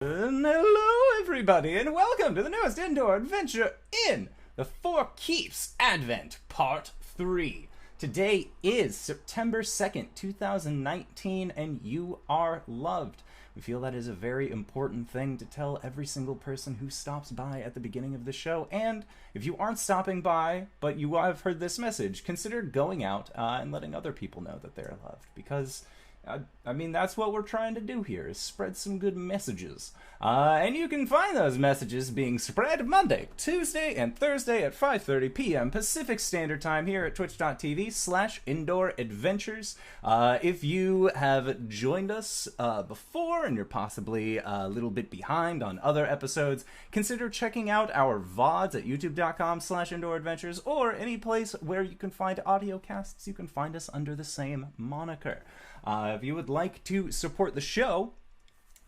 And hello, everybody, and welcome to the newest indoor adventure in the Four Keeps Advent Part 3. Today is September 2nd, 2019, and you are loved. We feel that is a very important thing to tell every single person who stops by at the beginning of the show. And if you aren't stopping by, but you have heard this message, consider going out and letting other people know that they're loved, because I mean, that's what we're trying to do here, is spread some good messages. And you can find those messages being spread Monday, Tuesday, and Thursday at 5:30 p.m. Pacific Standard Time here at twitch.tv/indooradventures. If you have joined us before and you're possibly a little bit behind on other episodes, consider checking out our VODs at youtube.com/indooradventures or any place where you can find audio casts. You can find us under the same moniker. If you would like to support the show,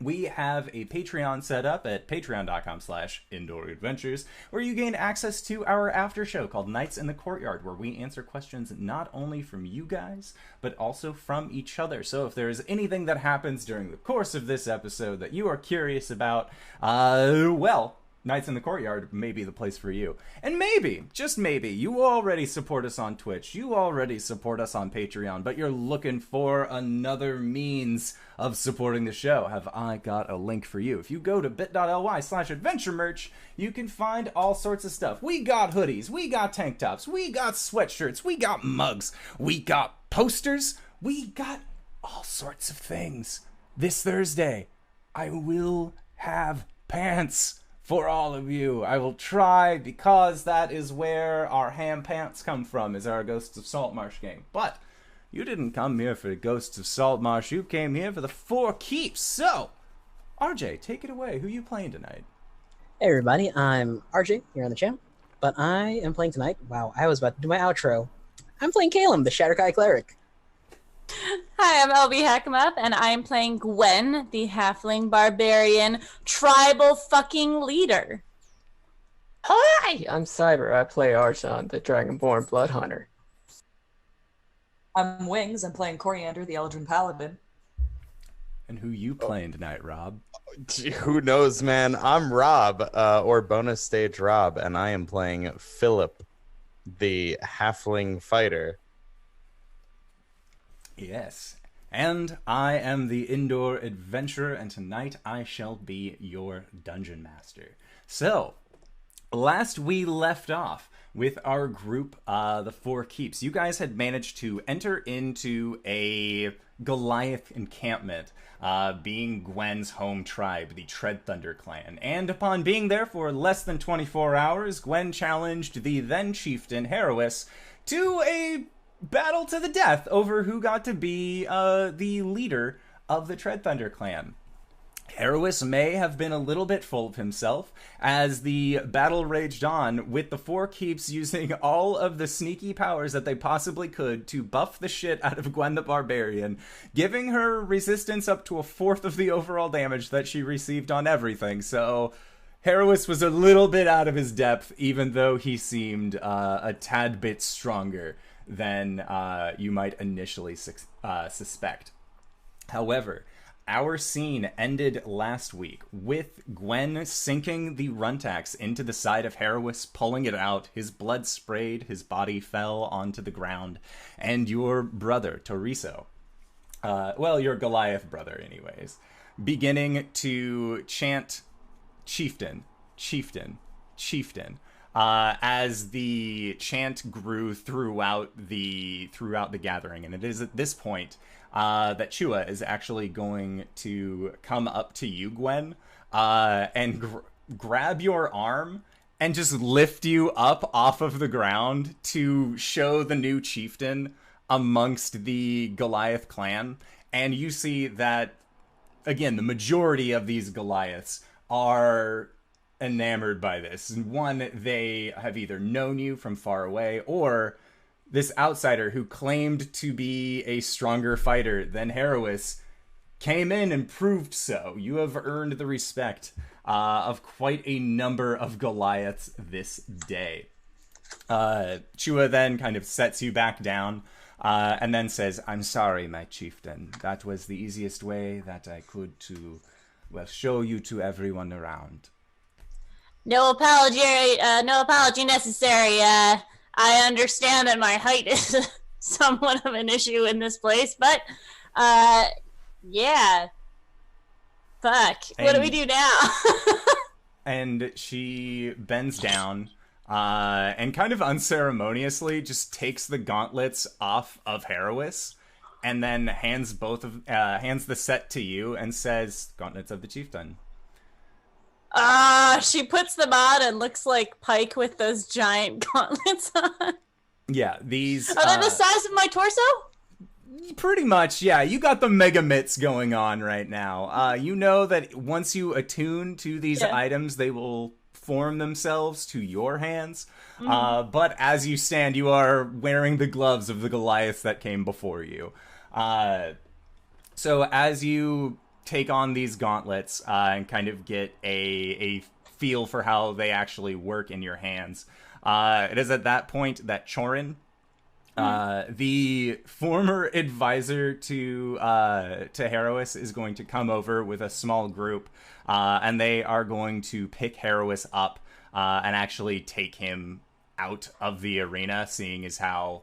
we have a Patreon set up at patreon.com/indooradventures, where you gain access to our after show called Nights in the Courtyard, where we answer questions not only from you guys, but also from each other. So if there's anything that happens during the course of this episode that you are curious about, well, Nights in the Courtyard may be the place for you. And maybe, just maybe, you already support us on Twitch, you already support us on Patreon, but you're looking for another means of supporting the show. Have I got a link for you? If you go to bit.ly/adventuremerch, you can find all sorts of stuff. We got hoodies, we got tank tops, we got sweatshirts, we got mugs, we got posters, we got all sorts of things. This Thursday, I will have pants for all of you. I will try, because that is where our ham pants come from, is our Ghosts of Saltmarsh game. But you didn't come here for the Ghosts of Saltmarsh, you came here for the Four Keeps. So, RJ, take it away. Who you playing tonight? Hey everybody, I'm RJ here on the channel, but I am playing tonight. Wow, I was about to do my outro. I'm playing Caelum, the Shatterkai Cleric. Hi, I'm LBHackEmUp, and I'm playing Gwen, the halfling barbarian tribal fucking leader. Hi, I'm Cyber. I play Archon, the Dragonborn Blood Hunter. I'm Wings. I'm playing Coriander, the Eldrin Paladin. And who you playing tonight, Rob? Gee, who knows, man? I'm Rob, or bonus stage Rob, and I am playing Philip, the halfling fighter. Yes, and I am the Indoor Adventurer, and tonight I shall be your Dungeon Master. So, last we left off with our group, the Four Keeps. You guys had managed to enter into a Goliath encampment, being Gwen's home tribe, the Tread Thunder clan. And upon being there for less than 24 hours, Gwen challenged the then chieftain, Herois, to a battle to the death over who got to be the leader of the Tread Thunder clan. Herois may have been a little bit full of himself as the battle raged on, with the Four Keeps using all of the sneaky powers that they possibly could to buff the shit out of Gwen the Barbarian, giving her resistance up to a fourth of the overall damage that she received on everything. So Herois was a little bit out of his depth, even though he seemed a tad bit stronger than you might initially suspect. However, our scene ended last week with Gwen sinking the runtax into the side of Herois, pulling it out. His blood sprayed, his body fell onto the ground, and your brother, Toriso, well, your Goliath brother anyways, beginning to chant chieftain, chieftain, chieftain, as the chant grew throughout the gathering. And it is at this point that Chua is actually going to come up to you, Gwen, and grab your arm and just lift you up off of the ground to show the new chieftain amongst the Goliath clan. And you see that, again, the majority of these Goliaths are enamored by this. One, they have either known you from far away, or this outsider who claimed to be a stronger fighter than Herois came in and proved so. You have earned the respect of quite a number of Goliaths this day. Chua then kind of sets you back down, and then says, "I'm sorry, my chieftain. That was the easiest way that I could to will show you to everyone around. No apology necessary. I understand that my height is somewhat of an issue in this place, but, yeah. Fuck. What do we do now? And she bends down, and kind of unceremoniously just takes the gauntlets off of Herois, and then hands the set to you and says, "Gauntlets of the chieftain." She puts them on and looks like Pike with those giant gauntlets on. Yeah, these Are they the size of my torso? pretty much, yeah. You got the mega mitts going on right now. You know that once you attune to these items, they will form themselves to your hands. But as you stand, you are wearing the gloves of the Goliath that came before you. So as you take on these gauntlets and kind of get a feel for how they actually work in your hands, it is at that point that Chorin, the former advisor to Herois, is going to come over with a small group, and they are going to pick Herois up and actually take him out of the arena, seeing as how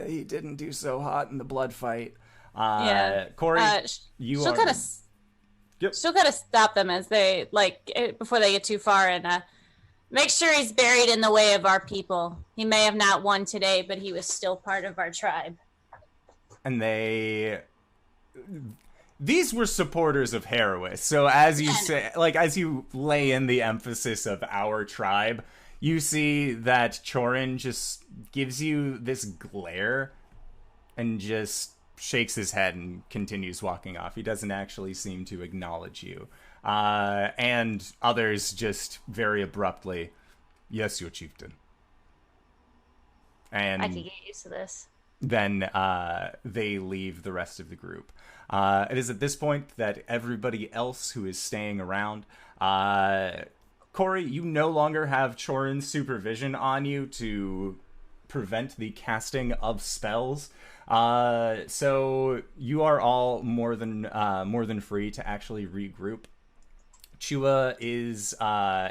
he didn't do so hot in the blood fight. Cori, she'll kind of stop them as they before they get too far, and make sure he's buried in the way of our people. He may have not won today, but he was still part of our tribe. And these were supporters of Herois. So as you say, as you lay in the emphasis of our tribe, you see that Chorin just gives you this glare and just shakes his head and continues walking off. He doesn't actually seem to acknowledge you. And others just very abruptly, "Yes, your chieftain." And I can get used to this. Then they leave the rest of the group. It is at this point that everybody else who is staying around, Cori, you no longer have Chorin's supervision on you to prevent the casting of spells. So you are all more than free to actually regroup. Chua is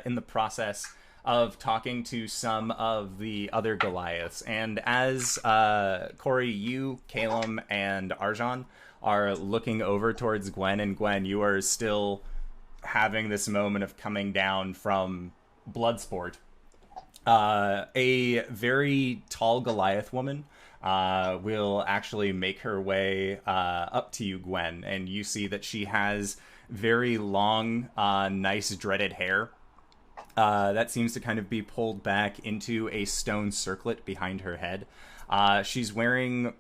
in the process of talking to some of the other Goliaths, and as Cori, you, Caelum, and Arjan are looking over towards Gwen, and Gwen, you are still having this moment of coming down from Bloodsport. A very tall Goliath woman will actually make her way up to you, Gwen, and you see that she has very long, nice dreaded hair that seems to kind of be pulled back into a stone circlet behind her head. She's wearing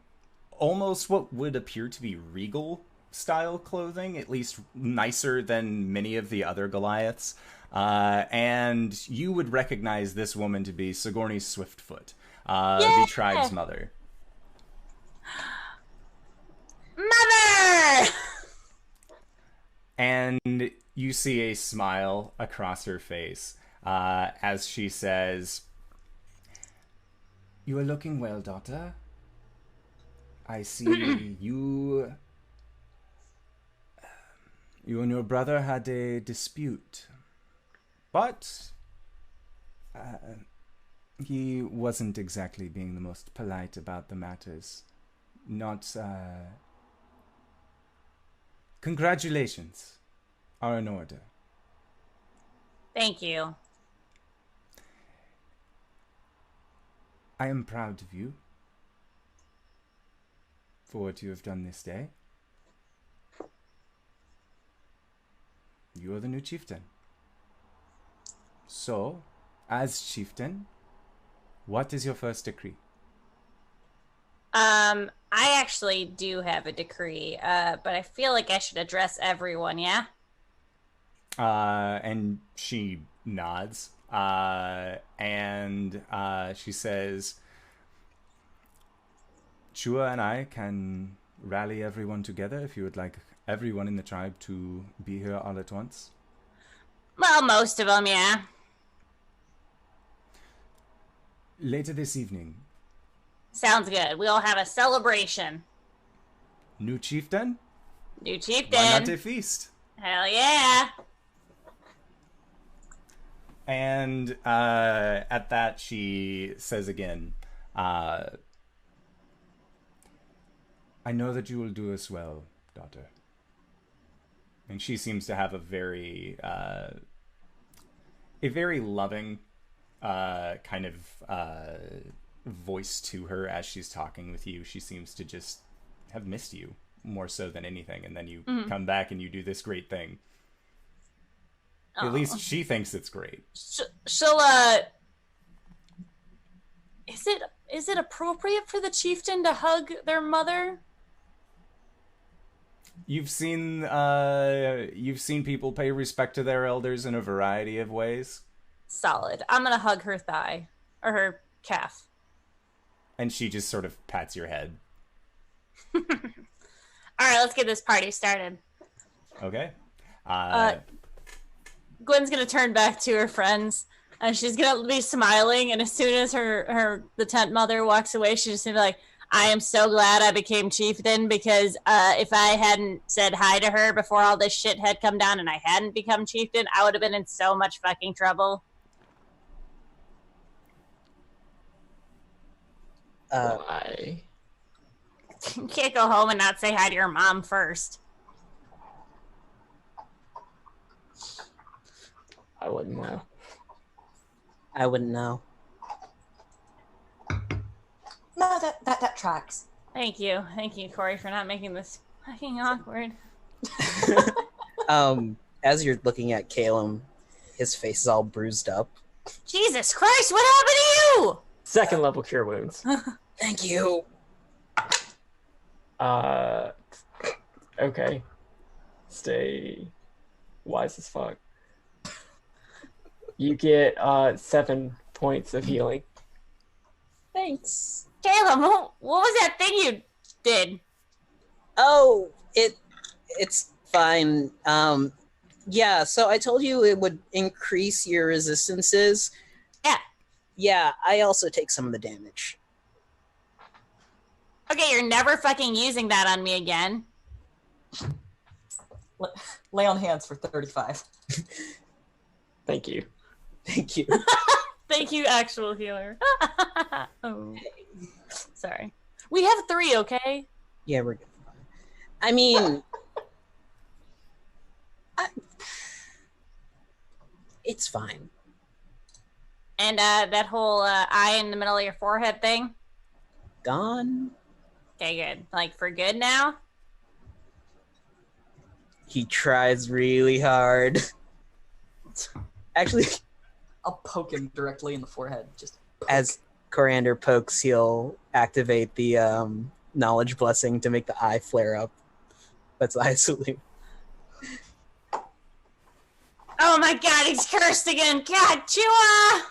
almost what would appear to be regal style clothing, at least nicer than many of the other Goliaths. And you would recognize this woman to be Sigourney Swiftfoot, the tribe's mother. Mother! And you see a smile across her face as she says, "You are looking well, daughter. I see you and your brother had a dispute, but he wasn't exactly being the most polite about the matters. Congratulations are in order." Thank you. "I am proud of you for what you have done this day. You are the new chieftain. So, as chieftain, what is your first decree?" I actually do have a decree, but I feel like I should address everyone, yeah? And she nods, and she says, "Chua and I can rally everyone together if you would like everyone in the tribe to be here all at once." Well, most of them, yeah. "Later this evening, Sounds good. We'll have a celebration. new chieftain, New chieftain. Why not a feast? Hell yeah. And at that, she says again, I know that you will do us well, daughter. And she seems to have a very loving kind of voice to her as she's talking with you. She seems to just have missed you more so than anything. And then you come back and you do this great thing. At least she thinks it's great. She'll, is it appropriate for the chieftain to hug their mother? You've seen people pay respect to their elders in a variety of ways. Solid. I'm gonna hug her thigh. Or her calf. And she just sort of pats your head. Alright, let's get this party started. Okay. Gwen's gonna turn back to her friends, and she's gonna be smiling. And as soon as the tent mother walks away, she's just gonna be like, "I am so glad I became chieftain because if I hadn't said hi to her before all this shit had come down, and I hadn't become chieftain, I would have been in so much fucking trouble." Why? You can't go home and not say hi to your mom first. I wouldn't know. I wouldn't know. No, that tracks. Thank you, Cori, for not making this fucking awkward. As you're looking at Caelum, his face is all bruised up. Jesus Christ, what happened to you? 2nd level cure wounds. Thank you. Okay. Stay wise as fuck. You get 7 points of healing. Thanks. Caelum, what was that thing you did? Oh, it's fine. Yeah, so I told you it would increase your resistances. Yeah. Yeah, I also take some of the damage. Okay, you're never fucking using that on me again. Lay on hands for 35. Thank you. Thank you. Thank you, actual healer. Oh. Sorry. We have 3, okay? Yeah, we're good. I mean... it's fine. And that whole eye in the middle of your forehead thing? Gone. Okay, good. Like, for good now? He tries really hard. Actually, I'll poke him directly in the forehead. Just poke. As Coriander pokes, he'll activate the knowledge blessing to make the eye flare up. That's eye salute. Oh my god, he's cursed again! God, Chua!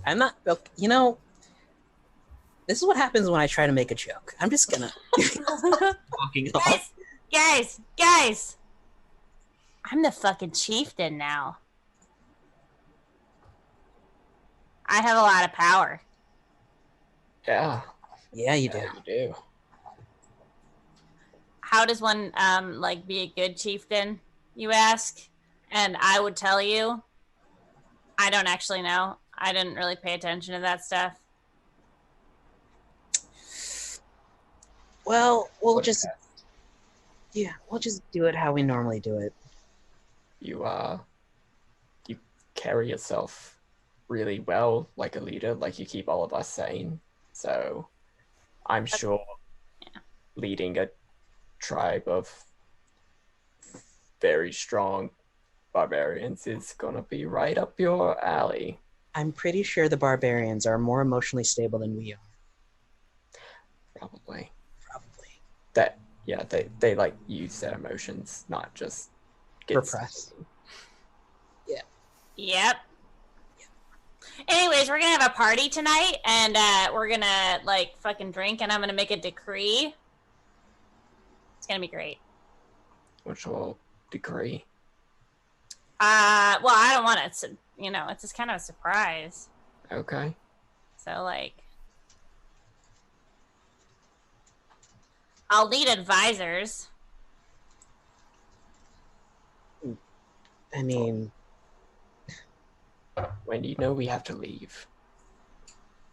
I'm not... You know... This is what happens when I try to make a joke. I'm just gonna... walking off. Guys! I'm the fucking chieftain now. I have a lot of power. Yeah. Yeah, you do. You do. How does one, like, be a good chieftain, you ask? And I would tell you, I don't actually know. I didn't really pay attention to that stuff. Well, we'll What just... is that? Yeah, we'll just do it how we normally do it. You carry yourself really well like a leader, like you keep all of us sane. So I'm sure leading a tribe of very strong barbarians is gonna be right up your alley. I'm pretty sure the barbarians are more emotionally stable than we are. Probably. Probably. They like use their emotions, not just get Repress. Yep. Anyways, we're gonna have a party tonight, and we're gonna, like, fucking drink, and I'm gonna make a decree. It's gonna be great. Which will decree. Well, I don't want it to, it's just kind of a surprise. Okay. So, like, I'll need advisors. I mean, When you know we have to leave.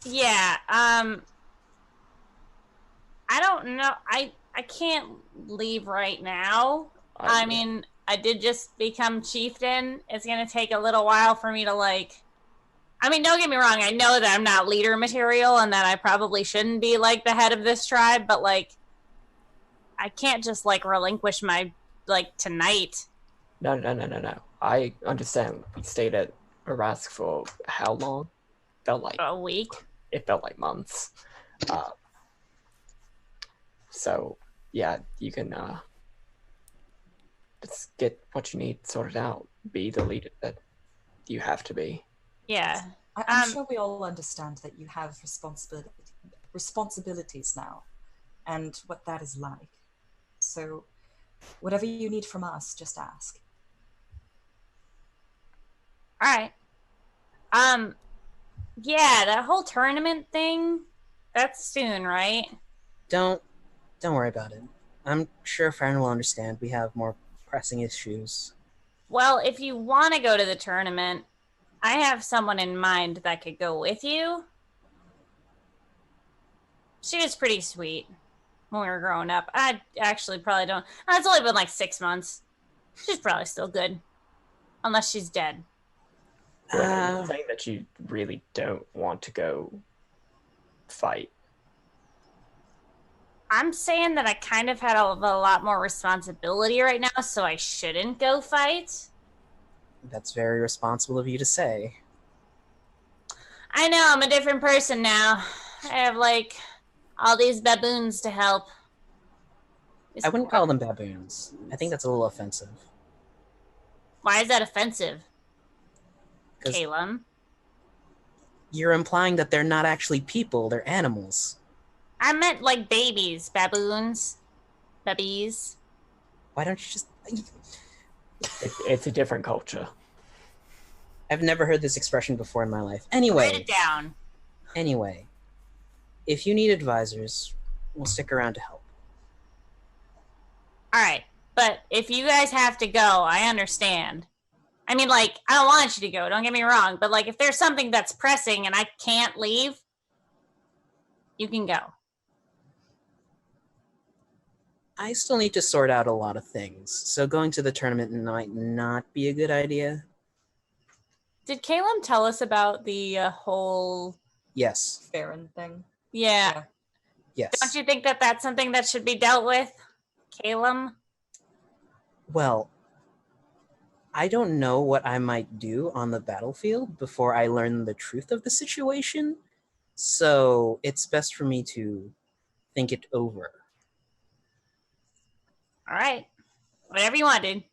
Yeah, I don't know. I can't leave right now. I mean, I did just become chieftain. It's gonna take a little while for me to like. I mean, don't get me wrong. I know that I'm not leader material and that I probably shouldn't be like the head of this tribe, but like, I can't just like relinquish my like tonight. No. I understand. We stayed at Arask for how long? Felt like A week. It felt like months. So yeah, you can just get what you need sorted out. Be the leader that you have to be. Yeah. I'm sure we all understand that you have responsibilities now, and what that is like. So, whatever you need from us, just ask. All right. Yeah, that whole tournament thing, that's soon, right? don't worry about it. I'm sure Fran will understand. We have more pressing issues. Well, if you want to go to the tournament, I have someone in mind that could go with you. She was pretty sweet when we were growing up. I actually probably don't. It's only been like 6 months. She's probably still good. Unless she's dead. You're saying that you really don't want to go fight. I'm saying that I kind of had a lot more responsibility right now, so I shouldn't go fight. That's very responsible of you to say. I know, I'm a different person now. I have, like, all these baboons to help. I wouldn't call them baboons. I think that's a little offensive. Why is that offensive, 'Cause Caelum? you're implying that they're not actually people, they're animals. I meant, like, babies. Baboons. Babies. Why don't you just... It's a different culture. I've never heard this expression before in my life. Write it down. Anyway, if you need advisors, we'll stick around to help. All right, but if you guys have to go, I understand. I mean, like, I don't want you to go, don't get me wrong, but, like, if there's something that's pressing and I can't leave, you can go. I still need to sort out a lot of things, so going to the tournament might not be a good idea. Did Caelum tell us about the whole... Yes. Farron thing. Yeah. Yes. Don't you think that that's something that should be dealt with, Caelum? Well, I don't know what I might do on the battlefield before I learn the truth of the situation, so it's best for me to think it over. All right. Whatever you want, dude.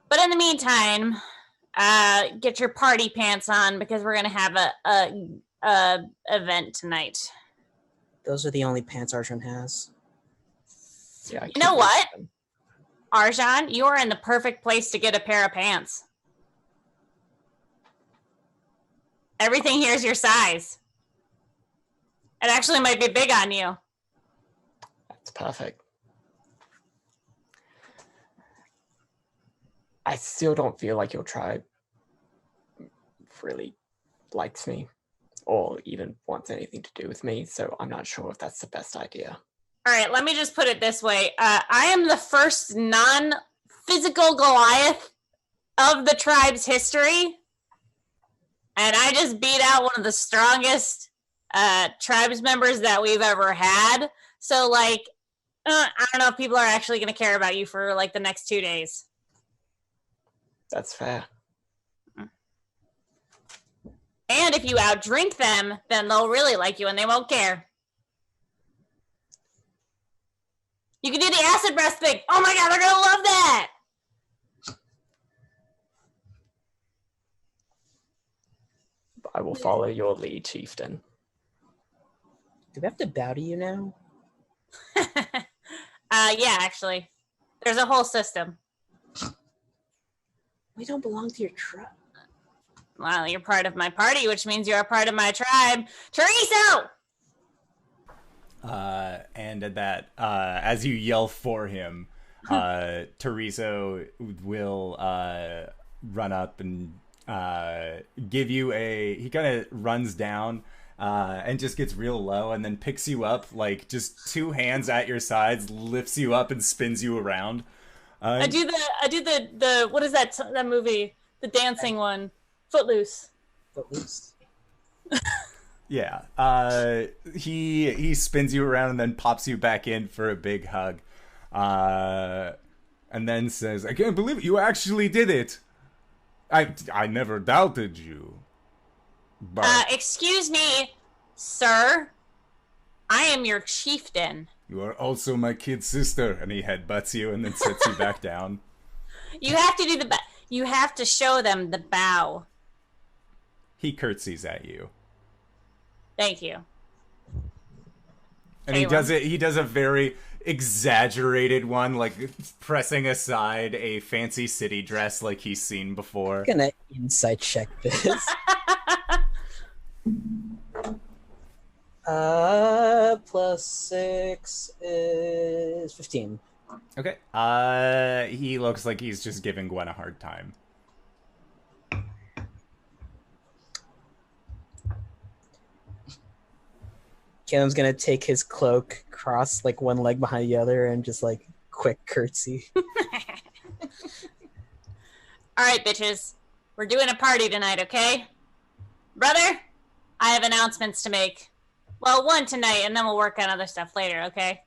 But in the meantime, get your party pants on because we're going to have a event tonight. Those are the only pants Arjun has. Yeah. You know what? Arjan, you are in the perfect place to get a pair of pants. Everything here is your size. It actually might be big on you. That's perfect. I still don't feel like your tribe really likes me or even wants anything to do with me, so I'm not sure if that's the best idea. All right, let me just put it this way. I am the first non-physical Goliath of the tribe's history, and I just beat out one of the strongest tribes members that we've ever had. So, like, I don't know if people are actually going to care about you for, like, the next 2 days. That's fair. And if you outdrink them, then they'll really like you and they won't care. You can do the acid breath thing. Oh my god, they're gonna love that! I will follow your lead, chieftain. Do we have to bow to you now? Yeah, actually. There's a whole system. We don't belong to your tribe. Well, you're part of my party, which means you're a part of my tribe. Chorizo! And at that, as you yell for him, Teresa will run up and give you he kind of runs down and just gets real low and then picks you up, like just two hands at your sides, lifts you up and spins you around. I do the what is that movie? The dancing one, Footloose. Yeah. He spins you around and then pops you back in for a big hug. And then says, "I can't believe it. You actually did it. I never doubted you." But excuse me, sir. I am your chieftain. You are also my kid sister. And he headbutts you and then sets you back down. You have to do you have to show them the bow. He curtsies at you. Thank you. And he does a very exaggerated one, like pressing aside a fancy city dress like he's seen before. I'm gonna insight check this. +6 is 15. Okay. He looks like he's just giving Gwen a hard time. Caelum's gonna take his cloak, cross like one leg behind the other, and just like quick curtsy. All right, bitches. We're doing a party tonight, okay? Brother, I have announcements to make. Well, one tonight, and then we'll work on other stuff later, okay?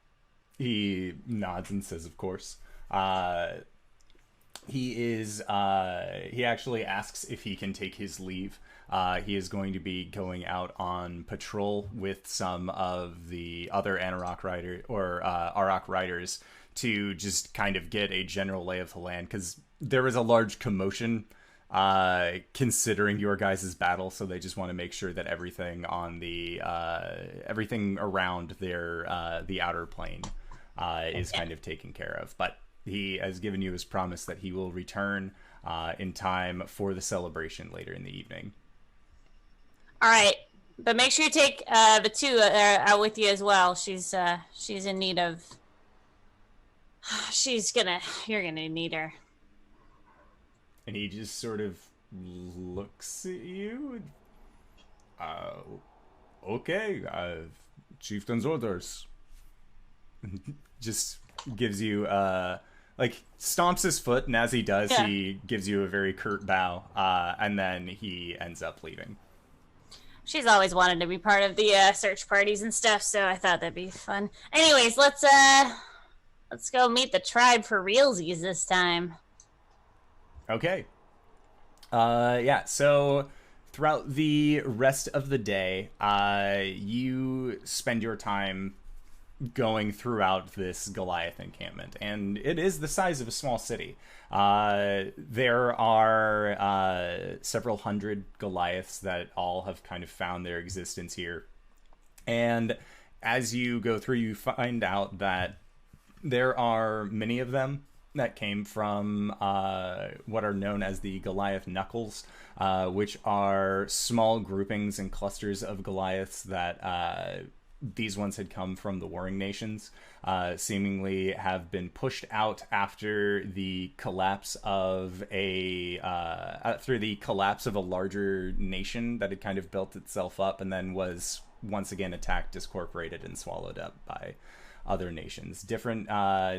He nods and says, of course. He actually asks if he can take his leave. He is going to be going out on patrol with some of the other Anarok Arok riders to just kind of get a general lay of the land, because there is a large commotion considering your guys' battle, so they just want to make sure that everything on the everything around their the outer plane is kind of taken care of. But he has given you his promise that he will return in time for the celebration later in the evening. All right, but make sure you take the two out with you as well. She's in need of. You're gonna need her. And he just sort of looks at you. Okay, chieftain's orders. Just gives you like stomps his foot, and as he does, he gives you a very curt bow, and then he ends up leaving. She's always wanted to be part of the search parties and stuff, so I thought that'd be fun. Anyways, let's go meet the tribe for realsies this time. Okay. Yeah, so throughout the rest of the day, you spend your time going throughout this Goliath encampment, and it is the size of a small city. There are several hundred Goliaths that all have kind of found their existence here. And as you go through, you find out that there are many of them that came from what are known as the Goliath Knuckles, which are small groupings and clusters of Goliaths that these ones had come from the warring nations, seemingly have been pushed out after the collapse of a larger nation that had kind of built itself up and then was once again attacked, discorporated, and swallowed up by other nations. Different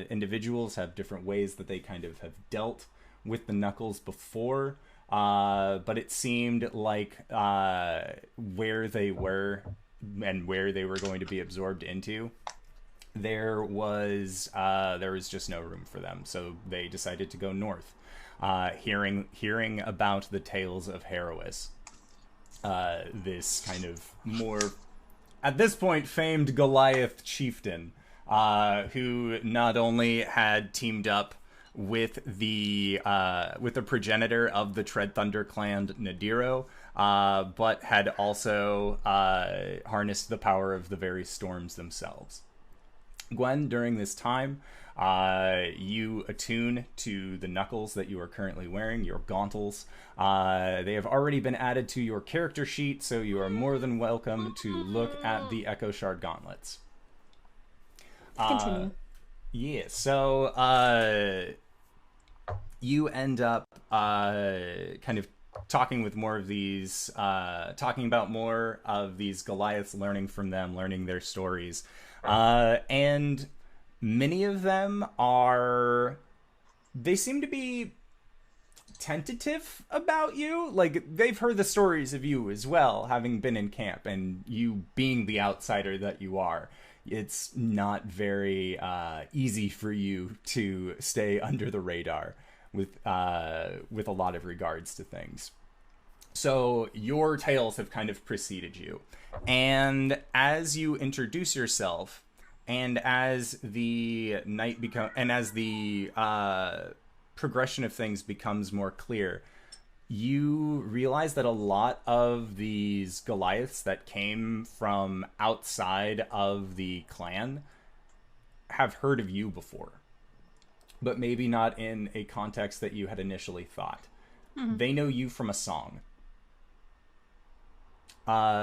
individuals have different ways that they kind of have dealt with the Knuckles before, but it seemed like where they were and where they were going to be absorbed into, there was just no room for them, so they decided to go north, hearing about the tales of Herois, this kind of more, at this point, famed Goliath chieftain, who not only had teamed up with the progenitor of the Tread Thunder clan, Nadiro, but had also harnessed the power of the very storms themselves. Gwen, during this time, you attune to the knuckles that you are currently wearing, your gauntles. They have already been added to your character sheet, so you are more than welcome to look at the Echo Shard gauntlets. Continue. Yeah, so you end up kind of talking with more of these, talking about more of these Goliaths, learning from them, learning their stories. And many of them they seem to be tentative about you. Like, they've heard the stories of you as well, having been in camp, and you being the outsider that you are. It's not very easy for you to stay under the radar with a lot of regards to things. So your tales have kind of preceded you, and as you introduce yourself, and as the night as the progression of things becomes more clear, you realize that a lot of these Goliaths that came from outside of the clan have heard of you before, but maybe not in a context that you had initially thought. Mm-hmm. They know you from a song.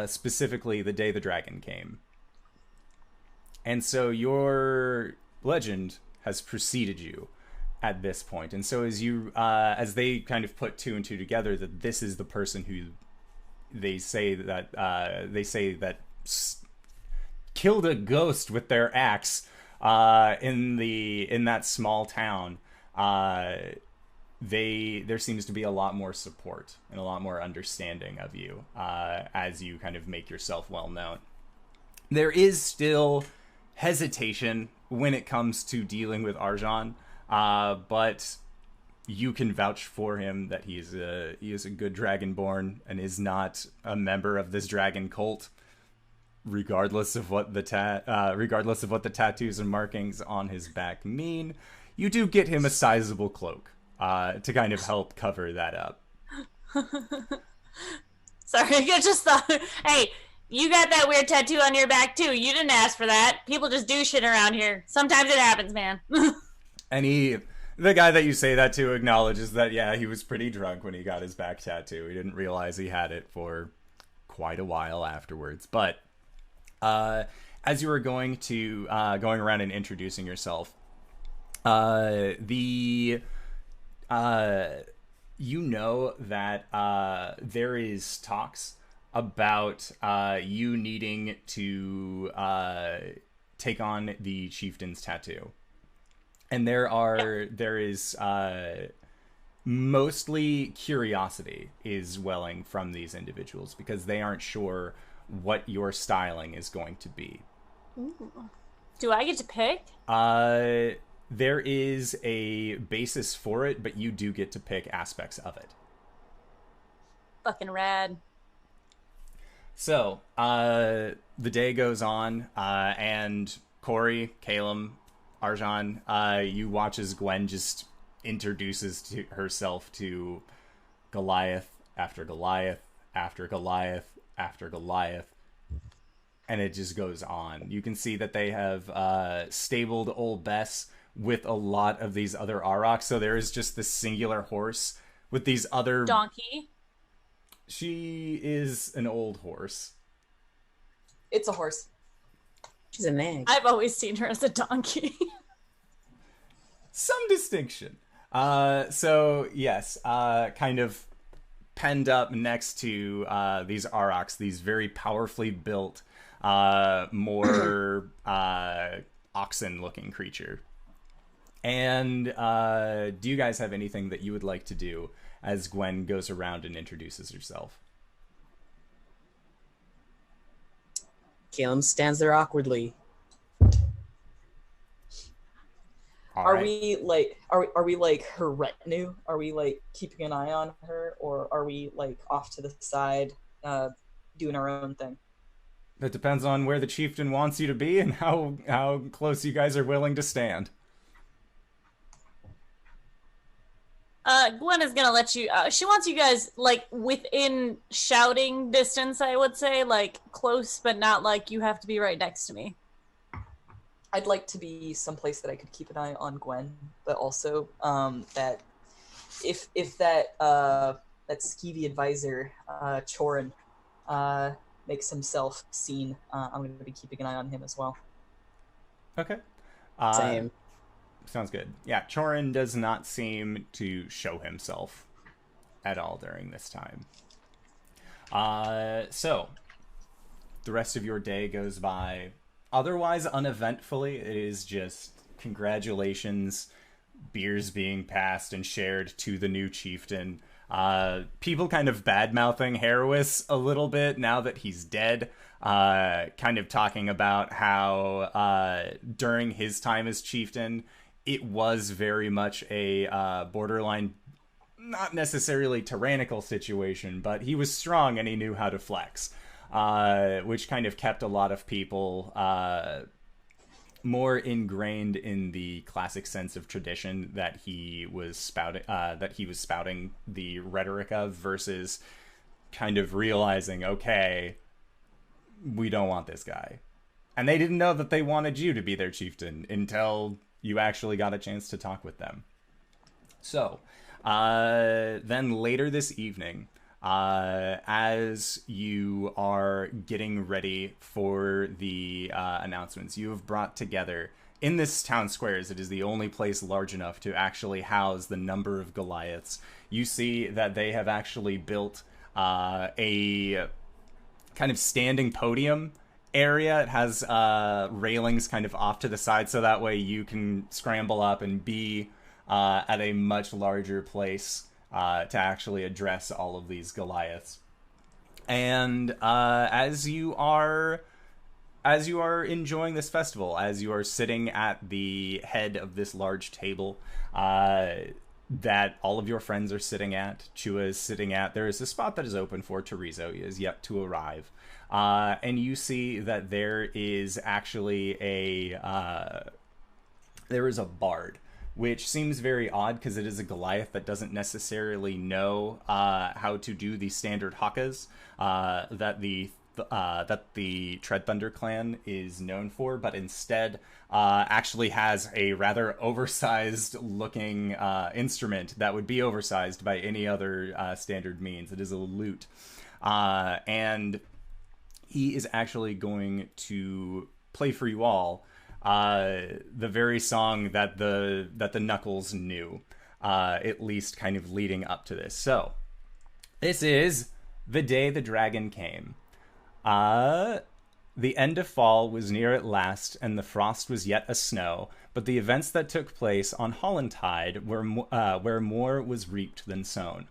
Specifically, The Day the Dragon Came. And so your legend has preceded you at this point. And so as they kind of put two and two together, that this is the person who they say that killed a ghost with their axe in that small town. There seems to be a lot more support and a lot more understanding of you as you kind of make yourself well known. There is still hesitation when it comes to dealing with Arjan, but you can vouch for him that he is a good dragonborn and is not a member of this dragon cult, regardless of what the tattoos and markings on his back mean. You do get him a sizable cloak to kind of help cover that up. Sorry, I just thought, hey, you got that weird tattoo on your back too. You didn't ask for that. People just do shit around here. Sometimes it happens, man. And the guy that you say that to acknowledges that, yeah, he was pretty drunk when he got his back tattoo. He didn't realize he had it for quite a while afterwards. But as you were going around and introducing yourself, you know that there is talks about you needing to take on the chieftain's tattoo. And there is mostly curiosity is welling from these individuals because they aren't sure what your styling is going to be. Ooh. Do I get to pick? There is a basis for it, but you do get to pick aspects of it. Fucking rad. So, the day goes on, and Cori, Caelum, Arjan, you watch as Gwen just introduces herself to Goliath after Goliath after Goliath after Goliath, and it just goes on. You can see that they have stabled old Bess with a lot of these other Aurochs, so there is just this singular horse with these other... Donkey? She is an old horse. It's a horse. She's a nag. I've always seen her as a donkey. Some distinction. So, yes, kind of penned up next to these Aurochs, these very powerfully built, more oxen-looking creature. And do you guys have anything that you would like to do as Gwen goes around and introduces herself? Caelum stands there awkwardly. Are we like her retinue? Are we like keeping an eye on her, or are we like off to the side, doing our own thing? That depends on where the chieftain wants you to be and how close you guys are willing to stand. Gwen is gonna let you. She wants you guys like within shouting distance. I would say like close, but not like you have to be right next to me. I'd like to be someplace that I could keep an eye on Gwen, but also that if that skeevy advisor Chorin makes himself seen, I'm going to be keeping an eye on him as well. Okay. Same. Sounds good. Yeah, Chorin does not seem to show himself at all during this time. So, the rest of your day goes by otherwise uneventfully. It is just congratulations, beers being passed and shared to the new chieftain. People kind of bad-mouthing Herois a little bit now that he's dead. Kind of talking about how during his time as chieftain, it was very much a borderline, not necessarily tyrannical situation, but he was strong and he knew how to flex, which kind of kept a lot of people more ingrained in the classic sense of tradition that he was spouting the rhetoric of, versus kind of realizing, okay, we don't want this guy. And they didn't know that they wanted you to be their chieftain until you actually got a chance to talk with them. So, then later this evening, as you are getting ready for the announcements, you have brought together, in this town square, as it is the only place large enough to actually house the number of Goliaths, you see that they have actually built a kind of standing podium area. It has railings kind of off to the side, so that way you can scramble up and be at a much larger place to actually address all of these Goliaths. And as you are enjoying this festival, as you are sitting at the head of this large table that all of your friends are sitting at, Chua is sitting at, there is a spot that is open for Terizo. He is yet to arrive. And you see that there is actually there is a bard, which seems very odd because it is a Goliath that doesn't necessarily know how to do the standard hakas that the Tread Thunder clan is known for, but instead actually has a rather oversized looking instrument that would be oversized by any other standard means. It is a lute. And he is actually going to play for you all the very song that the Knuckles knew, at least kind of leading up to this. So, this is The Day the Dragon Came. The end of fall was near at last, and the frost was yet a snow, but the events that took place on Hollantide were where more was reaped than sown.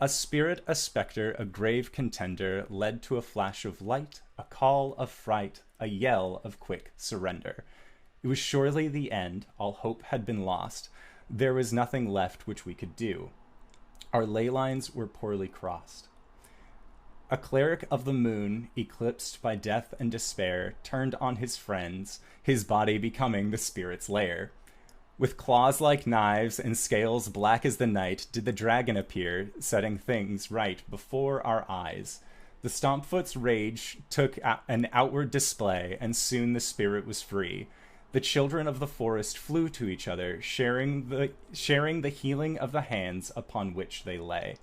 A spirit, a spectre, a grave contender, led to a flash of light, a call of fright, a yell of quick surrender. It was surely the end. All hope had been lost. There was nothing left which we could do. Our ley lines were poorly crossed. A cleric of the moon, eclipsed by death and despair, turned on his friends, his body becoming the spirit's lair. With claws like knives and scales black as the night did the dragon appear, setting things right before our eyes. The Stompfoot's rage took an outward display, and soon the spirit was free. The children of the forest flew to each other, sharing the healing of the hands upon which they lay.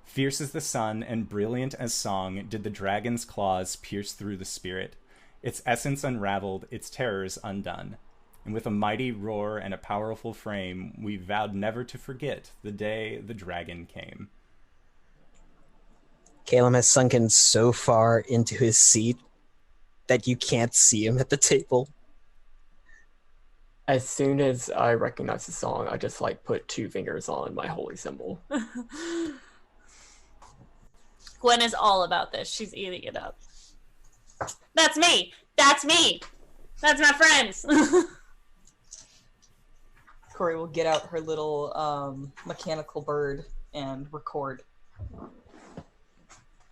Fierce as the sun and brilliant as song did the dragon's claws pierce through the spirit, its essence unraveled, its terrors undone. And with a mighty roar and a powerful frame, we vowed never to forget the day the dragon came. Caelum has sunken so far into his seat that you can't see him at the table. As soon as I recognize the song, I just put 2 fingers on my holy symbol. Gwen is all about this. She's eating it up. That's me. That's me. That's my friends. Cori will get out her little mechanical bird and record.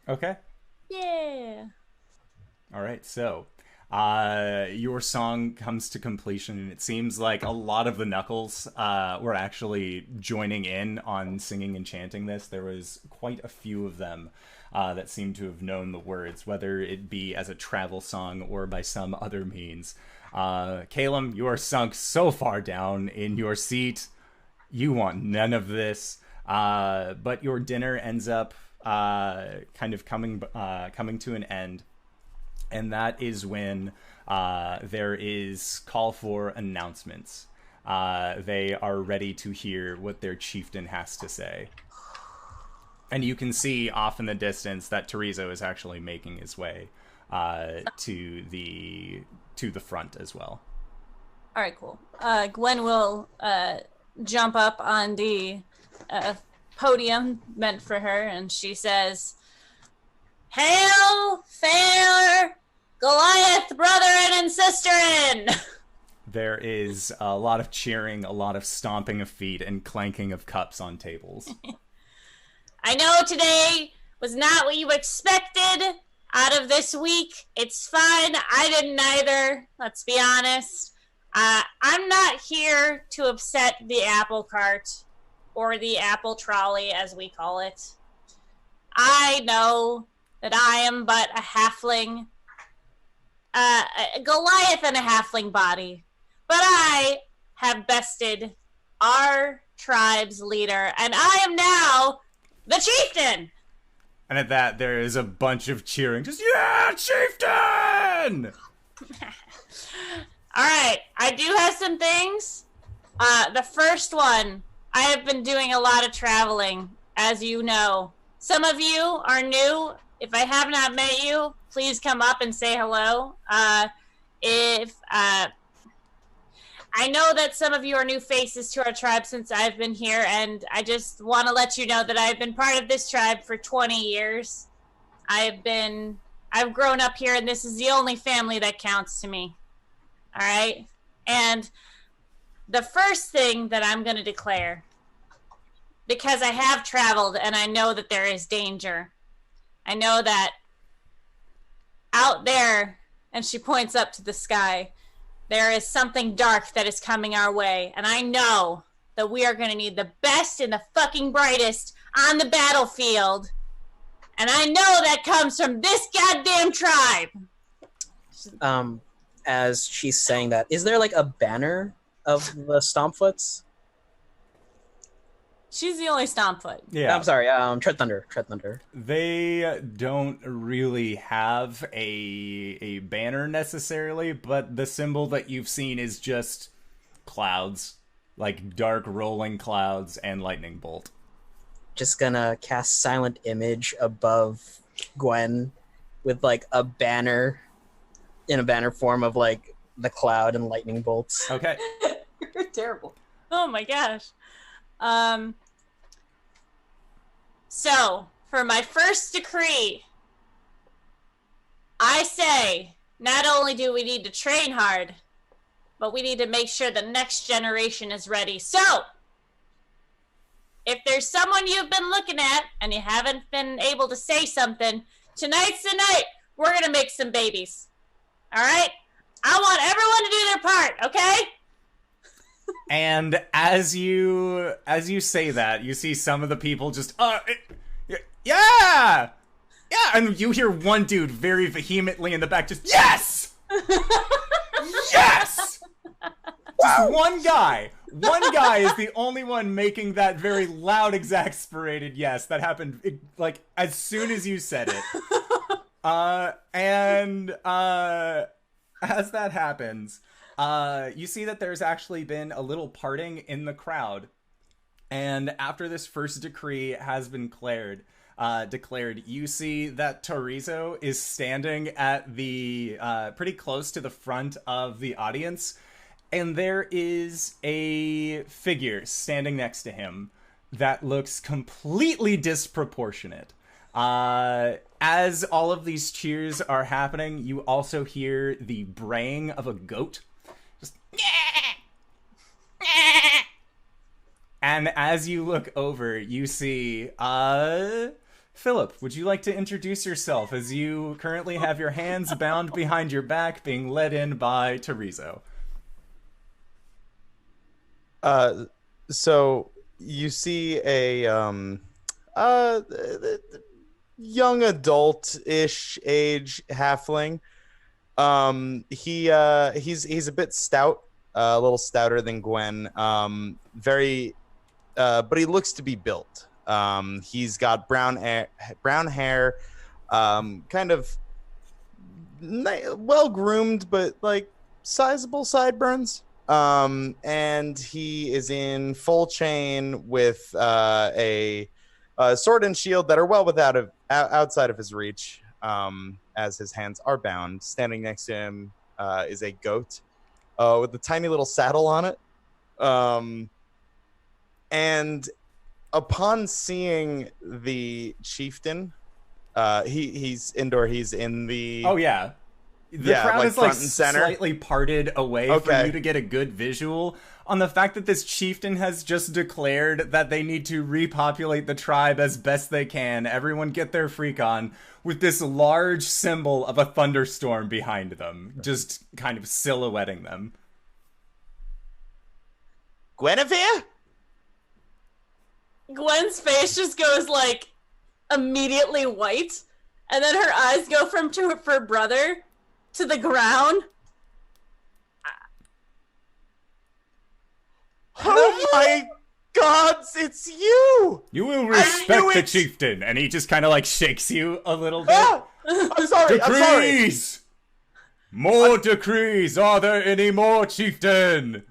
Okay. Yeah. All right, so your song comes to completion, and it seems like a lot of the Knuckles were actually joining in on singing and chanting this. There was quite a few of them that seemed to have known the words, whether it be as a travel song or by some other means. Caelum, you are sunk so far down in your seat. You want none of this. But your dinner ends up kind of coming to an end. And that is when there is call for announcements. They are ready to hear what their chieftain has to say. And you can see off in the distance that Terizo is actually making his way to the front as well. All right, cool. Gwen will jump up on the podium meant for her, and she says, "Hail, fair Goliath, brethren and sisterin!" There is a lot of cheering, a lot of stomping of feet, and clanking of cups on tables. I know today was not what you expected out of this week. It's fine. I didn't either. Let's be honest. I'm not here to upset the apple cart, or the apple trolley, as we call it. I know that I am but a halfling, a Goliath in a halfling body, but I have bested our tribe's leader, and I am now the chieftain! And at that, there is a bunch of cheering. Just, yeah, chieftain! Alright, I do have some things. The first one, I have been doing a lot of traveling, as you know. Some of you are new. If I have not met you, please come up and say hello. I know that some of you are new faces to our tribe since I've been here, and I just want to let you know that I've been part of this tribe for 20 years. I've grown up here, and this is the only family that counts to me. All right? And the first thing that I'm going to declare, because I have traveled and I know that there is danger. I know that out there, and she points up to the sky, there is something dark that is coming our way, and I know that we are going to need the best and the fucking brightest on the battlefield, and I know that comes from this goddamn tribe. As she's saying that, is there like a banner of the Stompfoots? She's the only Stompfoot. Yeah. I'm sorry, Tread Thunder. They don't really have a banner necessarily, but the symbol that you've seen is just clouds. Like dark rolling clouds and lightning bolt. Just gonna cast Silent Image above Gwen with like a banner in a banner form of like the cloud and lightning bolts. Okay. You're terrible. Oh my gosh. So, for my first decree, I say, not only do we need to train hard, but we need to make sure the next generation is ready. So, if there's someone you've been looking at and you haven't been able to say something, tonight's the night we're going to make some babies. All right? I want everyone to do their part, okay? And as you say that, you see some of the people just, yeah! Yeah! And you hear one dude very vehemently in the back just, yes! Yes! Just one guy is the only one making that very loud, exasperated yes. That happened, like, as soon as you said it. As that happens, you see that there's actually been a little parting in the crowd. And after this first decree has been declared, you see that Terizo is standing at the pretty close to the front of the audience, and there is a figure standing next to him that looks completely disproportionate. As all of these cheers are happening, you also hear the braying of a goat. Just, and as you look over, you see, Philip, would you like to introduce yourself as you currently have your hands bound behind your back, being led in by Terizo? So you see a young adult-ish age halfling. He's a bit stout, a little stouter than Gwen. But he looks to be built. He's got brown hair, kind of well groomed, but like sizable sideburns. And he is in full chain with a sword and shield that are well outside of his reach, as his hands are bound. Standing next to him is a goat with a tiny little saddle on it. And upon seeing the chieftain, he's indoor. He's in the... Oh, yeah. The crowd is front and center. Slightly parted away for you to get a good visual on the fact that this chieftain has just declared that they need to repopulate the tribe as best they can. Everyone get their freak on, with this large symbol of a thunderstorm behind them, just kind of silhouetting them. Guinevere? Gwen's face just goes like immediately white, and then her eyes go from her brother to the ground. Oh my gods, it's you! You will respect the chieftain, and he just kind of like shakes you a little bit. I'm sorry, Decrees! More decrees! Are there any more, chieftain?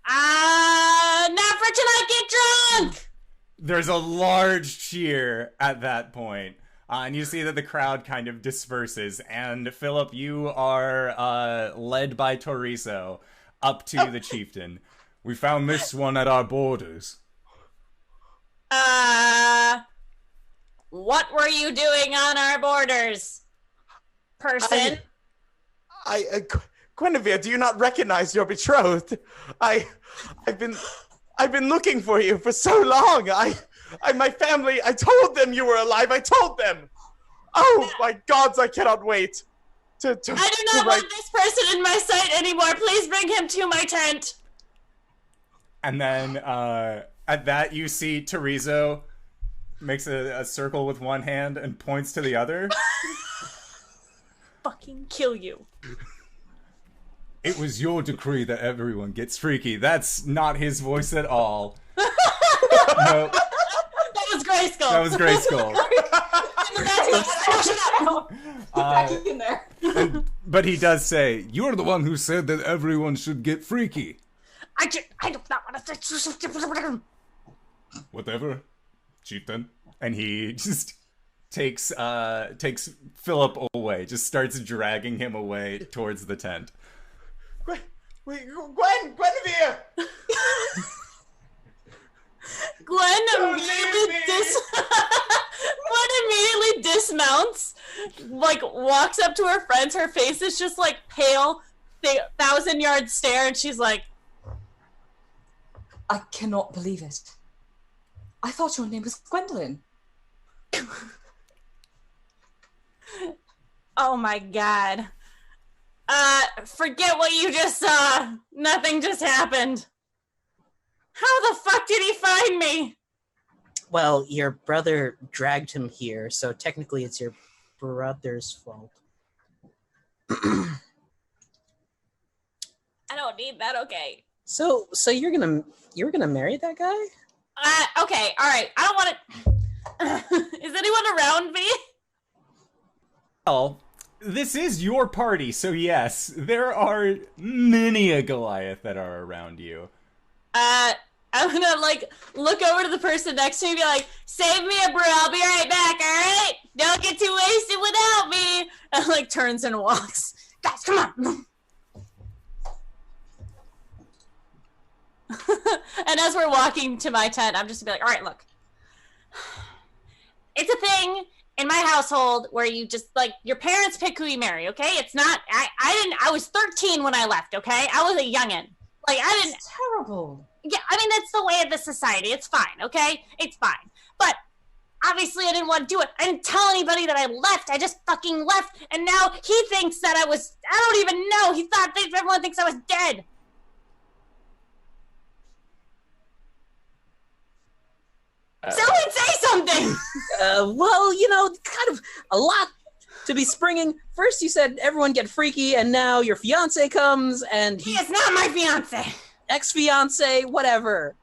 Not for tonight, get drunk! There's a large cheer at that point. And you see that the crowd kind of disperses. And Philip, you are led by Toriso up to the chieftain. We found this one at our borders. What were you doing on our borders, person? Guinevere, do you not recognize your betrothed? I've been looking for you for so long. My family, I told them you were alive. I told them. Oh my gods, I cannot wait. I do not want this person in my sight anymore. Please bring him to my tent. And then at that, you see Torizo makes a circle with one hand and points to the other. Fucking kill you. It was your decree that everyone gets freaky. That's not his voice at all. Nope. That was Grayskull. That was Grayskull. Back in there. But he does say, "You're the one who said that everyone should get freaky." I do not want to say. Whatever, chieftain. And he just takes Philip away. Just starts dragging him away towards the tent. Guinevere! Gwen immediately dismounts, like walks up to her friends. Her face is just like pale, 1,000-yard stare, and she's like, I cannot believe it. I thought your name was Gwendolyn. "Oh my god. Forget what you just saw. Nothing just happened. How the fuck did he find me?" Well, your brother dragged him here, so technically it's your brother's fault. I don't need that, okay. So you're gonna marry that guy? Okay, alright. I don't want to... Is anyone around me? Well, this is your party, so yes, there are many a Goliath that are around you. I'm gonna, like, look over to the person next to me and be like, "Save me a brew, I'll be right back, alright? Don't get too wasted without me!" And, like, turns and walks. Guys, come on! And as we're walking to my tent, I'm just gonna be like, "Alright, look. It's a thing in my household where you just, like, your parents pick who you marry, okay? It's not, I was 13 when I left, okay? I was a youngin'. Like, I didn't... It's terrible. Yeah, I mean, that's the way of the society. It's fine, okay? It's fine. But obviously I didn't want to do it. I didn't tell anybody that I left. I just fucking left. And now he thinks that I don't even know. He thought everyone thinks I was dead. Someone say something! Well, kind of a lot to be springing. First you said everyone get freaky, and now your fiance comes, and He is not my fiance. Ex-fiance, whatever.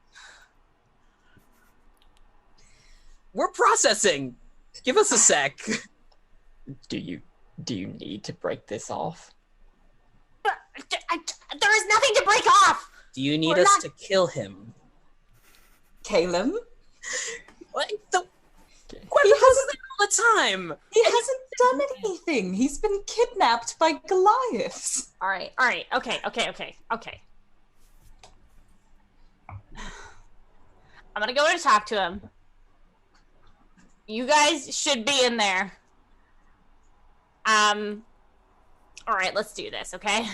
We're processing. Give us a sec. Do you need to break this off? There is nothing going to break off. Do you need us to kill him? Caelum? What the? Gwen does that all the time. He hasn't done anything. He's been kidnapped by Goliaths. All right. Okay. I'm gonna go in and talk to him. You guys should be in there. All right, let's do this, okay?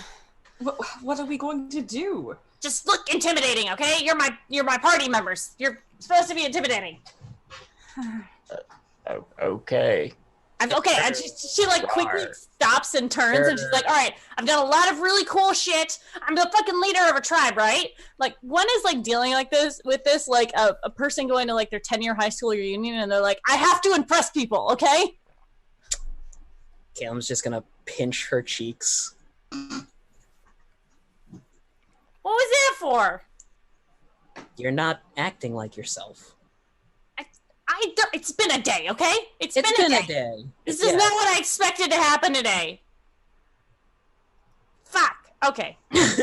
What are we going to do? Just look intimidating, okay? You're my party members. You're supposed to be intimidating. Okay. Okay, and she like quickly stops and turns and she's like, all right, I've done a lot of really cool shit. I'm the fucking leader of a tribe, right? Like, Gwen is like dealing like this with this, like a person going to like their 10-year high school reunion and they're like, I have to impress people, okay? Caelum's just gonna pinch her cheeks. What was that for? You're not acting like yourself. It's been a day, okay? It's been a day. This is not what I expected to happen today. Fuck. Okay. Let's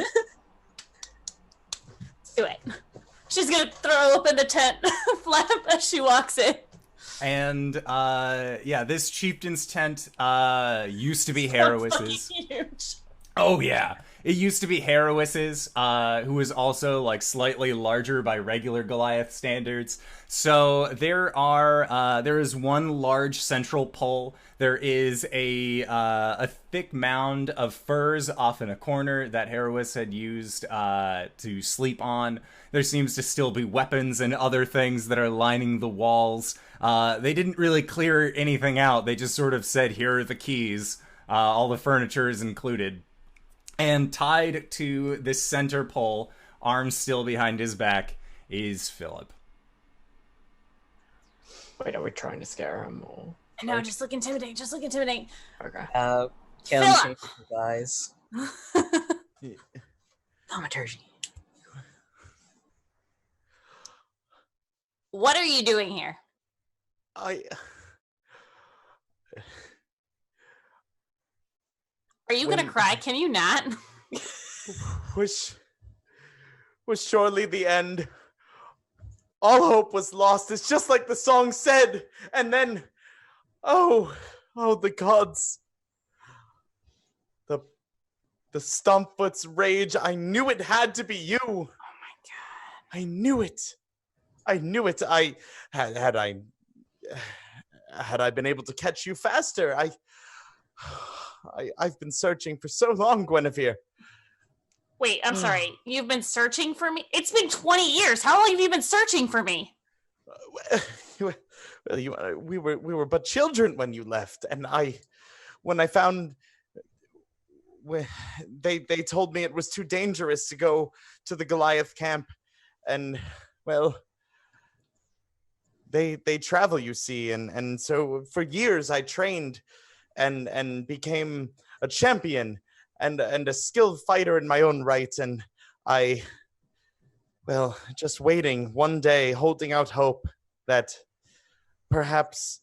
do it. She's gonna throw open the tent flap as she walks in. And, this chieftain's tent, used to be Herois's. Huge. Oh, yeah. It used to be Herois's, who was also, like, slightly larger by regular Goliath standards. So there is one large central pole. There is a thick mound of furs off in a corner that Herois had used to sleep on. There seems to still be weapons and other things that are lining the walls. They didn't really clear anything out. They just sort of said, here are the keys. All the furniture is included. And tied to this center pole, arms still behind his back, is Philip. Wait, are we trying to scare him or? No, just look intimidating. Okay. Caelum changes his eyes. Thaumaturgy. What are you doing here? I Are you gonna cry? Can you not? was surely the end. All hope was lost. It's just like the song said. And then, oh, the gods. The Stompfoot's rage. I knew it had to be you. Oh my God. I knew it. I had I been able to catch you faster. I've been searching for so long, Guinevere. Wait, I'm sorry. You've been searching for me? It's been 20 years. How long have you been searching for me? We were but children when you left, and when I found, they told me it was too dangerous to go to the Goliath camp, and well, they travel, you see, and so for years I trained and became a champion and a skilled fighter in my own right, and just waiting one day, holding out hope that perhaps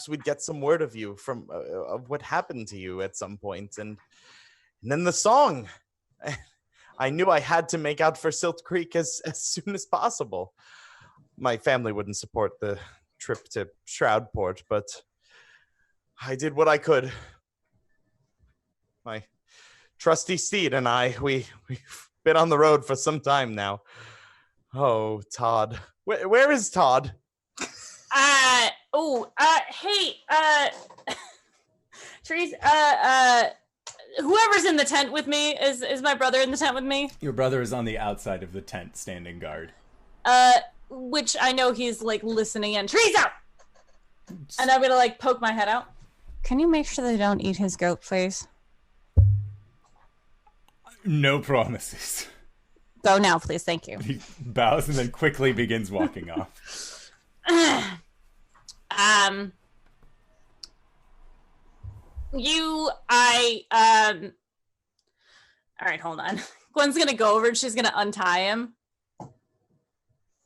we'd get some word of you of what happened to you at some point, and then the song. I knew I had to make out for Silt Creek as soon as possible. My family wouldn't support the trip to Shroudport, but I did what I could. My trusty steed and we've been on the road for some time now. Oh, Todd. Where is Todd? Hey, Trees, whoever's in the tent with me, is my brother in the tent with me? Your brother is on the outside of the tent, standing guard. Which I know he's, like, listening in. Trees out! And I'm gonna, like, poke my head out. Can you make sure they don't eat his goat, please? No promises. Go now, please. Thank you. He bows and then quickly begins walking off. All right, hold on. Gwen's gonna go over and she's gonna untie him.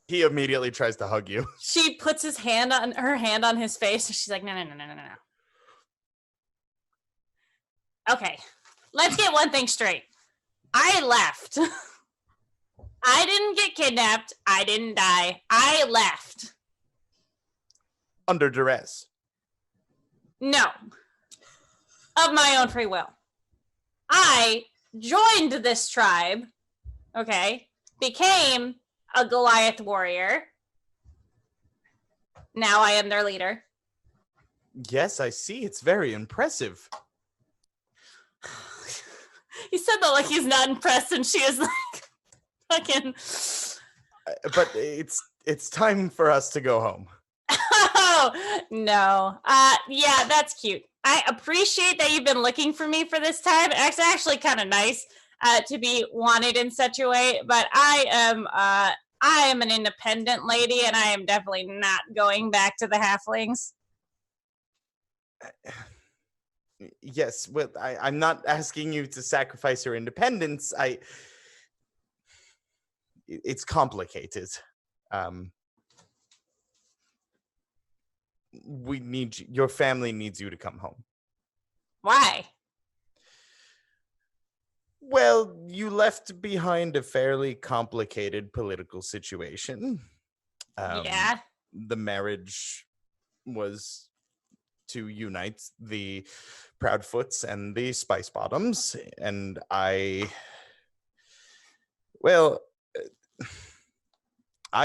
He immediately tries to hug you. She puts her hand on his face, and she's like, no. Okay, let's get one thing straight. I left. I didn't get kidnapped. I didn't die. I left. Under duress. No. Of my own free will. I joined this tribe, okay, became a Goliath warrior. Now I am their leader. Yes, I see. It's very impressive. He said that like he's not impressed, and she is like, fucking. But it's time for us to go home. Oh, no. Yeah, that's cute. I appreciate that you've been looking for me for this time. It's actually kind of nice to be wanted in such a way, but I am an independent lady, and I am definitely not going back to the halflings. Yes, well, I'm not asking you to sacrifice your independence. It's complicated. Your family needs you to come home. Why? Well, you left behind a fairly complicated political situation. Yeah. The marriage was to unite the Proudfoots and the Spice Bottoms, and I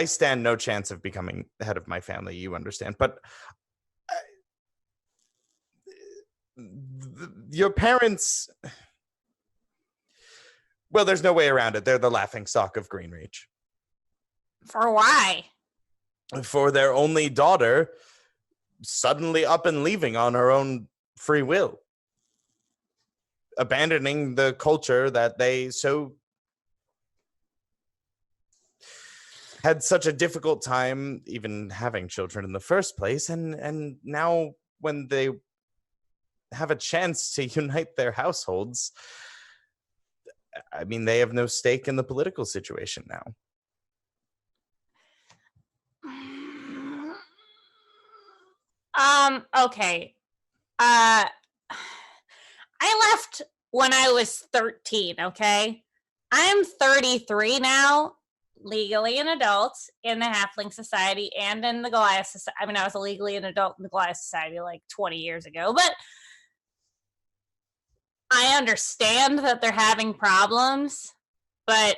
stand no chance of becoming head of my family, you understand, but your parents, well, there's no way around it. They're the laughingstock of Greenreach. For why? For their only daughter suddenly up and leaving on her own free will, abandoning the culture that they had such a difficult time even having children in the first place, and now when they have a chance to unite their households, I mean, they have no stake in the political situation now. Okay. I left when I was 13, okay? I'm 33 now, legally an adult in the Halfling Society and in the Goliath Society. I mean, I was legally an adult in the Goliath Society like 20 years ago, but I understand that they're having problems, but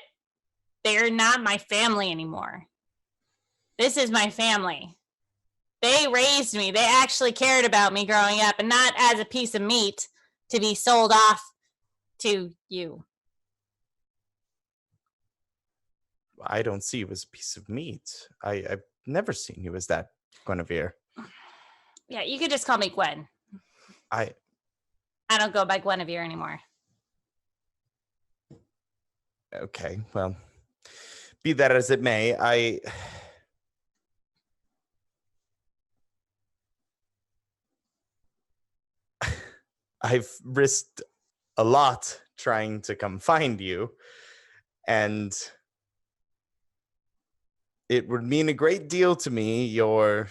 they're not my family anymore. This is my family. They raised me. They actually cared about me growing up, and not as a piece of meat to be sold off to you. I don't see you as a piece of meat. I've never seen you as that, Guinevere. Yeah, you could just call me Gwen. I don't go by Guinevere anymore. Okay, well, be that as it may, I've risked a lot trying to come find you, and it would mean a great deal to me, your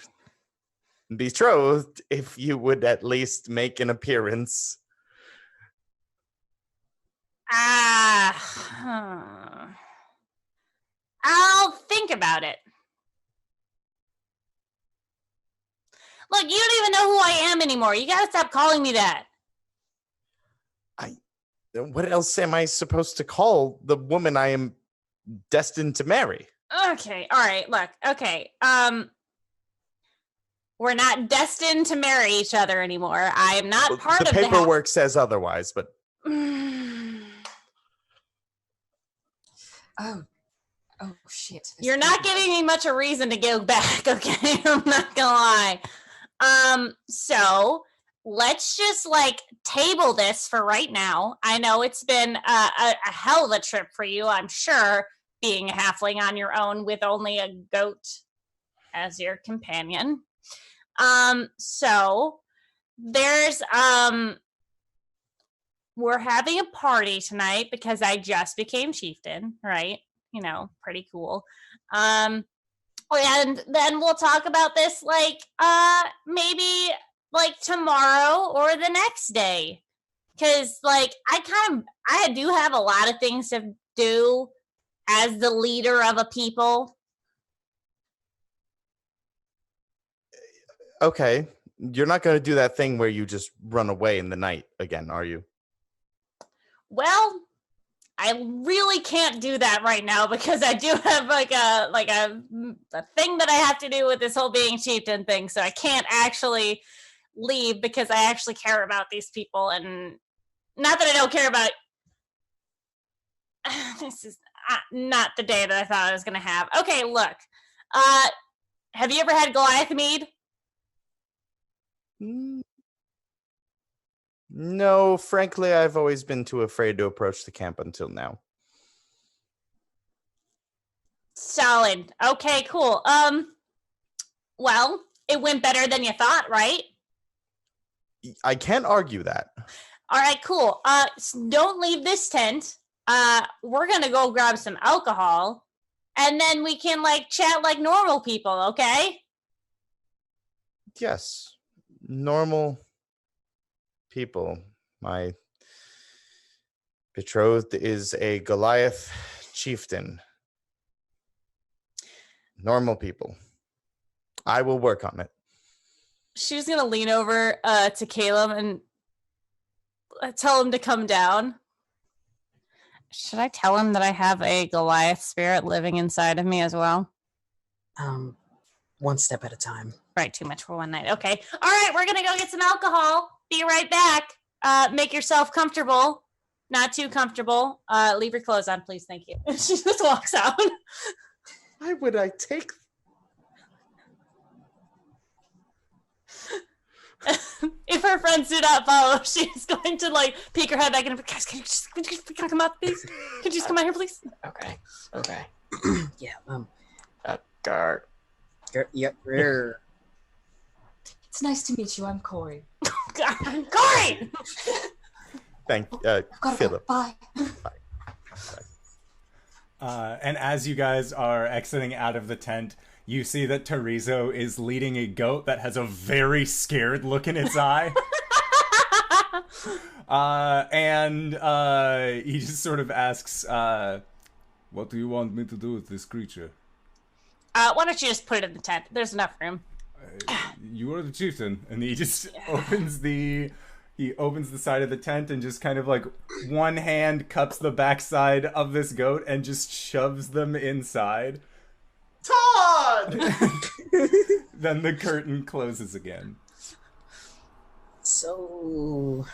betrothed, if you would at least make an appearance. I'll think about it. Look, you don't even know who I am anymore. You gotta stop calling me that. What else am I supposed to call the woman I am destined to marry? Okay, all right, look, okay. We're not destined to marry each other anymore. I am not part of the paperwork says otherwise, but Oh shit. You're not giving me much a reason to go back, okay? I'm not gonna lie. So let's just table this for right now. I know it's been a hell of a trip for you, I'm sure, being a halfling on your own with only a goat as your companion. So there's we're having a party tonight because I just became chieftain, right? You know, pretty cool. And then we'll talk about this maybe tomorrow or the next day. Because, like, I do have a lot of things to do as the leader of a people. Okay. You're not going to do that thing where you just run away in the night again, are you? Well, I really can't do that right now because I do have like a thing that I have to do with this whole being chieftain thing. So I can't actually leave because I actually care about these people, and not that I don't care about. This is not the day that I thought I was going to have. Okay, look. Have you ever had Goliath mead? No, frankly, I've always been too afraid to approach the camp until now. Solid. Okay, cool. Well, it went better than you thought, right? I can't argue that. All right, cool. Don't leave this tent. We're gonna go grab some alcohol, and then we can like chat like normal people, okay? Yes, normal people. My betrothed is a Goliath chieftain. Normal people. I will work on it. She was gonna lean over to Caelum and tell him to come down. Should I tell him that I have a Goliath spirit living inside of me as well? One step at a time. Right, too much for one night. Okay. All right, we're gonna go get some alcohol. Be right back. Make yourself comfortable. Not too comfortable. Leave your clothes on, please. Thank you. She just walks out. Why would I take... If her friends do not follow, she's going to like peek her head back and guys, can you come out, please? Could you just come out here, please? Okay. Yeah. Gar. Yep. It's nice to meet you. I'm Cori. Cori! Thank Philip. Bye. And as you guys are exiting out of the tent, you see that Terizo is leading a goat that has a very scared look in its eye. And he just sort of asks, what do you want me to do with this creature? Why don't you just put it in the tent? There's enough room. You are the chieftain. And he just opens the side of the tent and just kind of like one hand cups the backside of this goat and just shoves them inside. Todd! Then the curtain closes again. So,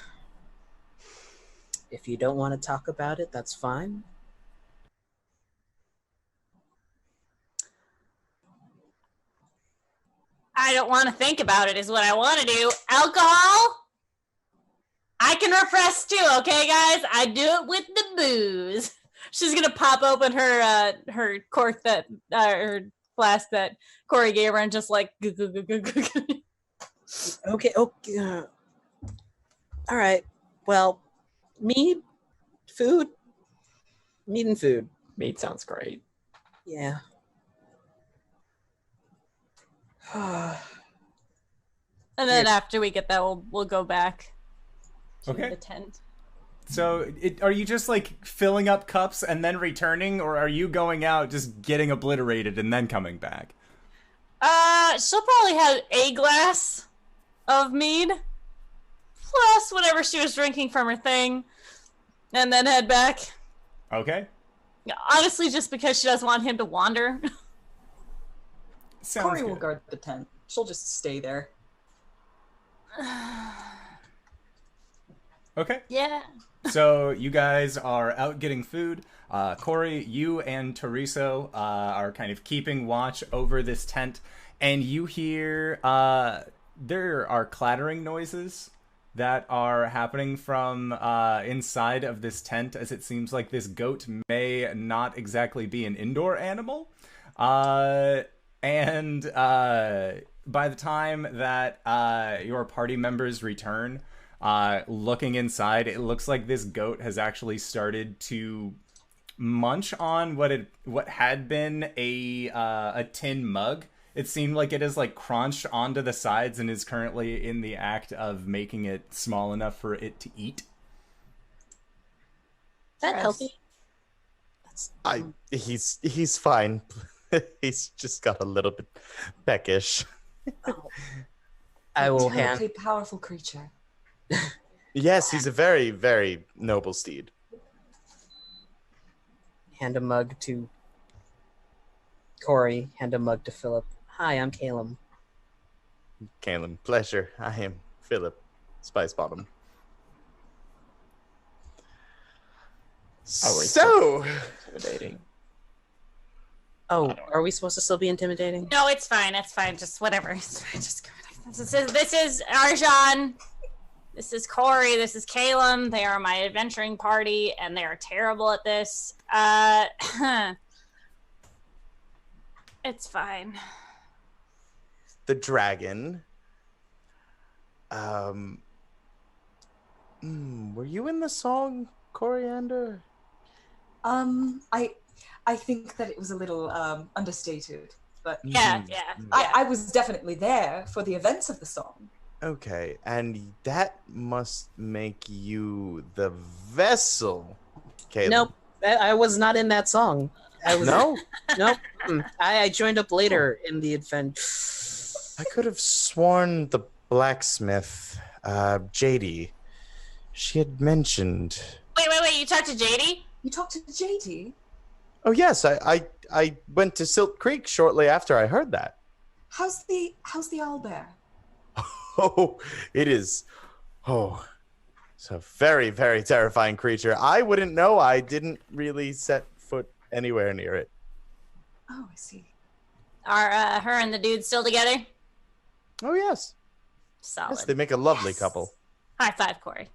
if you don't want to talk about it, that's fine. I don't want to think about it is what I want to do. Alcohol? I can repress too, okay, guys? I do it with the booze. She's gonna pop open her cork that her flask that Cori gave her and just like Okay. All right. Well, meat and food. Meat sounds great. Yeah. And then after we get that, we'll go back to the tent. So, are you just like filling up cups and then returning, or are you going out just getting obliterated and then coming back? She'll probably have a glass of mead plus whatever she was drinking from her thing, and then head back. Okay. Honestly, just because she doesn't want him to wander. Sounds Cori good. will guard the tent. She'll just stay there. Okay. Yeah. So you guys are out getting food. Cori, you and Terizo are kind of keeping watch over this tent, and you hear there are clattering noises that are happening from inside of this tent, as it seems like this goat may not exactly be an indoor animal. And by the time that your party members return, looking inside, it looks like this goat has actually started to munch on what had been a tin mug. It seemed like it has like crunched onto the sides and is currently in the act of making it small enough for it to eat. that Gross. healthy? He's fine. He's just got a little bit peckish. Oh. I will hand. Terribly powerful creature. Yes, he's a very, very noble steed. Hand a mug to Cori. Hand a mug to Philip. Hi, I'm Caelum. Caelum, pleasure. I am Philip Spicebottom. Oh, wait, So, intimidating. Oh, are we supposed to still be intimidating? No, it's fine. It's fine. Just whatever. It's fine. Just this is Arjan. This is Cori. This is Caelum. They are my adventuring party, and they are terrible at this. It's fine. the dragon. Were you in the song Coriander? I think that it was a little understated, but Yeah. I was definitely there for the events of the song. Okay, and that must make you the vessel. Caelum. Nope, I was not in that song. I was No? Nope. I joined up later in the event. I could have sworn the blacksmith, JD, she had mentioned. Wait. You talked to JD? You talked to JD? Oh yes, I went to Silt Creek shortly after I heard that. How's the owlbear? Oh, it is. Oh, it's a very, very terrifying creature. I wouldn't know. I didn't really set foot anywhere near it. Oh, I see. Are her and the dude still together? Oh yes, Solid. yes, they make a lovely couple. High five, Cori.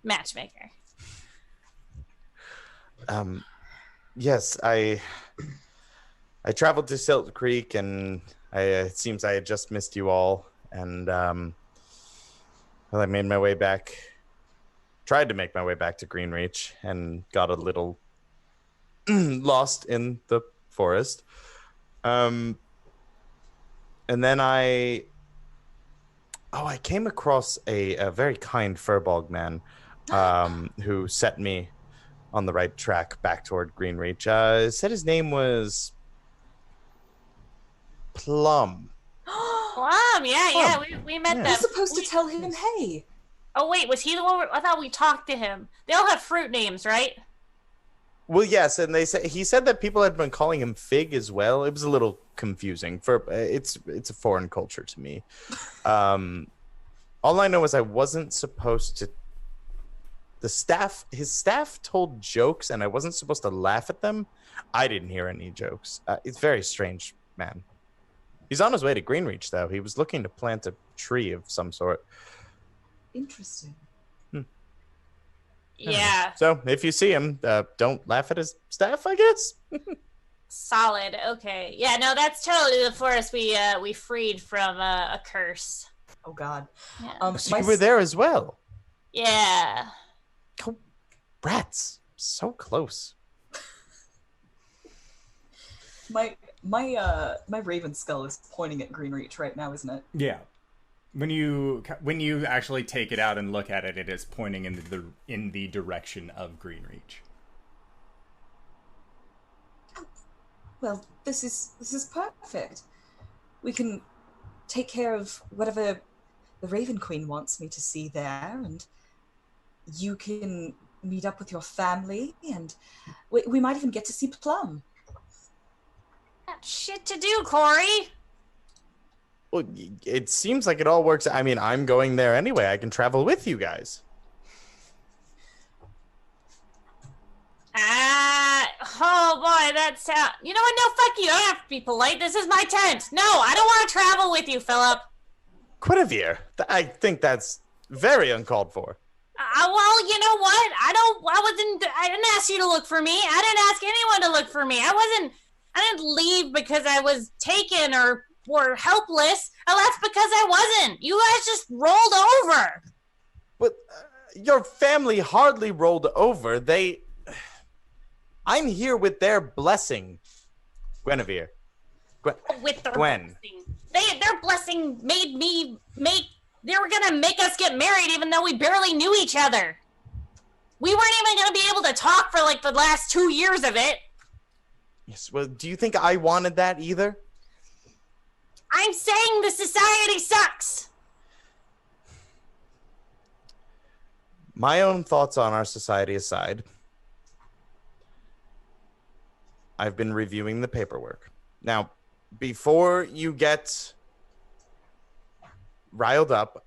Matchmaker. Yes, I traveled to Silt Creek, and it seems I had just missed you all, and well, I made my way back. Tried to make my way back to Greenreach, and got a little lost in the forest. And then I came across a very kind Furbolg man who set me on the right track back toward Greenreach. Said his name was Plum. Plum, yeah, we met Yeah. them. You're supposed to tell him, hey. Oh wait, was he the one? I thought we talked to him. They all have fruit names, right? Well, yes, and he said that people had been calling him Fig as well. It was a little confusing. It's a foreign culture to me. All I know is I wasn't supposed to. His staff told jokes, and I wasn't supposed to laugh at them. I didn't hear any jokes. It's very strange, man. He's on his way to Greenreach, though. He was looking to plant a tree of some sort. Interesting. Yeah. So if you see him, don't laugh at his staff, I guess. Solid. Okay. Yeah. No, that's totally the forest we freed from a curse. Oh God. Yeah. So you were there as well. Yeah. Oh, rats, so close. My raven skull is pointing at Greenreach right now, isn't it? Yeah. When you actually take it out and look at it, it is pointing in the direction of Greenreach. Well, this is perfect. We can take care of whatever the Raven Queen wants me to see there, and you can meet up with your family, and we might even get to see Plum. Got shit to do, Cori. Well, it seems like it all works. I mean, I'm going there anyway. I can travel with you guys. Oh boy, that sound. You know what? No, fuck you. I don't have to be polite. This is my tent. No, I don't want to travel with you, Philip. Guinevere, I think that's very uncalled for. Well, you know what? I didn't ask you to look for me. I didn't ask anyone to look for me. I didn't leave because I was taken or were helpless. I left because I wasn't. You guys just rolled over. But your family hardly rolled over. I'm here with their blessing, Guinevere. With their Gwen. blessing. Their blessing they were gonna make us get married even though we barely knew each other. We weren't even going to be able to talk for like the last 2 years of it. Yes, well, do you think I wanted that either? I'm saying the society sucks. My own thoughts on our society aside, I've been reviewing the paperwork. Now, before you get riled up,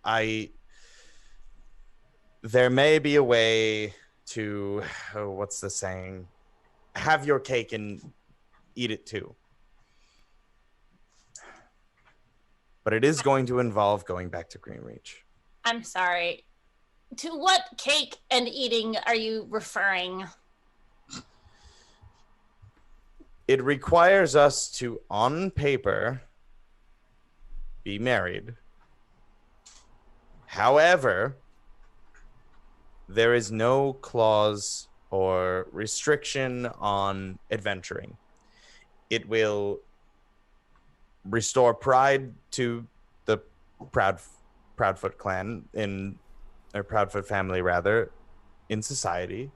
there may be a way to, what's the saying? Have your cake and eat it too. But it is going to involve going back to Greenreach. I'm sorry. To what cake and eating are you referring? It requires us to, on paper, be married. However, there is no clause or restriction on adventuring. It will restore pride to the Proudfoot clan or Proudfoot family rather, in society.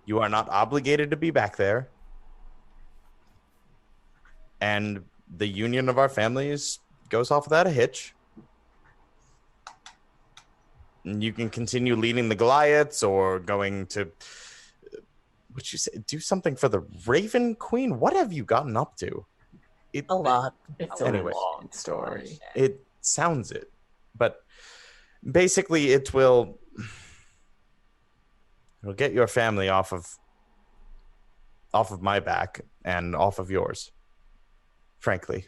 You are not obligated to be back there. And the union of our families goes off without a hitch. And you can continue leading the Goliaths or going to, what you say, do something for the Raven Queen. What have you gotten up to? A lot. It's Anyway. a long story. It sounds it, but basically it'll get your family off of my back and off of yours. Frankly,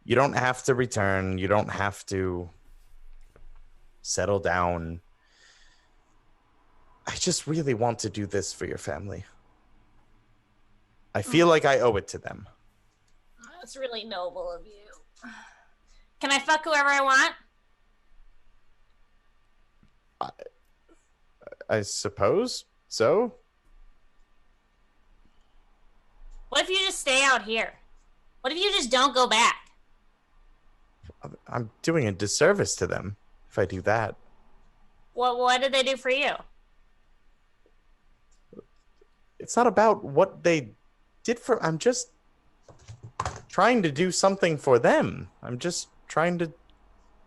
you don't have to return. You don't have to settle down. I just really want to do this for your family. I feel like I owe it to them. That's really noble of you. Can I fuck whoever I want? I suppose so. What if you just stay out here? What if you just don't go back? I'm doing a disservice to them if I do that. What did they do for you? It's not about what they did for... I'm just trying to do something for them. I'm just trying to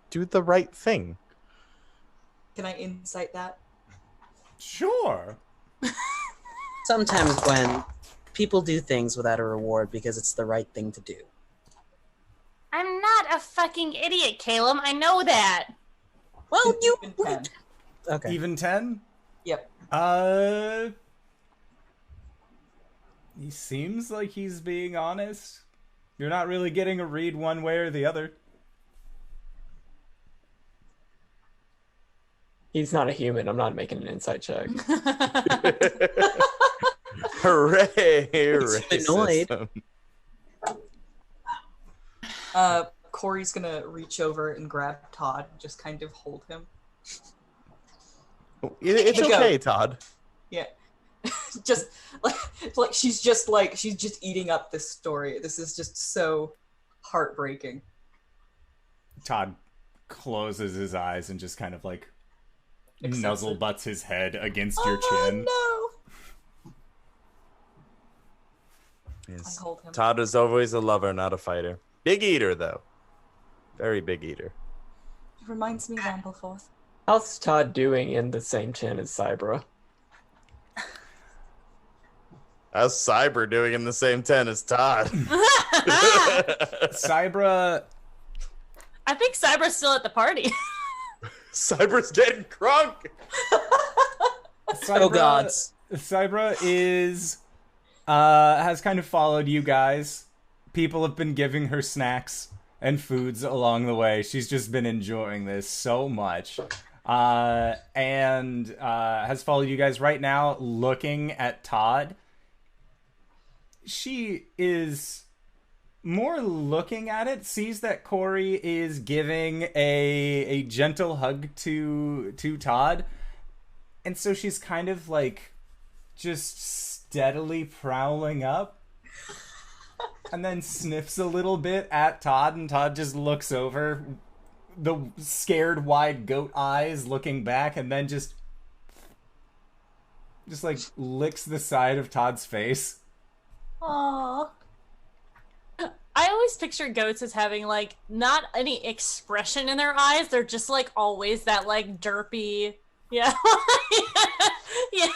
do the right thing. Can I insight that? Sure. Sometimes, Gwen, people do things without a reward because it's the right thing to do. I'm not a fucking idiot, Caelum. I know that. Well, you... Even 10. Okay. Even 10? Yep. He seems like he's being honest. You're not really getting a read one way or the other. He's not a human. I'm not making an insight check. Hooray! Annoyed. Racism. Cori's gonna reach over and grab Todd, just kind of hold him. It's Go. okay, Todd. Yeah. Just like she's just eating up this story. This is just so heartbreaking. Todd closes his eyes and just kind of like Accepts nuzzle it. butts his head against your chin. Oh no! Yes. I hold him. Todd is always a lover, not a fighter. Big eater, though. Very big eater. It reminds me of Ampleforth. How's Todd doing in the same tin as Cybra? How's Cyber doing in the same tent as Todd? Cybra, I think Cyber's still at the party. Cyber's getting crunk. Oh, gods. Cybra is has kind of followed you guys. People have been giving her snacks and foods along the way. She's just been enjoying this so much. And has followed you guys right now, looking at Todd. She is more looking at it, sees that Cori is giving a gentle hug to Todd, and so she's kind of like just steadily prowling up, and then sniffs a little bit at Todd, and Todd just looks over, the scared wide goat eyes looking back, and then just just like licks the side of Todd's face. Aww. I always picture goats as having like not any expression in their eyes. They're just like always that like derpy, yeah, yeah.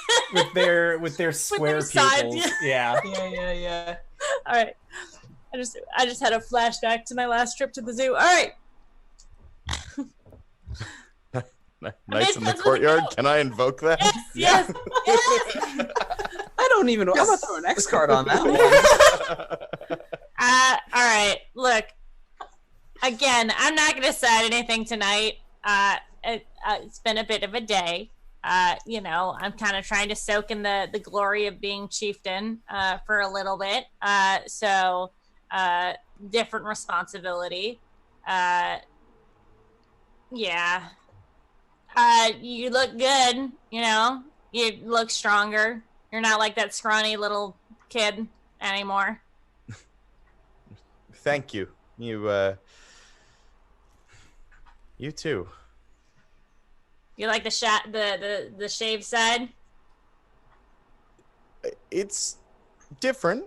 With their square sides, pupils, yeah. Yeah. All right, I just had a flashback to my last trip to the zoo. All right. Nice in the courtyard. Can I invoke that? Yes. I don't even know. I'm gonna throw an X card on that one. All right. Look, again, I'm not gonna decide anything tonight. It's been a bit of a day. You know, I'm kind of trying to soak in the glory of being chieftain for a little bit. So different responsibility. Yeah. You look good, you know. You look stronger. You're not like that scrawny little kid anymore. Thank you. You too. You like the shaved side? It's different.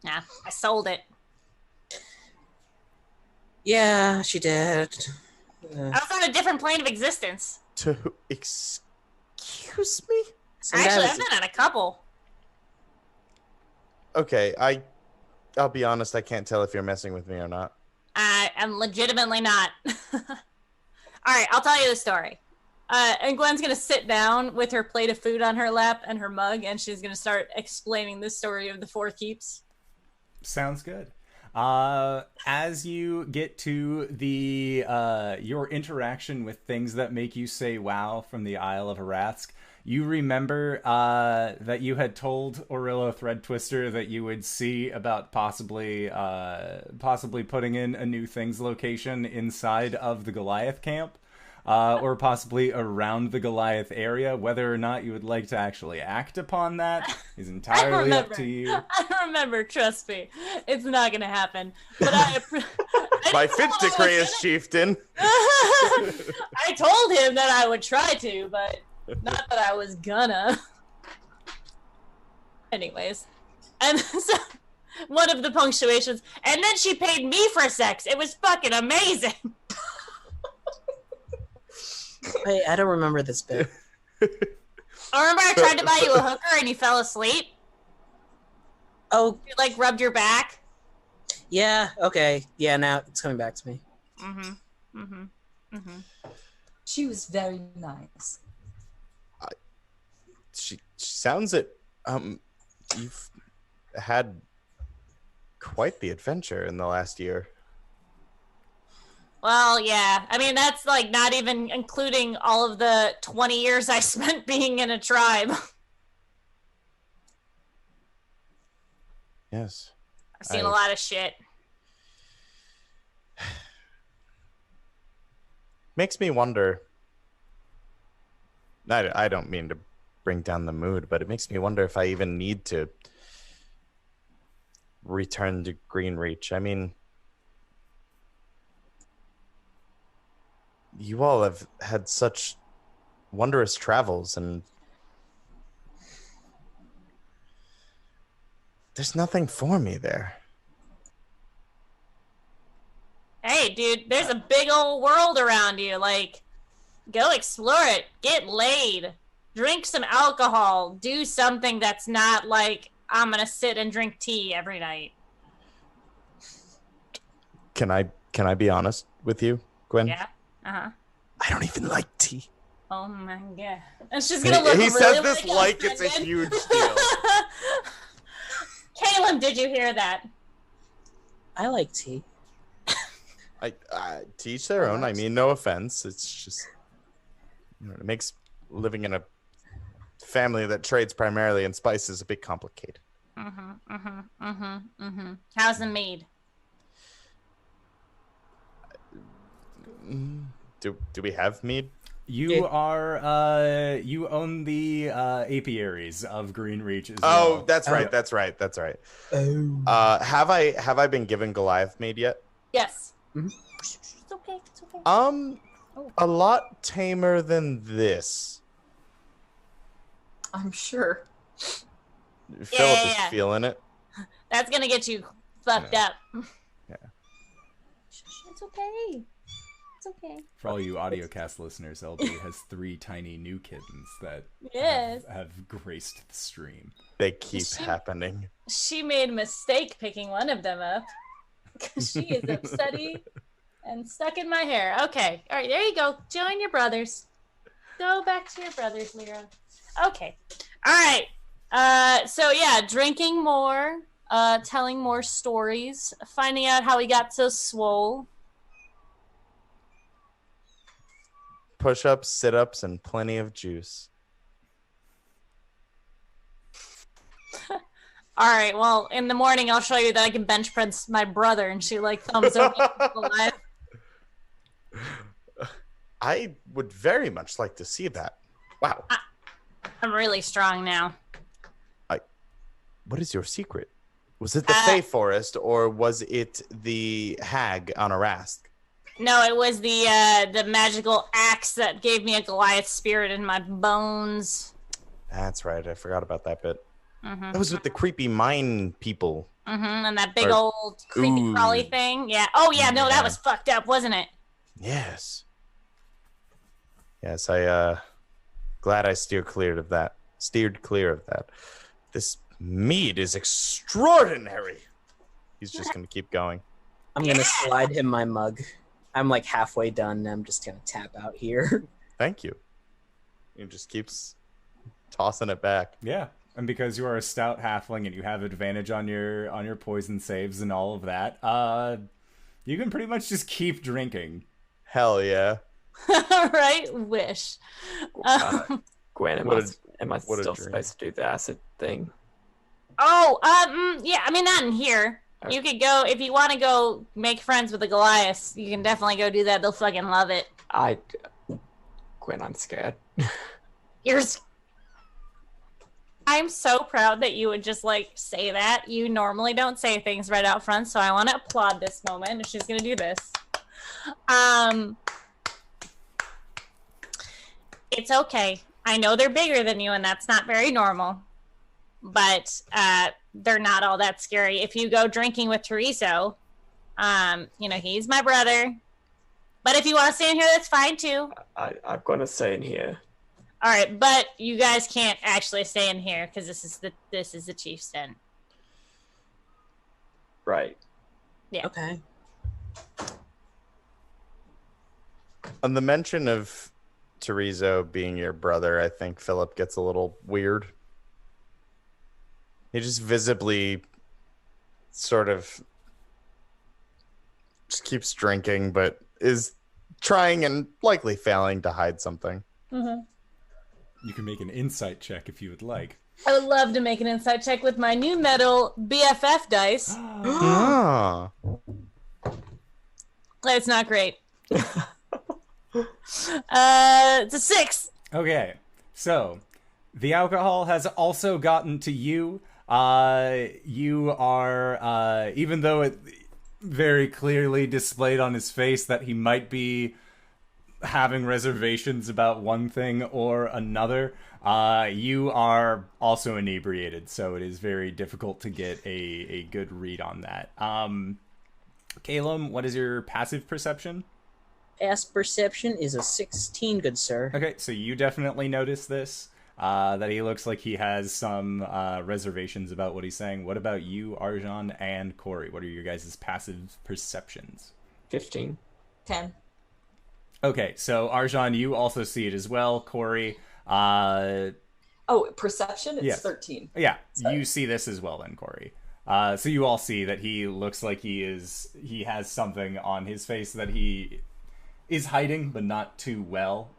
Nah, I sold it. Yeah, she did. I was on a different plane of existence. Excuse me? Actually, I've been on a couple. Okay, I'll be honest, I can't tell if you're messing with me or not. I'm legitimately not. All right, I'll tell you the story. And Gwen's going to sit down with her plate of food on her lap and her mug, and she's going to start explaining the story of the Four Keeps. Sounds good. As you get to the your interaction with things that make you say wow from the Isle of Arathsk, you remember that you had told Orillo Thread Twister that you would see about possibly putting in a new things location inside of the Goliath camp. Or possibly around the Goliath area. Whether or not you would like to actually act upon that is entirely up to you. I remember, trust me. It's not going to happen. But By Fitz decree as chieftain. I told him that I would try to, but not that I was gonna. Anyways. And so, one of the punctuations, and then she paid me for sex. It was fucking amazing. Wait, I don't remember this bit. Oh, remember I tried to buy you a hooker and you fell asleep? Oh, You like rubbed your back? yeah, okay. Yeah, now it's coming back to me. She was very nice. She sounds it. You've had quite the adventure in the last year. Well, yeah. I mean, that's like not even including all of the 20 years I spent being in a tribe. Yes. I've seen a lot of shit. Makes me wonder. I don't mean to bring down the mood, but it makes me wonder if I even need to return to Greenreach. I mean, you all have had such wondrous travels, and there's nothing for me there. Hey, dude, there's a big old world around you. Like, go explore it. Get laid. Drink some alcohol. Do something that's not like, I'm gonna sit and drink tea every night. Can I be honest with you, Gwen? Yeah? Uh-huh. I don't even like tea. Oh my god. And she's gonna look He really says this like offended. it's a huge deal. Caelum, did you hear that? I like tea. I teach their own. I mean, no offense. It's just, it makes living in a family that trades primarily in spices a bit complicated. How's the mead? Do we have mead? You are you own the apiaries of Greenreach as well. Oh, that's right. That's right. That's right. Oh. Have I been given Goliath mead yet? Yes. Mhm. It's okay. It's okay. A lot tamer than this. I'm sure. Philip is feeling it. That's gonna get you fucked up. Yeah. It's okay. It's okay. For all you audiocast listeners, LB has 3 tiny new kittens that Yes. have graced the stream. They keep happening. She made a mistake picking one of them up. Because she is upsetty and stuck in my hair. Okay. All right, there you go. Join your brothers. Go back to your brothers, Lyra. Okay. All right. So yeah, drinking more, telling more stories, finding out how he got so swole. Push-ups, sit-ups, and plenty of juice. All right, well, in the morning I'll show you that I can bench press my brother, and she like thumbs up alive. I would very much like to see that. Wow. I'm really strong now. What is your secret? Was it the Fey Forest, or was it the hag on Arask? No, it was the magical axe that gave me a Goliath spirit in my bones. That's right. I forgot about that bit. Mm-hmm. That was with the creepy mine people. Mm-hmm. And that big old creepy crawly thing. Yeah. Oh, yeah. No, that was fucked up, wasn't it? Yes. Yes, glad I steered clear of that. This mead is extraordinary. He's just going to keep going. I'm going to slide him my mug. I'm like halfway done. And I'm just going to tap out here. Thank you. He just keeps tossing it back. Yeah. And because you are a stout halfling and you have advantage on your poison saves and all of that, you can pretty much just keep drinking. Hell yeah. Right? Wish. Gwen, am I still supposed to do the acid thing? Yeah, I mean, not in here. You could go, if you want to go make friends with the Goliaths, you can definitely go do that. They'll fucking love it. Gwen, I'm scared. I'm so proud that you would just, like, say that. You normally don't say things right out front, so I want to applaud this moment, and she's going to do this. It's okay. I know they're bigger than you, and that's not very normal. But they're not all that scary. If you go drinking with Teresa, he's my brother. But if you want to stay in here, that's fine, too. I'm going to stay in here. All right, but you guys can't actually stay in here because this is the chief's den. Right. Yeah. Okay. On the mention of Teresa being your brother, I think Philip gets a little weird. He just visibly sort of just keeps drinking, but is trying and likely failing to hide something. Mm-hmm. You can make an insight check if you would like. I would love to make an insight check with my new metal BFF dice. Ah. It's not great. It's a 6. Okay, so the alcohol has also gotten to you. You are, even though it very clearly displayed on his face that he might be having reservations about one thing or another, you are also inebriated, so it is very difficult to get a good read on that. Caelum, what is your passive perception? Past perception is a 16, good sir. Okay, so you definitely notice this, that he looks like he has some reservations about what he's saying. What about you, Arjan and Cori? What are your guys' passive perceptions? 15. 10. Okay, so Arjan, you also see it as well. Cori, perception? It's yes. 13. Yeah, Sorry. You see this as well then, Cori. So you all see that he looks like he has something on his face that he is hiding, but not too well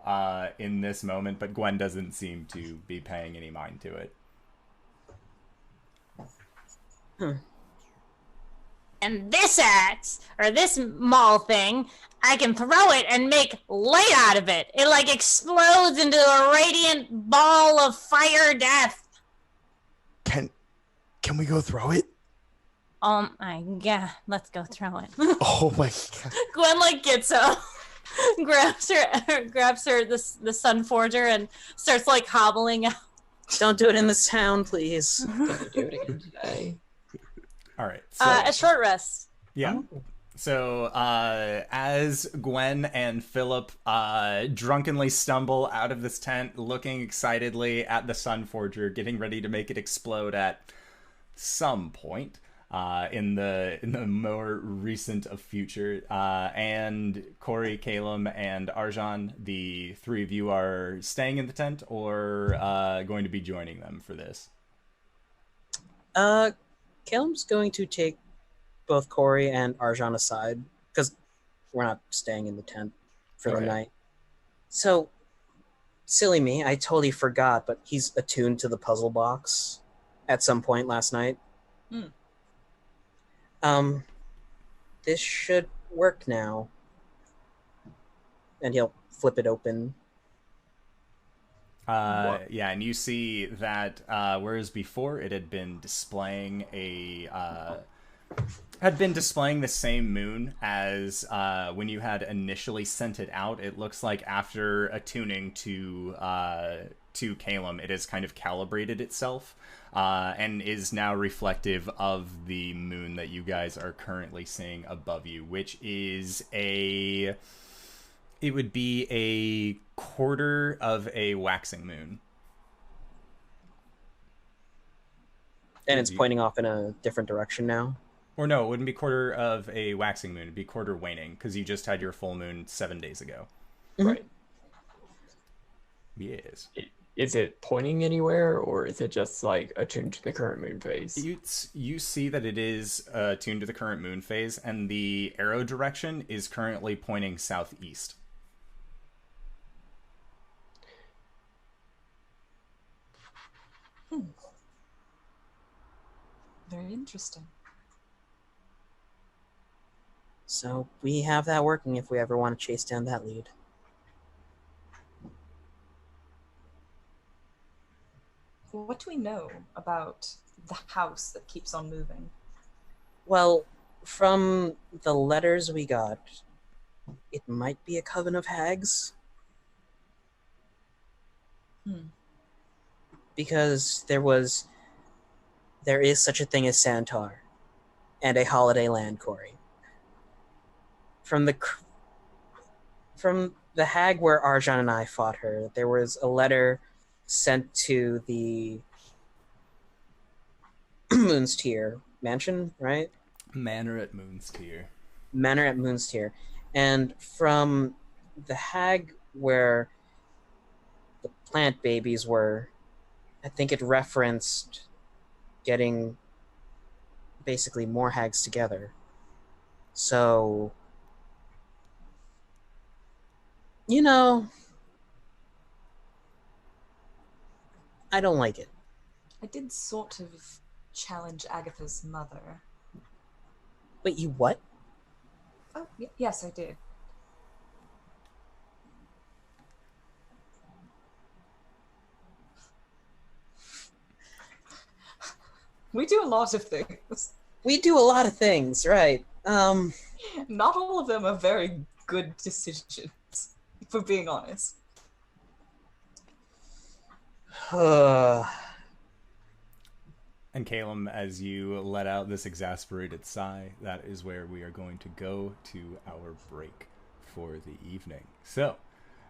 in this moment. But Gwen doesn't seem to be paying any mind to it. And this axe, or this maul thing, I can throw it and make light out of it. It, like, explodes into a radiant ball of fire death. Can we go throw it? Oh my god, let's go throw it. Oh my god. Gwen, like, gets up, grabs her the sun forger and starts, like, hobbling out. Don't do it in this town, please. Can you do it again today? All right. So, A short rest. yeah. So as Gwen and Philip drunkenly stumble out of this tent, looking excitedly at the Sun Forger, getting ready to make it explode at some point in the more recent of future, and Cori, Caelum, and Arjan, the three of you are staying in the tent or going to be joining them for this? Caelum's going to take both Cori and Arjan aside because we're not staying in the tent for the night. So, silly me, I totally forgot, but he's attuned to the puzzle box at some point last night. This should work now. And he'll flip it open. Yeah, and you see that whereas before it had been displaying the same moon as when you had initially sent it out. It looks like after attuning to Caelum, it has kind of calibrated itself and is now reflective of the moon that you guys are currently seeing above you, which is it would be a quarter of a waxing moon. And it's pointing off in a different direction now? Or no, it wouldn't be quarter of a waxing moon. It'd be quarter waning, because you just had your full moon 7 days ago. Right. Yes. Is it pointing anywhere, or is it just like attuned to the current moon phase? You see that it is attuned to the current moon phase, and the arrow direction is currently pointing southeast. Very interesting. So we have that working if we ever want to chase down that lead. What do we know about the house that keeps on moving? Well, from the letters we got, it might be a coven of hags. Because there is such a thing as Santar and a holiday land, Cori. From the hag where Arjan and I fought her, there was a letter sent to the Moon's Tier mansion, right? Manor at Moon's Tier. Manor at Moon's Tier. And from the hag where the plant babies were, I think it referenced getting basically more hags together. So, you know, I don't like it. I did sort of challenge Agatha's mother. Wait, you what? Oh, yes, I did. We do a lot of things. We do a lot of things, right? Not all of them are very good decisions, for being honest. And Caelum, as you let out this exasperated sigh, that is where we are going to go to our break for the evening. So,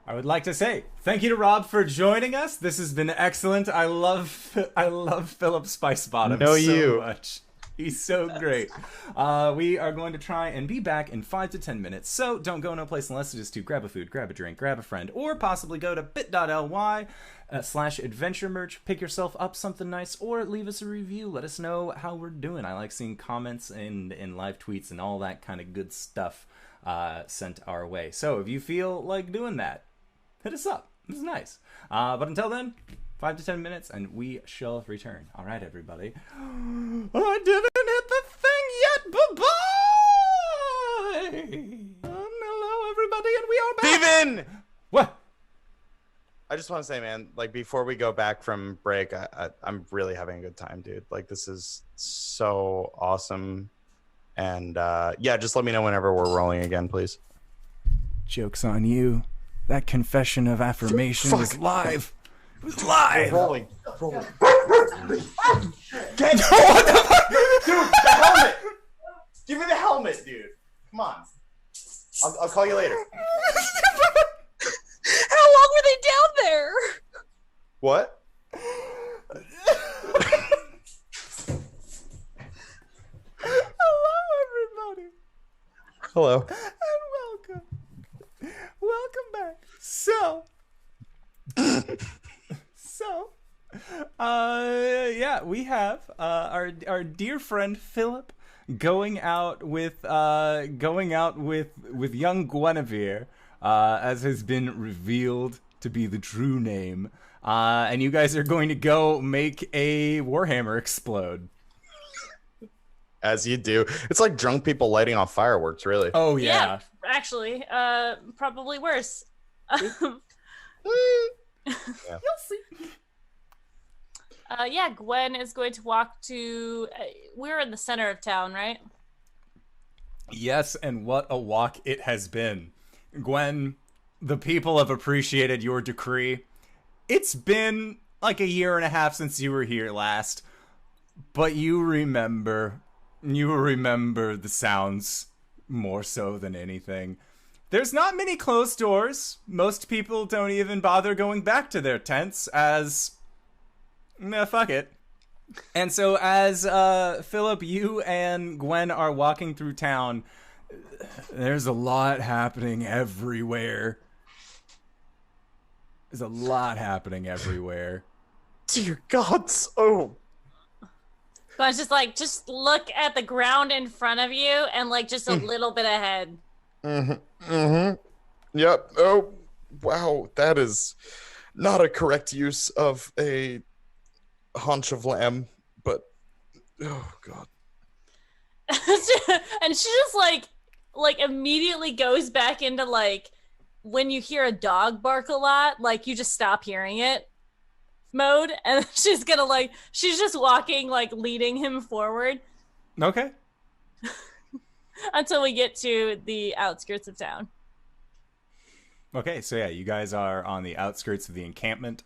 I would like to say thank you to Rob for joining us. This has been excellent. I love Philip Spicebottom so much. He's so great. We are going to try and be back in 5 to 10 minutes. So don't go no place unless it is to grab a food, grab a drink, grab a friend, or possibly go to bit.ly/adventure merch, pick yourself up something nice, or leave us a review. Let us know how we're doing. I like seeing comments and live tweets and all that kind of good stuff sent our way. So if you feel like doing that, hit us up. This is nice. But until then, 5 to 10 minutes, and we shall return. All right, everybody. I didn't hit the thing yet. Bye-bye. Hello, everybody, and we are back. Steven! What? I just want to say, man, like, before we go back from break, I'm really having a good time, dude. Like, this is so awesome. And, yeah, just let me know whenever we're rolling again, please. Joke's on you. That confession of affirmation is live. Who's live? Rolling. Get what the fuck? Dude, the helmet! Give me the helmet, dude. Come on. I'll call you later. How long were they down there? What? Hello, everybody. Hello. And welcome. Welcome back. Yeah, we have our dear friend Philip going out with young Guinevere, as has been revealed to be the true name. And you guys are going to go make a Warhammer explode. As you do. It's like drunk people lighting off fireworks, really. Oh yeah. Actually, probably worse. Yeah. You'll see. Yeah, Gwen is going to walk to. We're in the center of town, right? Yes, and what a walk it has been. Gwen, the people have appreciated your decree. It's been like 1.5 years since you were here last, but you remember the sounds more so than anything. There's not many closed doors. Most people don't even bother going back to their tents as... Nah, fuck it. And so as Philip, you and Gwen are walking through town, there's a lot happening everywhere. There's a lot happening everywhere. Dear gods. Oh. Gwen's just look at the ground in front of you and just a little bit ahead. Yep. Oh, wow. That is not a correct use of a haunch of lamb, but oh god. And she just immediately goes back into when you hear a dog bark a lot, you just stop hearing it mode, and she's gonna she's just walking leading him forward. Okay. Until we get to the outskirts of town. Okay, so yeah, you guys are on the outskirts of the encampment.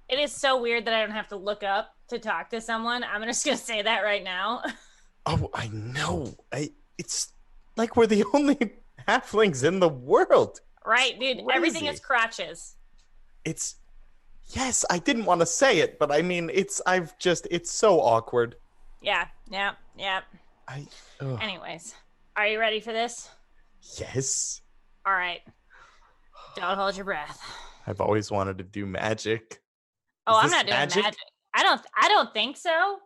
It is so weird that I don't have to look up to talk to someone. I'm just gonna say that right now. Oh, I know. It's like we're the only halflings in the world. Right, dude. Crazy. Everything is crotches. Yes, I didn't want to say it, but I mean, it's so awkward. Yeah. Anyways, are you ready for this? Yes. All right. Don't hold your breath. I've always wanted to do magic. Oh, Is I'm this not doing magic. I don't think so.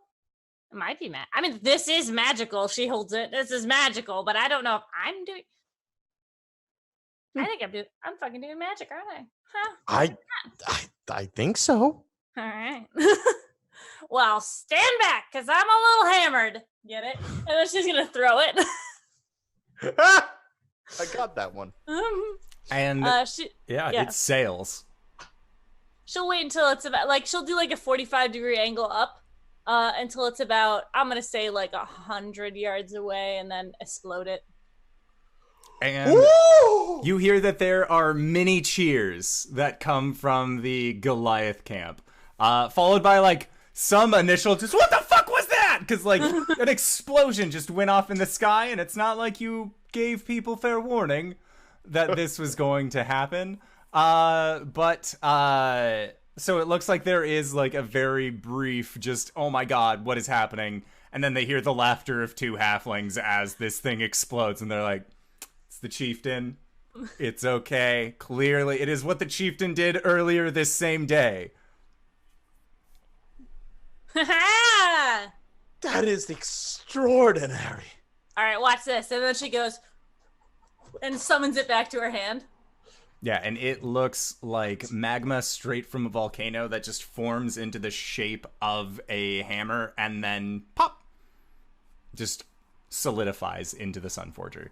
It might be I mean, this is magical. She holds it. This is magical, but I don't know if I'm doing. I think I'm fucking doing magic, aren't I? Huh? I think so. All right. Well, stand back, because I'm a little hammered. Get it? And then she's going to throw it. I got that one. And it sails. She'll wait until it's about, she'll do a 45-degree angle up until it's about, I'm going to say 100 yards away, and then explode it. And you hear that there are many cheers that come from the Goliath camp, followed by some initial just what the fuck was that? Because an explosion just went off in the sky, and it's not like you gave people fair warning that this was going to happen. So it looks like there is a very brief just oh my god, what is happening? And then they hear the laughter of two halflings as this thing explodes, and they're like, it's the chieftain. It's okay. Clearly, it is what the chieftain did earlier this same day. That is extraordinary. All right, watch this. And then she goes and summons it back to her hand. Yeah, and it looks like magma straight from a volcano that just forms into the shape of a hammer and then pop, just solidifies into the Sun Forger.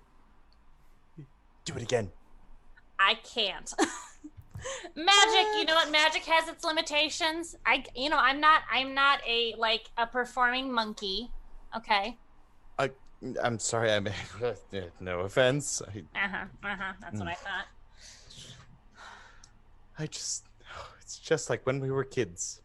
Do it again. I can't. Magic, you know what? Magic has its limitations. I'm not a performing monkey. Okay. I'm sorry. I mean, no offense. That's what I thought. it's just like when we were kids.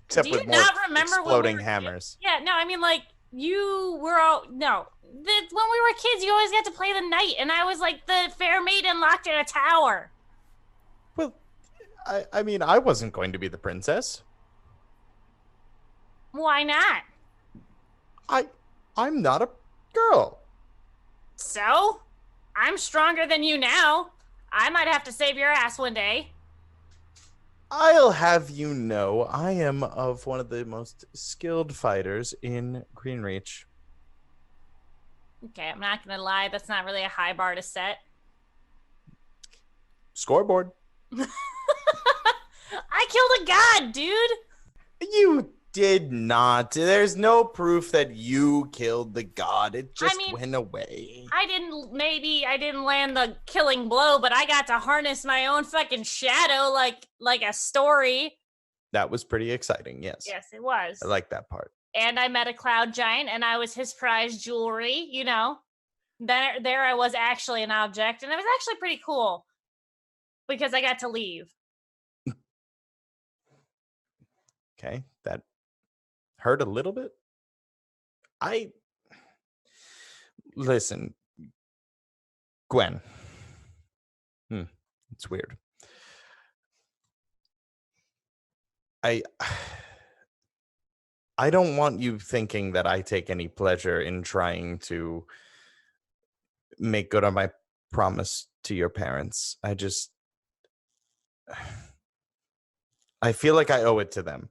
Except Do you with more not remember when we exploding were hammers. Yeah, no, I mean, like, you were all... No. When we were kids, you always got to play the knight, and I was, like, the fair maiden locked in a tower. Well, I mean, I wasn't going to be the princess. Why not? I'm not a girl. So? I'm stronger than you now. I might have to save your ass one day. I'll have you know, I am of one of the most skilled fighters in Greenreach. Okay, I'm not gonna lie, that's not really a high bar to set. Scoreboard. I killed a god, dude! You did not. There's no proof that you killed the god. It just went away. I didn't land the killing blow, but I got to harness my own fucking shadow like a story. That was pretty exciting, yes. Yes, it was. I like that part. And I met a cloud giant, and I was his prized jewelry, you know. There I was actually an object, and it was actually pretty cool. Because I got to leave. Okay, that hurt a little bit. Listen, Gwen. It's weird. I don't want you thinking that I take any pleasure in trying to make good on my promise to your parents. I feel like I owe it to them.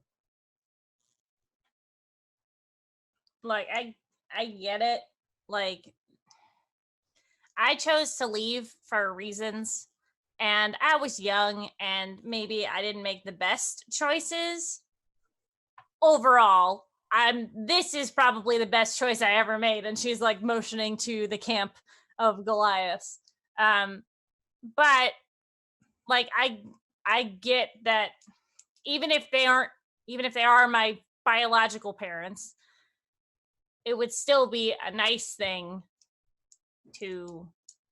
Like, I get it. Like, I chose to leave for reasons, and I was young, and maybe I didn't make the best choices. Overall, this is probably the best choice I ever made. And she's like motioning to the camp of Goliath. But like, I get that even if they are my biological parents, it would still be a nice thing to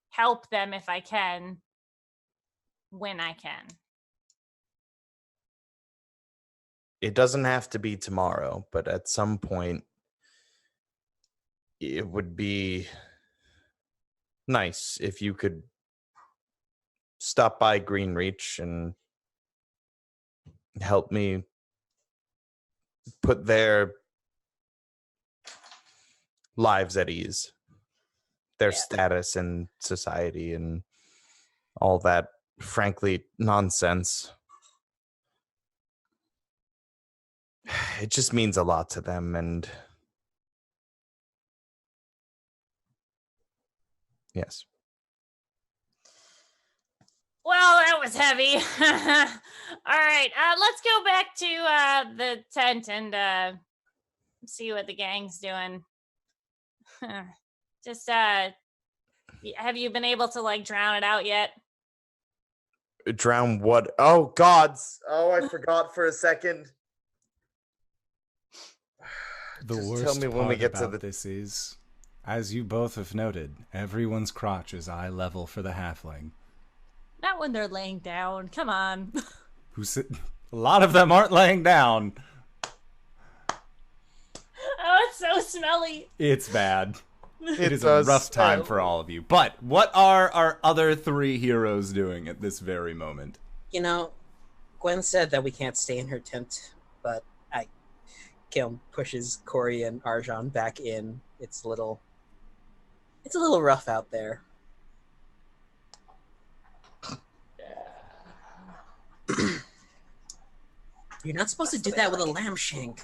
help them if I can, when I can. It doesn't have to be tomorrow, but at some point it would be nice if you could stop by Greenreach and help me put their lives at ease, their status in society and all that, frankly, nonsense. It just means a lot to them, and yes. Well, that was heavy. All right, let's go back to the tent and see what the gang's doing. Just have you been able to like drown it out yet? Drown what? Oh gods! Oh, I forgot for a second. The Just worst tell me when we part get to about the... this is, as you both have noted, everyone's crotch is eye level for the halfling. Not when they're laying down. Come on. A lot of them aren't laying down. Oh, it's so smelly. It's bad. It is a rough time for all of you. But what are our other three heroes doing at this very moment? You know, Gwen said that we can't stay in her tent, but Caelum pushes Cori and Arjan back in. It's a little rough out there. You're not supposed to do that with a lamb shank.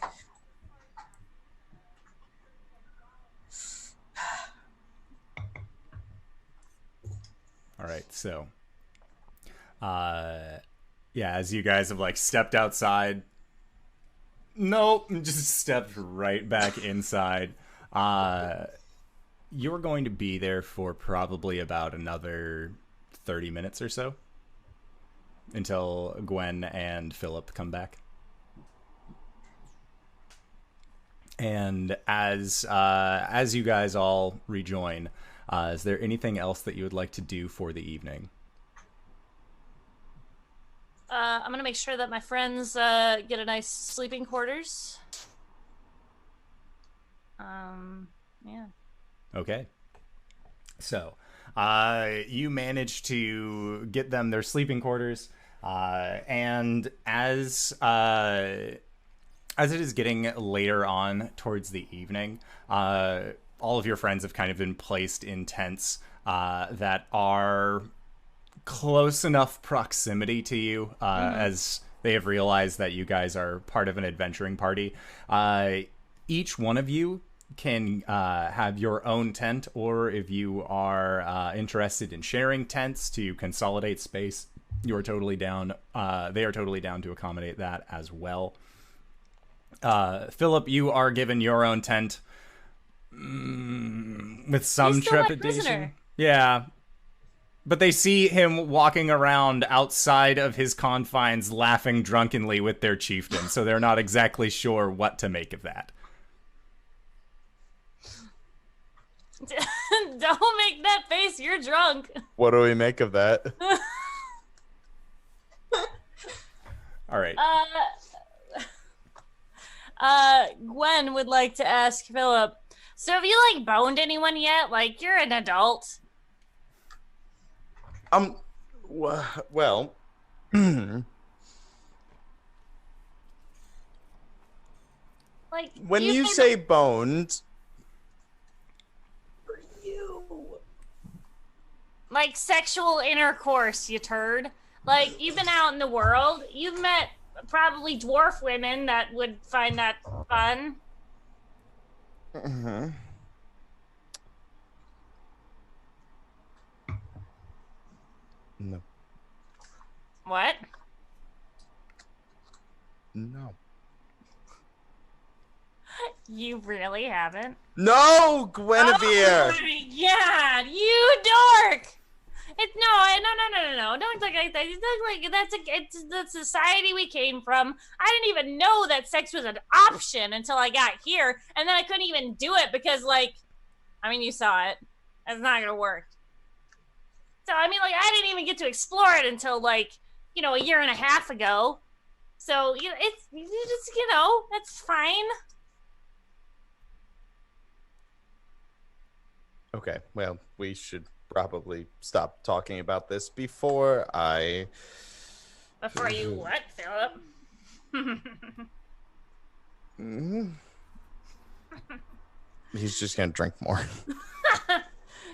All right, so as you guys have like stepped outside, nope, just stepped right back inside. You're going to be there for probably about another 30 minutes or so until Gwen and Philip come back. And as you guys all rejoin, is there anything else that you would like to do for the evening? I'm gonna make sure that my friends get a nice sleeping quarters. Yeah. Okay. So, you manage to get them their sleeping quarters, and as it is getting later on towards the evening, all of your friends have kind of been placed in tents that are close enough proximity to you, as they have realized that you guys are part of an adventuring party. Each one of you can have your own tent, or if you are interested in sharing tents to consolidate space, you are totally down. They are totally down to accommodate that as well. Philip, you are given your own tent with some trepidation. Yeah. But they see him walking around outside of his confines laughing drunkenly with their chieftain, so they're not exactly sure what to make of that. Don't make that face, you're drunk. What do we make of that? All right. Gwen would like to ask Philip, so have you, like, boned anyone yet? Like, you're an adult. Well... Like, when you say boned... Like, sexual intercourse, you turd. Like, you've been out in the world. You've met probably dwarf women that would find that fun. Mm-hmm. No. What? No. You really haven't? No, Guinevere! Oh my god, you dork! No. Don't look like that. You look like it's the society we came from. I didn't even know that sex was an option until I got here, and then I couldn't even do it because, like, I mean, you saw it. It's not gonna work. So, I mean, like, I didn't even get to explore it until, like, you know, a year and a half ago. So, you know, it's just, you know, that's fine. Okay, well, we should probably stop talking about this before I... Before you what, Philip? He's just gonna drink more.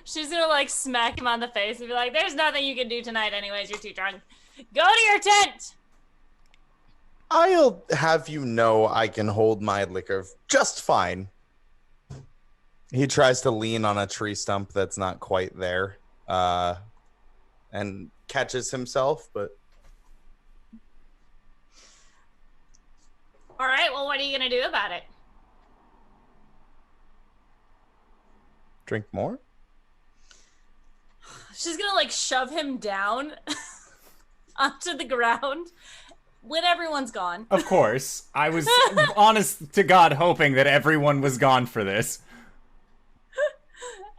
She's gonna, like, smack him on the face and be like, there's nothing you can do tonight anyways, you're too drunk. Go to your tent! I'll have you know I can hold my liquor just fine. He tries to lean on a tree stump that's not quite there, and catches himself, but... All right, well, what are you going to do about it? Drink more? She's going to, like, shove him down onto the ground when everyone's gone. Of course. I was honest to God hoping that everyone was gone for this.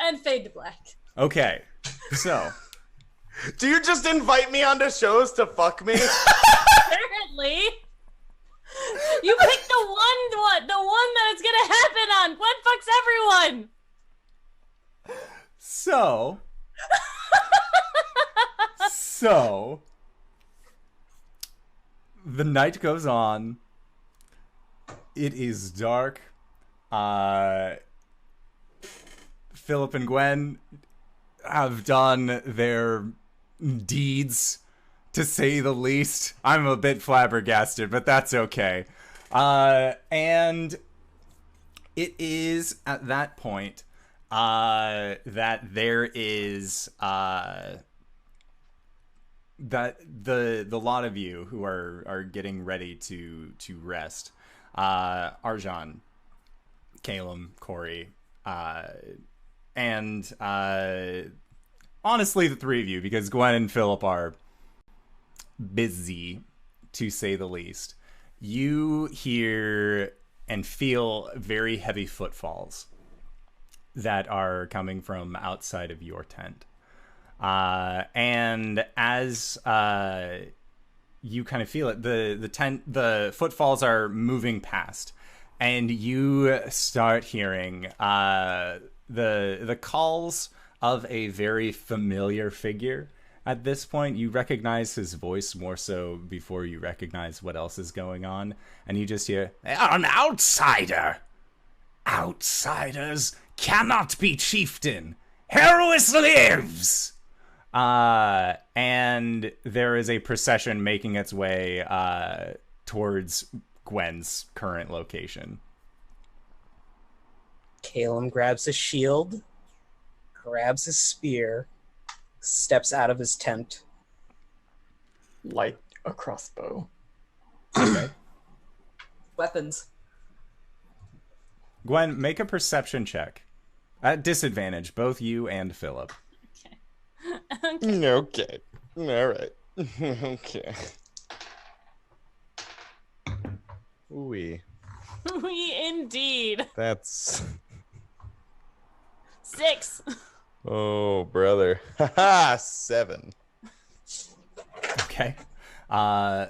And fade to black. Okay, so... Do you just invite me onto shows to fuck me? Apparently. You picked the one that it's gonna happen on. Gwen fucks everyone. So... the night goes on. It is dark. Philip and Gwen have done their deeds, to say the least. I'm a bit flabbergasted, but that's okay. And it is at that point that there is that the lot of you who are getting ready to rest, Arjan, Caelum, Cori, and honestly the three of you, because Gwen and Philip are busy, to say the least, you hear and feel very heavy footfalls that are coming from outside of your tent. And as you kind of feel it. The footfalls are moving past, and you start hearing the calls of a very familiar figure. At this point, you recognize his voice more so before you recognize what else is going on, and you just hear, "An outsider! Outsiders cannot be chieftain! Herois lives!" And there is a procession making its way towards Gwen's current location. Caelum grabs his shield, grabs his spear, steps out of his tent. Like a crossbow. Okay. Weapons. Gwen, make a perception check. At disadvantage, both you and Philip. Okay. All right. Okay. Ooh. We indeed. That's... 6. Oh, brother. Haha, 7. Okay.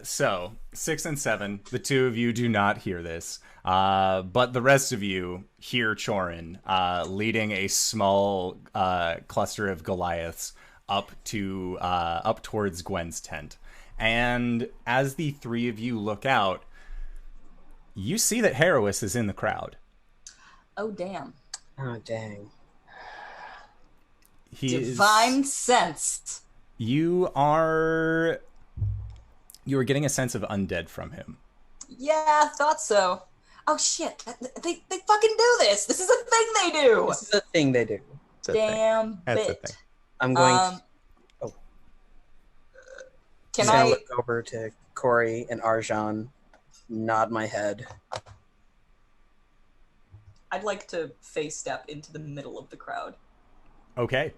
So 6 and 7, the two of you do not hear this, but the rest of you hear Chorin leading a small cluster of Goliaths up towards Gwen's tent. And as the three of you look out, you see that Herois is in the crowd. Oh, damn. Oh, dang. Divine sense. You are getting a sense of undead from him. Yeah, thought so. Oh shit! They fucking do this. This is a thing they do. This is a thing they do. It's a Damn thing. That's a bit. thing. I'm going Can to I look over to Cori and Arjan, nod my head. I'd like to face step into the middle of the crowd. Okay.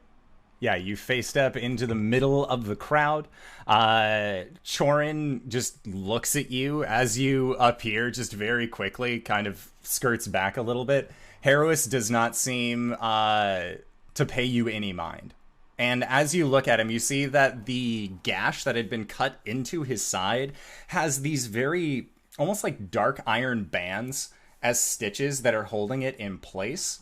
Yeah, you face step into the middle of the crowd. Chorin just looks at you as you appear just very quickly, kind of skirts back a little bit. Herois does not seem to pay you any mind. And as you look at him, you see that the gash that had been cut into his side has these very, almost like dark iron bands as stitches that are holding it in place.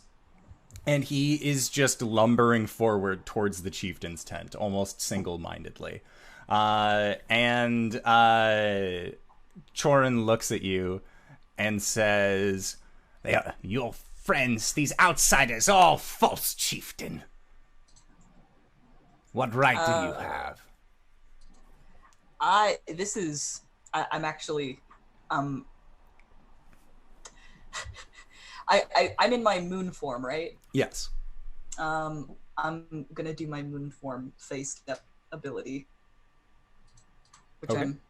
And he is just lumbering forward towards the chieftain's tent, almost single-mindedly. And Chorin looks at you and says, "They are your friends, these outsiders, all false, chieftain. What right do you have?" I'm actually, I'm in my moon form, right? Yes. I'm gonna do my moon form face step ability, which Okay. I'm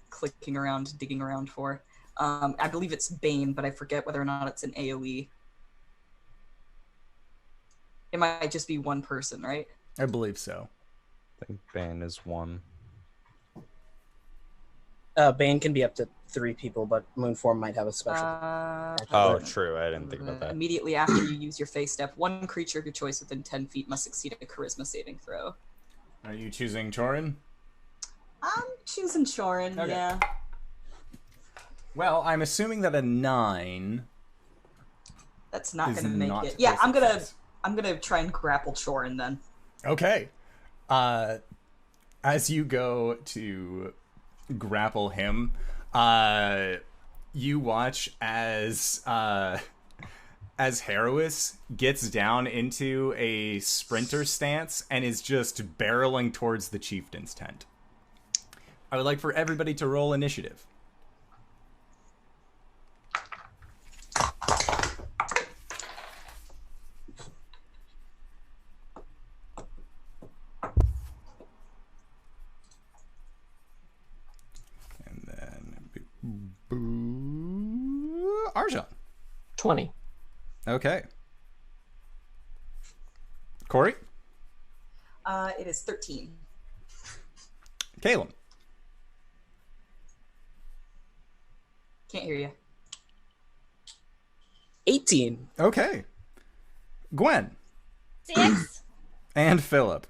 clicking around, digging around for. I believe it's Bane, but I forget whether or not it's an AoE. It might just be one person, right? I believe so. I think Bane is 1. Bane can be up to 3 people, but Moonform might have a special. Oh, true. I didn't think about that. Immediately after you use your face step, one creature of your choice within 10 feet must succeed a charisma saving throw. Are you choosing Chorin? I'm choosing Chorin, Okay. yeah. Well, I'm assuming that a 9 That's not is gonna make not it. Yeah, to face. I'm gonna try and grapple Chorin then. Okay. As you go to grapple him, you watch as Herois gets down into a sprinter stance and is just barreling towards the chieftain's tent. I would like for everybody to roll initiative. Arjan. 20. Okay. Cori? It is 13. Caelum? Can't hear you. 18. Okay. Gwen? 6. And Philip?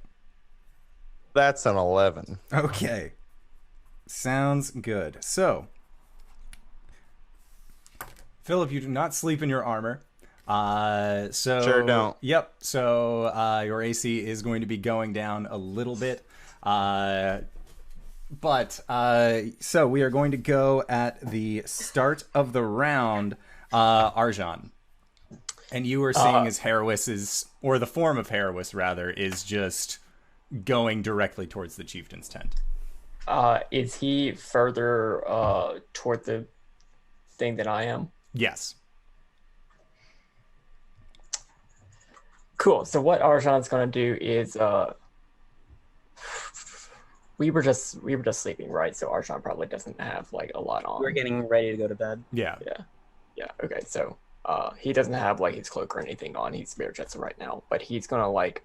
That's an 11. Okay. Sounds good. So, Philip, you do not sleep in your armor. So Sure don't. Yep. So your AC is going to be going down a little bit. So we are going to go at the start of the round. Arjan. And you are seeing as Harrowis is, or the form of Harrowis rather, is just going directly towards the chieftain's tent. Is he further toward the thing than I am? Yes. Cool. So what Arjan's gonna do is we were just sleeping, right? So Arjan probably doesn't have like a lot on. We're getting ready to go to bed. Yeah. Yeah. Okay. So he doesn't have like his cloak or anything on. He's bare chested right now, but he's gonna like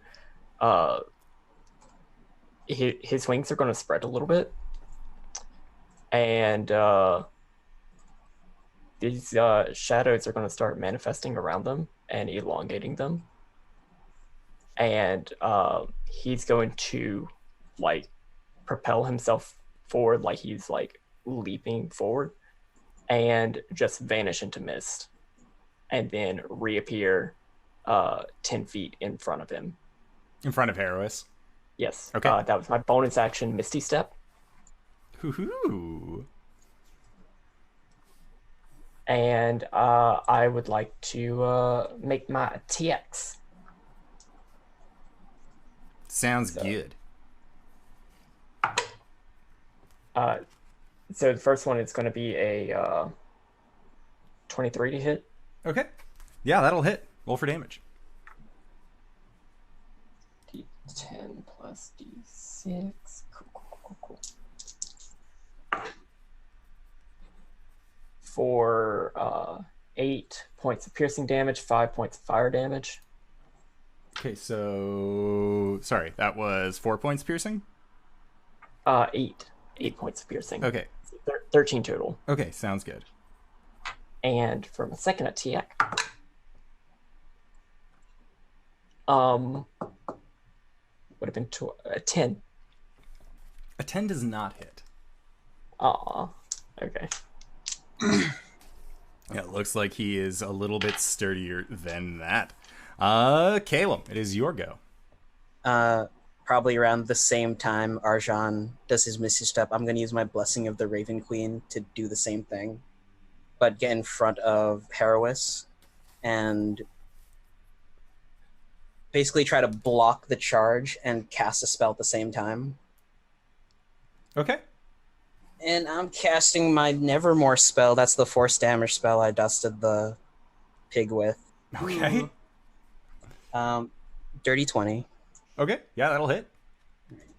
his wings are gonna spread a little bit, and these shadows are gonna start manifesting around them and elongating them, and he's going to like propel himself forward like he's like leaping forward and just vanish into mist and then reappear 10 feet in front of him. In front of Harrowis. Yes. Okay. That was my bonus action, Misty Step. Hoo-hoo. And I would like to make my TX. Sounds good. So the first one is going to be a 23 to hit. Okay. Yeah, that'll hit. Roll for damage. D10 plus D6. Cool. For 8 points of piercing damage, 5 points of fire damage. Okay, so... Sorry, that was 4 points piercing? 8 points of piercing. Okay. 13 total. Okay, sounds good. And for my second attack, would have been 10. A 10 does not hit. Aw, okay. Yeah, it looks like he is a little bit sturdier than that. Caelum, it is your go. Probably around the same time Arjan does his Misty Step, I'm going to use my Blessing of the Raven Queen to do the same thing, but get in front of Harrowis and basically try to block the charge and cast a spell at the same time. Okay. And I'm casting my Nevermore spell. That's the force damage spell I dusted the pig with. Okay. Dirty 20. Okay, yeah, that'll hit.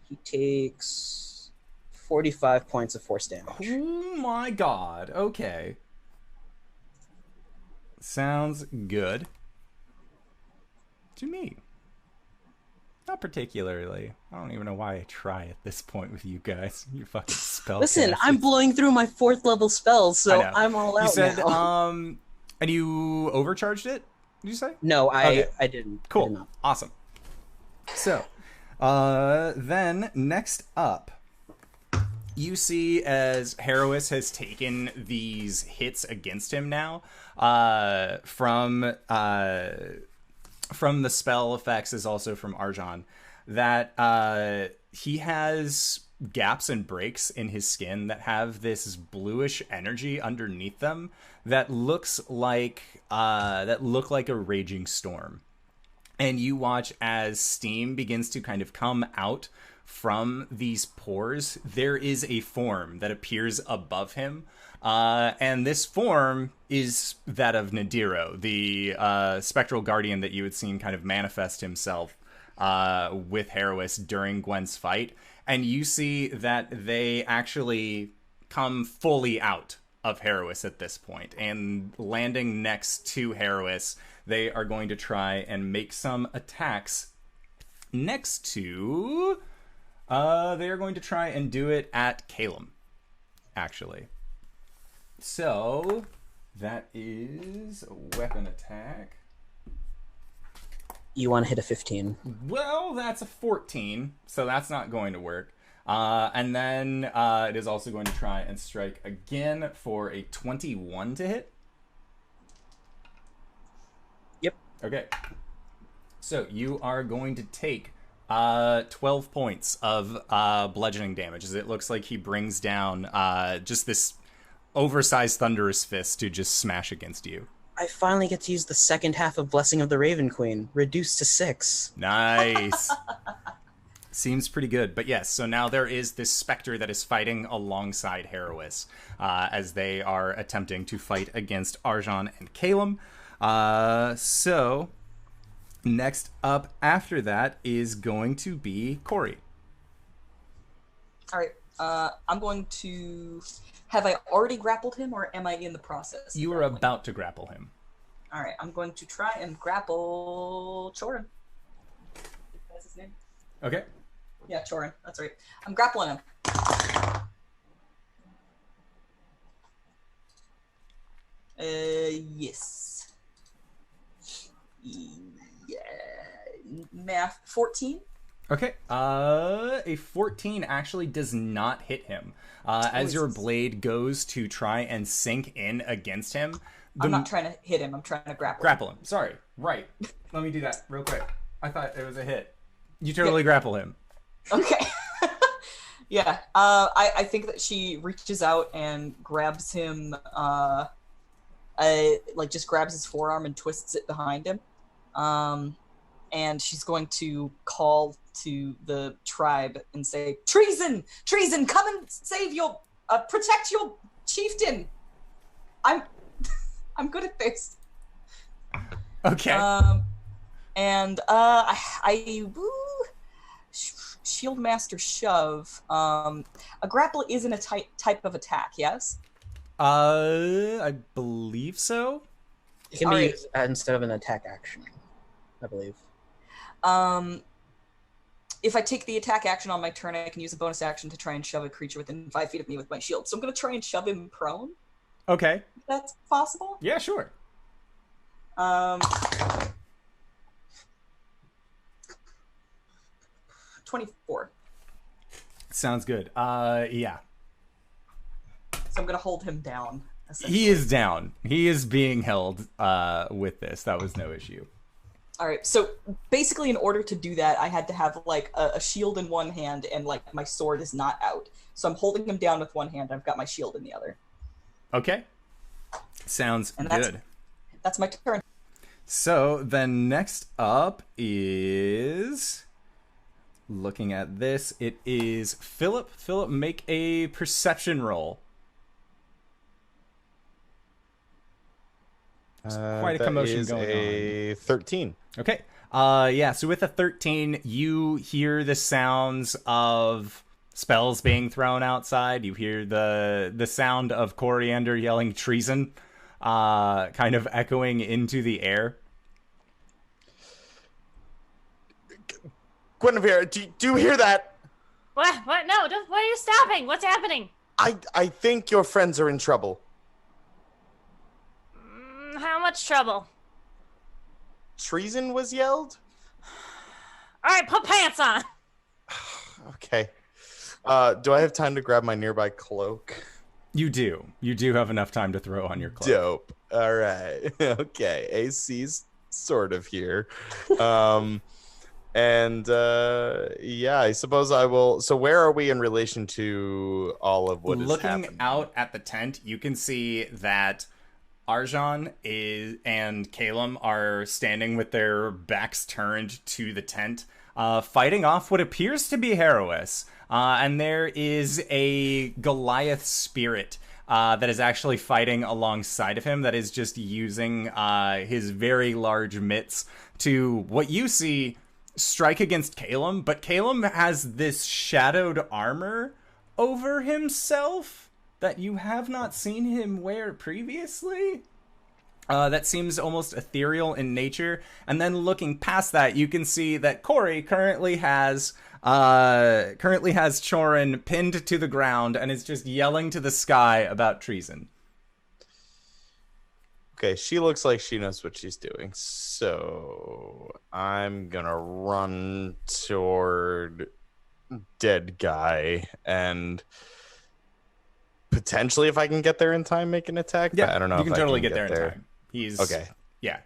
He takes 45 points of force damage. Oh my god, okay. Sounds good. To me. Not particularly. I don't even know why I try at this point with you guys. You fucking spell. Listen, I'm blowing through my 4th level spells, so I'm all out now. You said, now. and you overcharged it? Did you say? No, Okay. I didn't. Cool. I did not. Awesome. So, then next up, you see as Harrowis has taken these hits against him now, from the spell effects as also from Arjan, that he has gaps and breaks in his skin that have this bluish energy underneath them that looks like look like a raging storm. And you watch as steam begins to kind of come out from these pores. There is a form that appears above him. And this form is that of Nadiro, the spectral guardian that you had seen kind of manifest himself with Harrowis during Gwen's fight. And you see that they actually come fully out of Harrowis at this point. And landing next to Harrowis, they are going to try and make some attacks next to... they are going to try and do it at Caelum, actually. So, that is a weapon attack. You want to hit a 15. Well, that's a 14, so that's not going to work. And then it is also going to try and strike again for a 21 to hit. Yep. Okay. So you are going to take 12 points of bludgeoning damage, as it looks like he brings down just this oversized thunderous fist to just smash against you. I finally get to use the second half of Blessing of the Raven Queen, reduced to 6. Nice. Seems pretty good. But yes, so now there is this specter that is fighting alongside Herois as they are attempting to fight against Arjan and Caelum. So next up after that is going to be Cori. All right. I'm going to... Have I already grappled him, or am I in the process? You are about to grapple him. All right. I'm going to try and grapple Chorin. That's his name. Okay. Yeah, Chorin. That's right. I'm grappling him. Yes. Yeah. Math. 14. Okay. A 14 actually does not hit him. As your blade goes to try and sink in against him. I'm not trying to hit him. I'm trying to grapple him. Grapple him. Sorry. Right. Let me do that real quick. I thought it was a hit. You totally grapple him. Okay. Yeah. I think that she reaches out and grabs him, just grabs his forearm and twists it behind him. And she's going to call to the tribe and say, "Treason! Treason! Come and save your, protect your chieftain." I'm good at this. Okay. Shield Master Shove. A grapple isn't a type of attack, yes? I believe so. It can be used instead of an attack action, I believe. If I take the attack action on my turn, I can use a bonus action to try and shove a creature within 5 feet of me with my shield. So I'm going to try and shove him prone. Okay. If that's possible? Yeah, sure. 24. Sounds good. Yeah. So I'm going to hold him down. He is down. He is being held with this. That was no issue. All right. So basically, in order to do that, I had to have like a shield in one hand and like my sword is not out. So I'm holding him down with one hand. I've got my shield in the other. Okay. Sounds good. That's my turn. So then next up is, looking at this, it is Philip. Philip, make a perception roll. Quite a commotion going on. A 13. Okay. Yeah, so with a 13, you hear the sounds of spells being thrown outside. You hear the sound of Coriander yelling treason, kind of echoing into the air. Guinevere, do you hear that? What? No, why are you stopping? What's happening? I think your friends are in trouble. How much trouble? Treason was yelled? All right, put pants on. Okay. Do I have time to grab my nearby cloak? You do. You do have enough time to throw on your cloak. Dope. All right. Okay. AC's sort of here. Yeah, I suppose I will. So where are we in relation to all of what is happening? Looking out at the tent, you can see that Arjan and Caelum are standing with their backs turned to the tent, fighting off what appears to be Herois. And there is a Goliath spirit that is actually fighting alongside of him, that is just using his very large mitts to, what you see, strike against Caelum. But Caelum has this shadowed armor over himself that you have not seen him wear previously. That seems almost ethereal in nature. And then looking past that, you can see that Cori currently has Chorin pinned to the ground and is just yelling to the sky about treason. Okay, she looks like she knows what she's doing. So I'm gonna run toward dead guy, and potentially, if I can get there in time, make an attack. Yeah, but I don't know. You if can I totally can get there in time. He's okay. Yeah.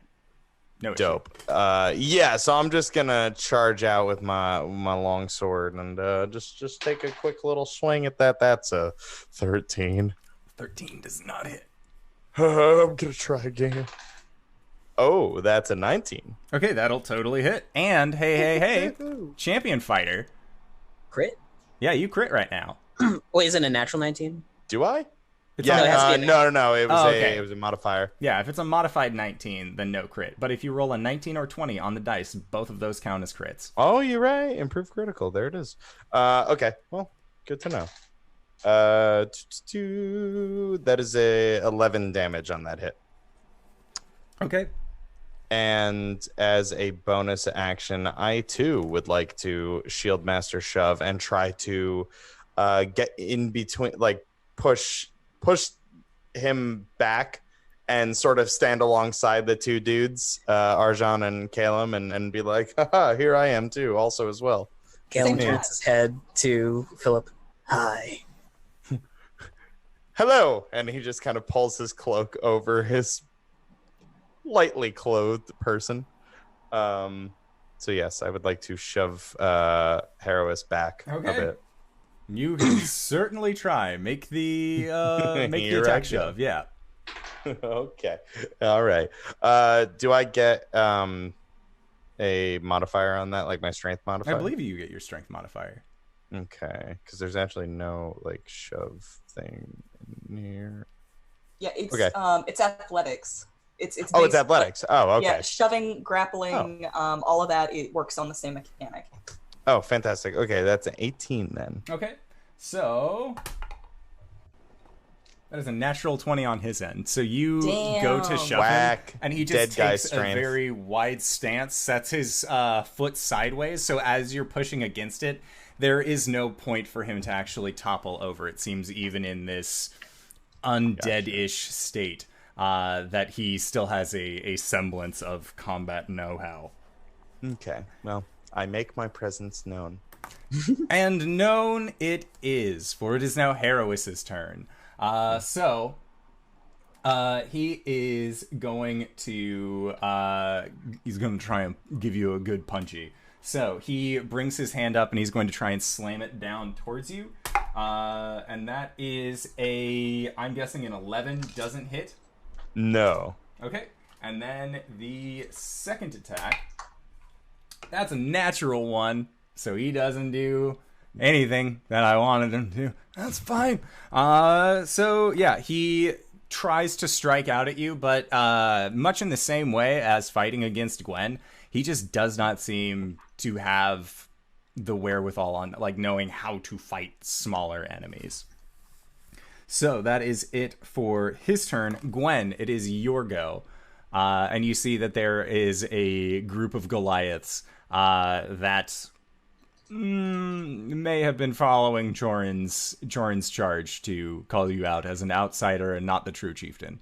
No issue. Dope. Yeah. So I'm just gonna charge out with my long sword and just take a quick little swing at that. That's a 13. 13 does not hit. I'm gonna try again. Oh, that's a 19. Okay, that'll totally hit. And hey, champion fighter. Crit? Yeah, you crit right now. Wait, isn't it a natural 19? Do I? No, it has to be no. It was okay. it was a modifier. Yeah, if it's a modified 19, then no crit. But if you roll a 19 or 20 on the dice, both of those count as crits. Oh, you're right. Improved critical. There it is. Okay. Well, good to know. That is a 11 damage on that hit. Okay. And as a bonus action, I too would like to Shield Master Shove and try to get in between, like push him back and sort of stand alongside the two dudes, Arjan and Caelum, and be like, haha, here I am too, also as well. Caelum turns his head to Philip. Hi. Hello. And he just kind of pulls his cloak over his lightly clothed person. So yes, I would like to shove Herois back a bit. You can certainly try. Make the attack shove. Yeah. Okay. All right. Do I get a modifier on that, like my strength modifier? I believe you get your strength modifier. Okay, because there's actually no like shove thing in here. Yeah, it's okay. It's athletics. It's it's athletics. Oh, okay. Yeah, shoving, grappling, all of that, it works on the same mechanic. Oh, fantastic. Okay, that's an 18 then. Okay, so that is a natural 20 on his end. So you go to shove him, and he just takes a very wide stance, sets his foot sideways, so as you're pushing against it, there is no point for him to actually topple over, it seems, even in this undead-ish state. That he still has a semblance of combat know-how. Okay, well, I make my presence known. And known it is, for it is now Herois's turn. He is going to try and give you a good punchy. So he brings his hand up and he's going to try and slam it down towards you. And that is I'm guessing an 11 doesn't hit. No. Okay, and then the second attack, that's a natural 1, so he doesn't do anything that I wanted him to. That's fine. So yeah, he tries to strike out at you, but much in the same way as fighting against Gwen, he just does not seem to have the wherewithal on, like, knowing how to fight smaller enemies. So that is it for his turn. Gwen, it is your go. And you see that there is a group of Goliaths that may have been following Jorin's charge to call you out as an outsider and not the true chieftain.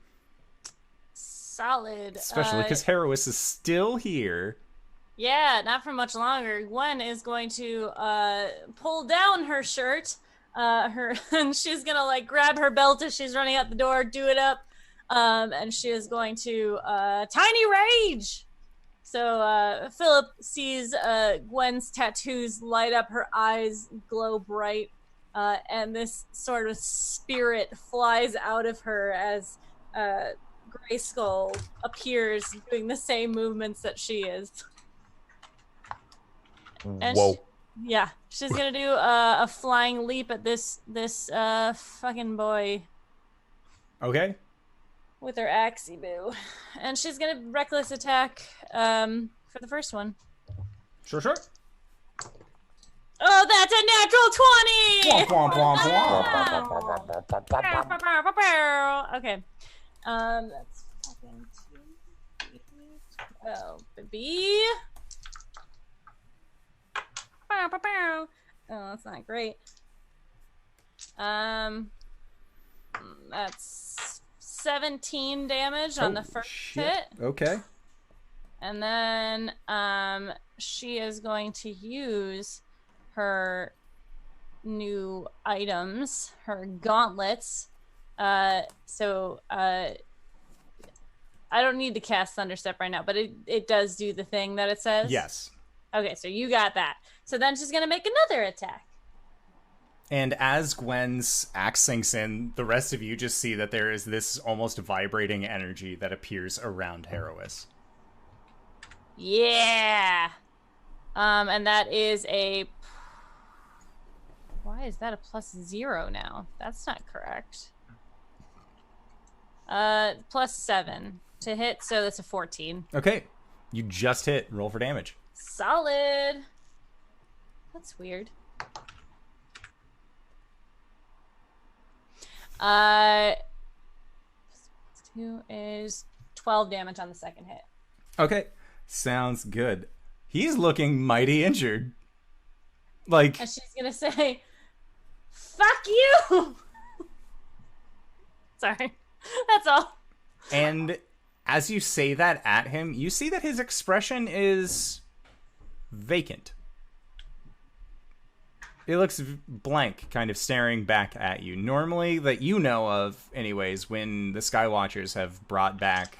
Solid. Especially because Herois is still here. Yeah, not for much longer. Gwen is going to pull down her shirt. And she's gonna like grab her belt as she's running out the door, do it up, and she is going to tiny rage. So Philip sees Gwen's tattoos light up, her eyes glow bright, and this sort of spirit flies out of her as Grayskull appears, doing the same movements that she is. And whoa. Yeah, she's gonna do a flying leap at this fucking boy. Okay. With her axie boo, and she's gonna reckless attack for the first one. Sure. Oh, that's a natural 20. Okay. That's fucking 2. Oh, baby. Oh, that's not great. That's 17 damage on the first hit. Okay. And then she is going to use her new items, her gauntlets. So I don't need to cast Thunderstep right now, but it does do the thing that it says? Yes. Okay, so you got that. So then she's going to make another attack. And as Gwen's axe sinks in, the rest of you just see that there is this almost vibrating energy that appears around Herois. Yeah! And that is a... Why is that a +0 now? That's not correct. +7 to hit, so that's a 14. Okay. You just hit. Roll for damage. Solid! That's weird. 2 is 12 damage on the second hit. Okay. Sounds good. He's looking mighty injured. Like... And she's gonna say, fuck you! Sorry. That's all. And as you say that at him, you see that his expression is vacant. It looks blank, kind of staring back at you. Normally, that you know of, anyways, when the Skywatchers have brought back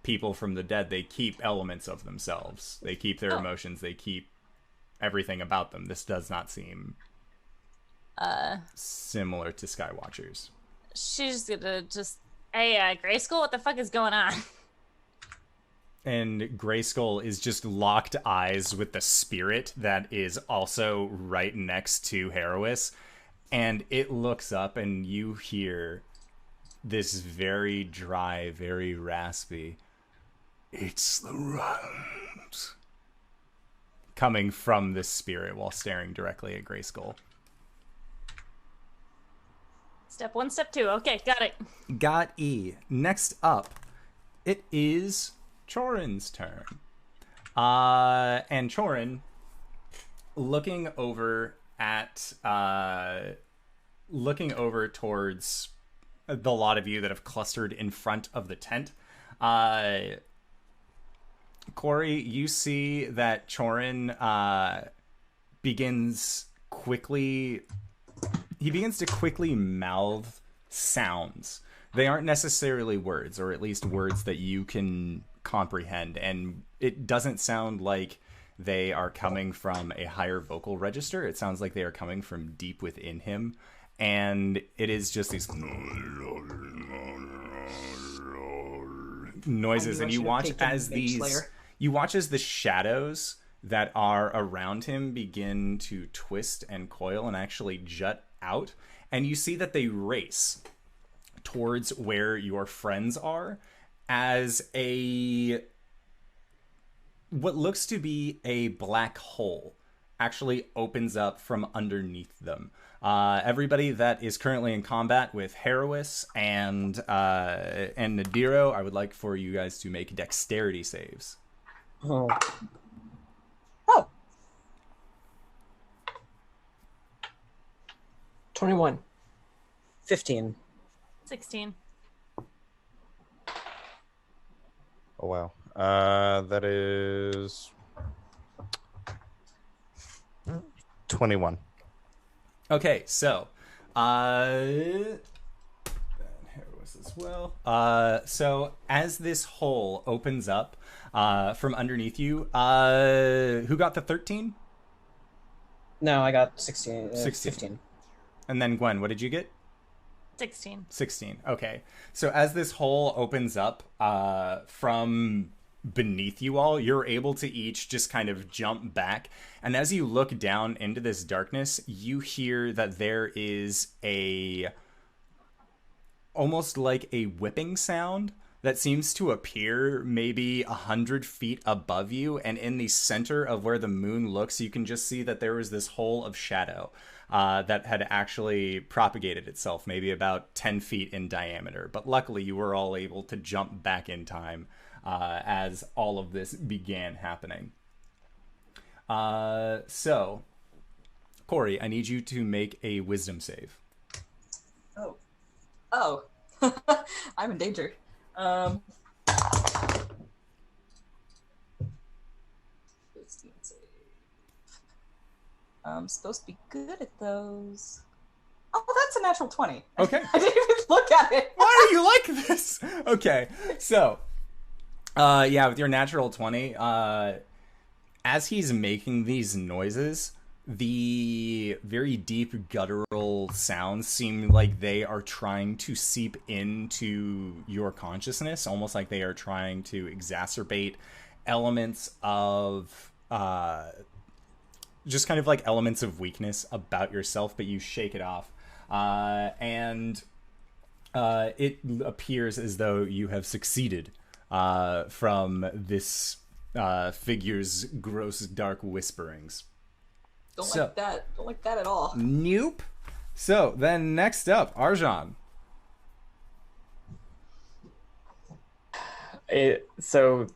people from the dead, they keep elements of themselves. They keep their emotions. They keep everything about them. This does not seem similar to Skywatchers. She's gonna just, hey, Grayskull, what the fuck is going on? And Grayskull is just locked eyes with the spirit that is also right next to Herois. And it looks up and you hear this very dry, very raspy, "It's the runs," coming from this spirit while staring directly at Grayskull. Step 1, step 2. Okay, got it. Got E. Next up, it is Chorin's turn. And Chorin, looking over towards the lot of you that have clustered in front of the tent, Cori, you see that Chorin begins to quickly mouth sounds. They aren't necessarily words, or at least words that you can comprehend, and it doesn't sound like they are coming from a higher vocal register. It sounds like they are coming from deep within him, and it is just these noises, and you watch as the shadows that are around him begin to twist and coil and actually jut out, and you see that they race towards where your friends are as what looks to be a black hole actually opens up from underneath them. Everybody that is currently in combat with Herois and Nadiro, I would like for you guys to make dexterity saves. Oh. 21. 15. 16. Oh, wow. That is 21. Okay, so Herois as well. So as this hole opens up from underneath you, who got the 13? No, I got 16. 16. 15. And then Gwen, what did you get? 16. 16. Okay. So as this hole opens up from beneath you all, you're able to each just kind of jump back. And as you look down into this darkness, you hear that there is almost like a whipping sound that seems to appear maybe 100 feet above you. And in the center of where the moon looks, you can just see that there was this hole of shadow that had actually propagated itself, maybe about 10 feet in diameter. But luckily, you were all able to jump back in time as all of this began happening. So, Cori, I need you to make a wisdom save. Oh. I'm in danger. I'm supposed to be good at those. Oh, that's a natural 20. Okay. I didn't even look at it. Why are you like this? Okay, so, yeah, with your natural 20, as he's making these noises, the very deep guttural sounds seem like they are trying to seep into your consciousness, almost like they are trying to exacerbate elements of, just kind of like elements of weakness about yourself, but you shake it off. And it appears as though you have succeeded from this figure's gross, dark whisperings. Don't like that. Don't like that at all. Nope. So then next up, Arjan. So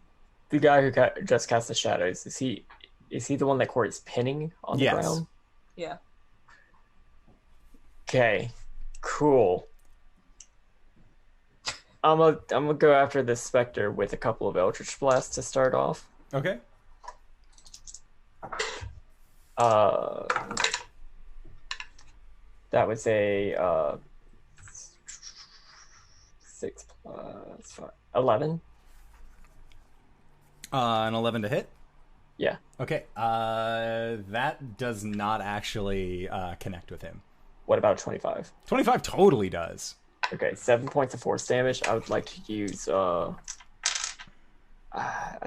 the guy who just cast the shadows, is he the one that Cori's pinning on the ground? Yeah. Okay, cool. I'm gonna go after this specter with a couple of Eldritch Blasts to start off. Okay. That was a 6 plus 5, 11. An 11 to hit? Yeah. Okay. That does not actually connect with him. What about 25? 25 totally does. Okay, 7 points of force damage. I would like to use I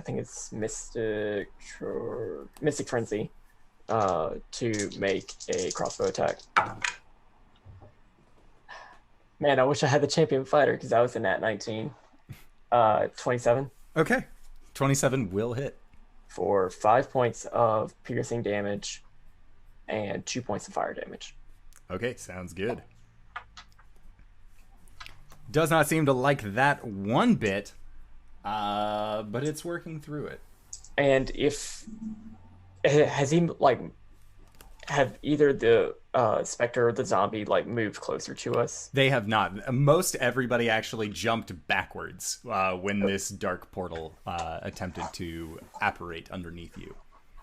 think it's Mystic Frenzy to make a crossbow attack. Man, I wish I had the champion fighter because I was in that 19. 27. Okay. 27 will hit. For 5 points of piercing damage and 2 points of fire damage. Okay, sounds good. Does not seem to like that one bit, but it's working through it. And has he have either the specter or the zombie moved closer to us? They have not. Most everybody actually jumped backwards when this dark portal attempted to apparate underneath you.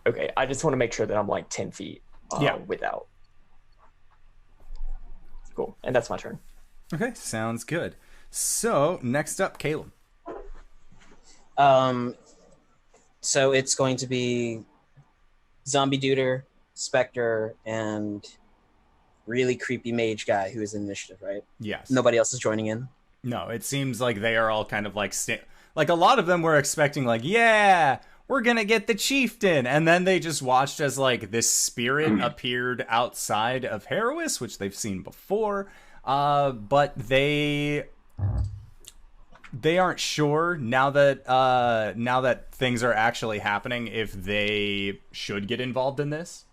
Okay, I just want to make sure that I'm 10 feet without. Cool, and that's my turn. Okay, sounds good. So, next up, Caelum. So it's going to be Zombie Duder, Spectre, and really creepy mage guy who is in initiative, right? Yes. Nobody else is joining in? No, it seems like they are all kind of like a lot of them were expecting yeah, we're gonna get the chieftain, and then they just watched as this spirit appeared outside of Herois, which they've seen before, but they aren't sure now that things are actually happening if they should get involved in this.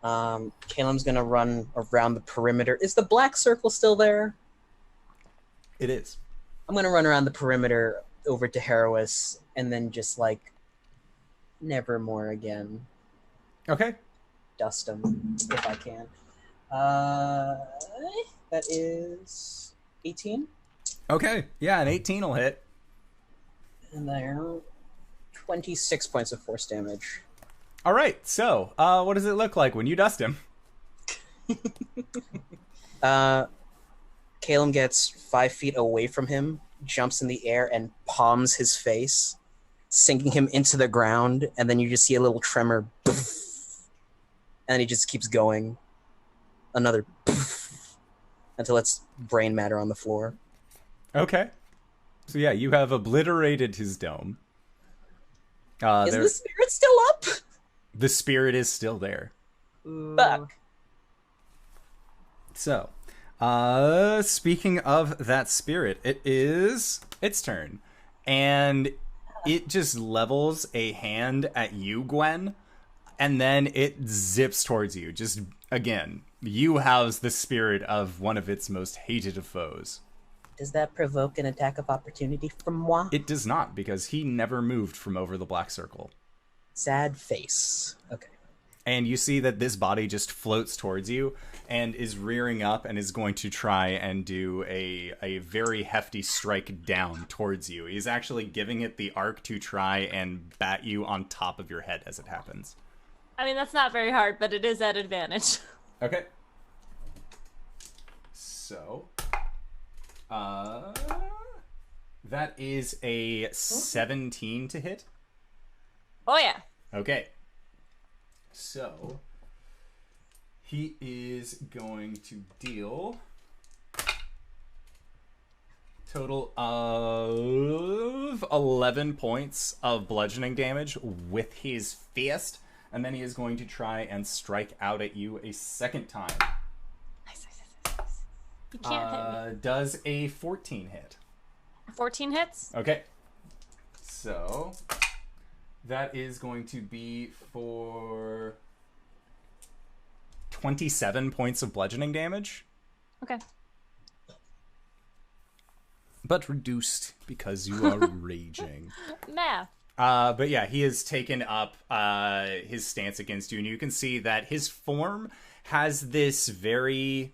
Caelum's gonna run around the perimeter. Is the black circle still there? It is. I'm gonna run around the perimeter over to Herois and then just never more again. Okay. Dust him if I can. That is 18. Okay. Yeah, an 18 will hit. And there, 26 points of force damage. All right. So, what does it look like when you dust him? Caelum gets 5 feet away from him, jumps in the air, and palms his face, sinking him into the ground, and then you just see a little tremor, and he just keeps going. Another until it's brain matter on the floor. Okay. So yeah, you have obliterated his dome. Is the spirit still up? The spirit is still there. Fuck. So, speaking of that spirit, it is its turn. And it just levels a hand at you, Gwen, and then it zips towards you. Just, again, you house the spirit of one of its most hated of foes. Does that provoke an attack of opportunity from moi? It does not, because he never moved from over the black circle. Sad face. Okay. And you see that this body just floats towards you and is rearing up and is going to try and do a very hefty strike down towards you. He's actually giving it the arc to try and bat you on top of your head as it happens. I mean, that's not very hard, but it is at advantage. Okay. So, that is a 17 to hit. Oh, yeah. Okay. So, he is going to deal total of 11 points of bludgeoning damage with his fist, and then he is going to try and strike out at you a second time. Nice. You can't hit me. Does a 14 hit? 14 hits? Okay. So, that is going to be for 27 points of bludgeoning damage. Okay. But reduced because you are raging. Math. But yeah, he has taken up his stance against you, and you can see that his form has this very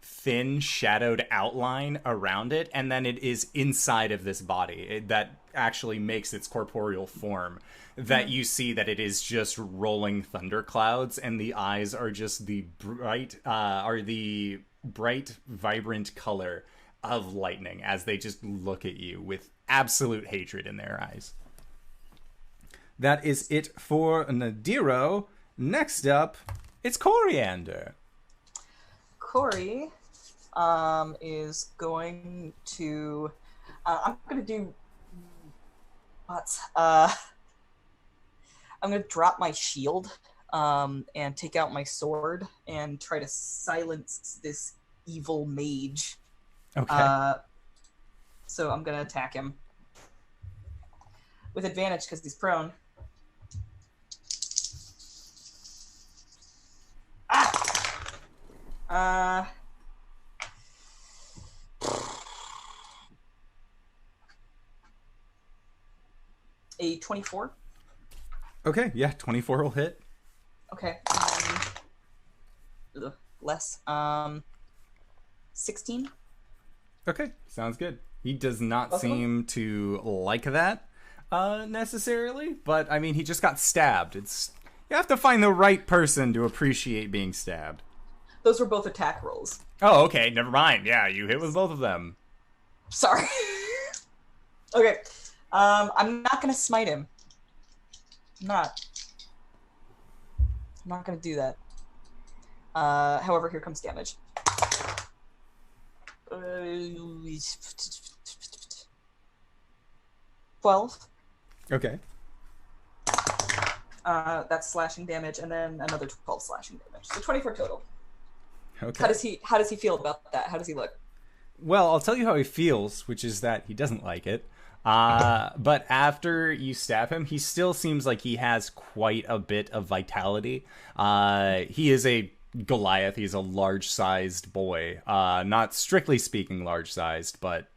thin, shadowed outline around it, and then it is inside of this body that actually makes its corporeal form. That you see that it is just rolling thunderclouds, and the eyes are just the bright, vibrant color of lightning as they just look at you with absolute hatred in their eyes. That is it for Nadiro. Next up, it's Coriander. Cori is going to... I'm going to do... What? I'm going to drop my shield and take out my sword and try to silence this evil mage. Okay. So I'm going to attack him. With advantage because he's prone. A 24. Okay, yeah, 24 will hit. Okay. Less. 16. Okay, sounds good. He does not seem to like that necessarily, but I mean, he just got stabbed. You have to find the right person to appreciate being stabbed. Those were both attack rolls. Oh, okay, never mind. Yeah, you hit with both of them. Sorry. Okay. I'm not gonna smite him. I'm not gonna do that. However, here comes damage. 12. Okay. That's slashing damage, and then another 12 slashing damage. So 24 total. Okay. How does he feel about that? How does he look? Well, I'll tell you how he feels, which is that he doesn't like it. But after you stab him, he still seems like he has quite a bit of vitality. He is a Goliath. He's a large-sized boy. Not strictly speaking large-sized, but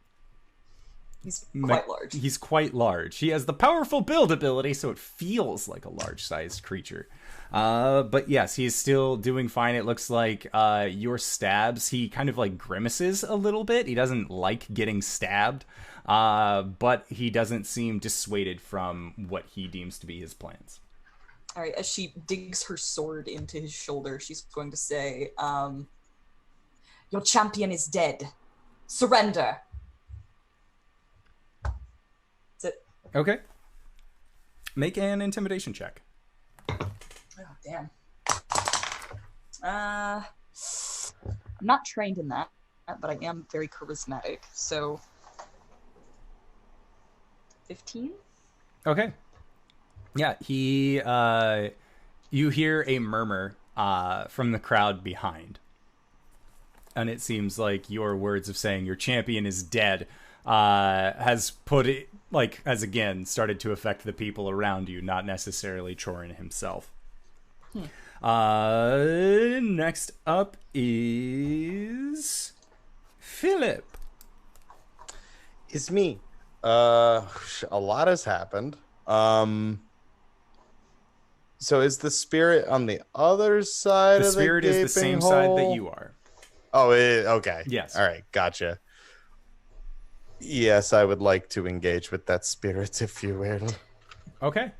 he's quite large. He's quite large. He has the powerful build ability, so it feels like a large-sized creature. But yes, he's still doing fine. It looks like your stabs, he kind of like grimaces a little bit. He doesn't like getting stabbed, but he doesn't seem dissuaded from what he deems to be his plans. All right, as she digs her sword into his shoulder, she's going to say, your champion is dead. Surrender. That's it. Okay. Make an intimidation check. Oh, damn. I'm not trained in that, but I am very charismatic, so 15? Okay. Yeah, you hear a murmur from the crowd behind. And it seems like your words of saying your champion is dead has again started to affect the people around you, not necessarily Chorin himself. Next up is Philip. It's me. A lot has happened. So is the spirit on the other side of the spirit is the same hole? side that you are. Oh, okay. Yes. All right, gotcha. Yes, I would like to engage with that spirit, if you will. Okay.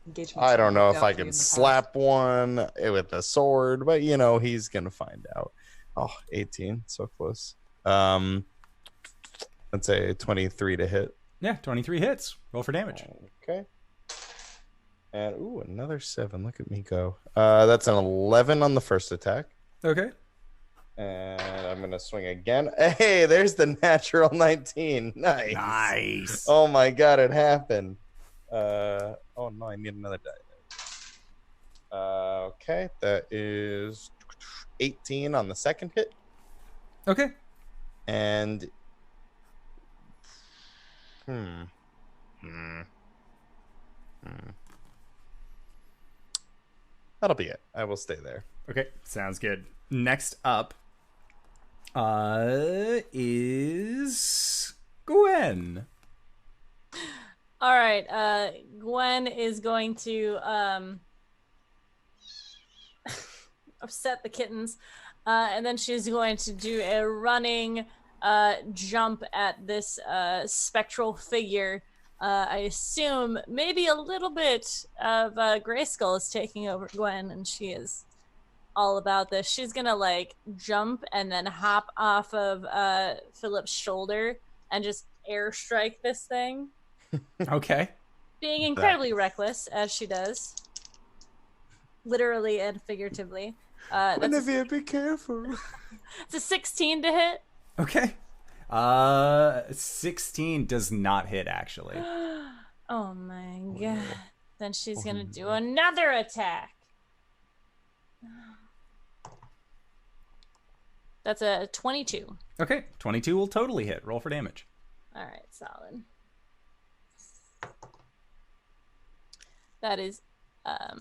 Engagements I don't know if worked out I for you in could the past. slap one with a sword, but you know, he's gonna find out. Oh, 18, so close. Let's say 23 to hit. Yeah, 23 hits. Roll for damage. Okay. And ooh, another 7. Look at me go. That's an 11 on the first attack. Okay. And I'm gonna swing again. Hey, there's the natural 19. Nice. Nice. Oh my god, it happened. Oh no, I need another die. Okay, that is 18 on the second hit. Okay. And that'll be it. I will stay there. Okay, sounds good. Next up is Gwen. All right, Gwen is going to upset the kittens, and then she's going to do a running jump at this spectral figure. I assume maybe a little bit of Grayskull is taking over Gwen, and she is all about this. She's gonna like jump and then hop off of Philip's shoulder and just airstrike this thing. Okay. Being incredibly reckless, as she does. Literally and figuratively. Olivia, be careful. It's a 16 to hit. Okay. 16 does not hit, actually. Oh my god. Then she's gonna do another attack. That's a 22. Okay, 22 will totally hit. Roll for damage. Alright, solid. That is, I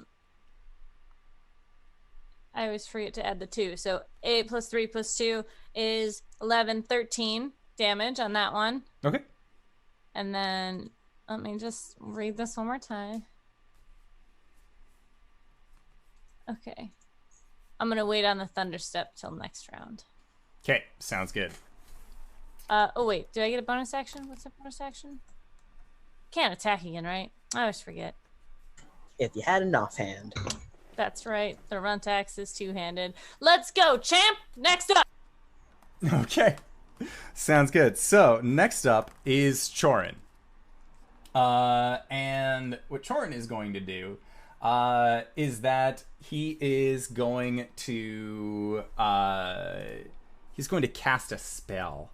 always forget to add the 2. So 8 plus 3 plus 2 is 11, 13 damage on that one. Okay. And then, let me just read this one more time. Okay. I'm going to wait on the Thunder Step till next round. Okay, sounds good. Oh wait, do I get a bonus action? What's a bonus action? Can't attack again, right? I always forget. If you had an offhand. That's right. The Runtax is two-handed. Let's go, champ! Next up! Okay. Sounds good. So, next up is Chorin. And what Chorin is going to do is that he is going to he's going to cast a spell.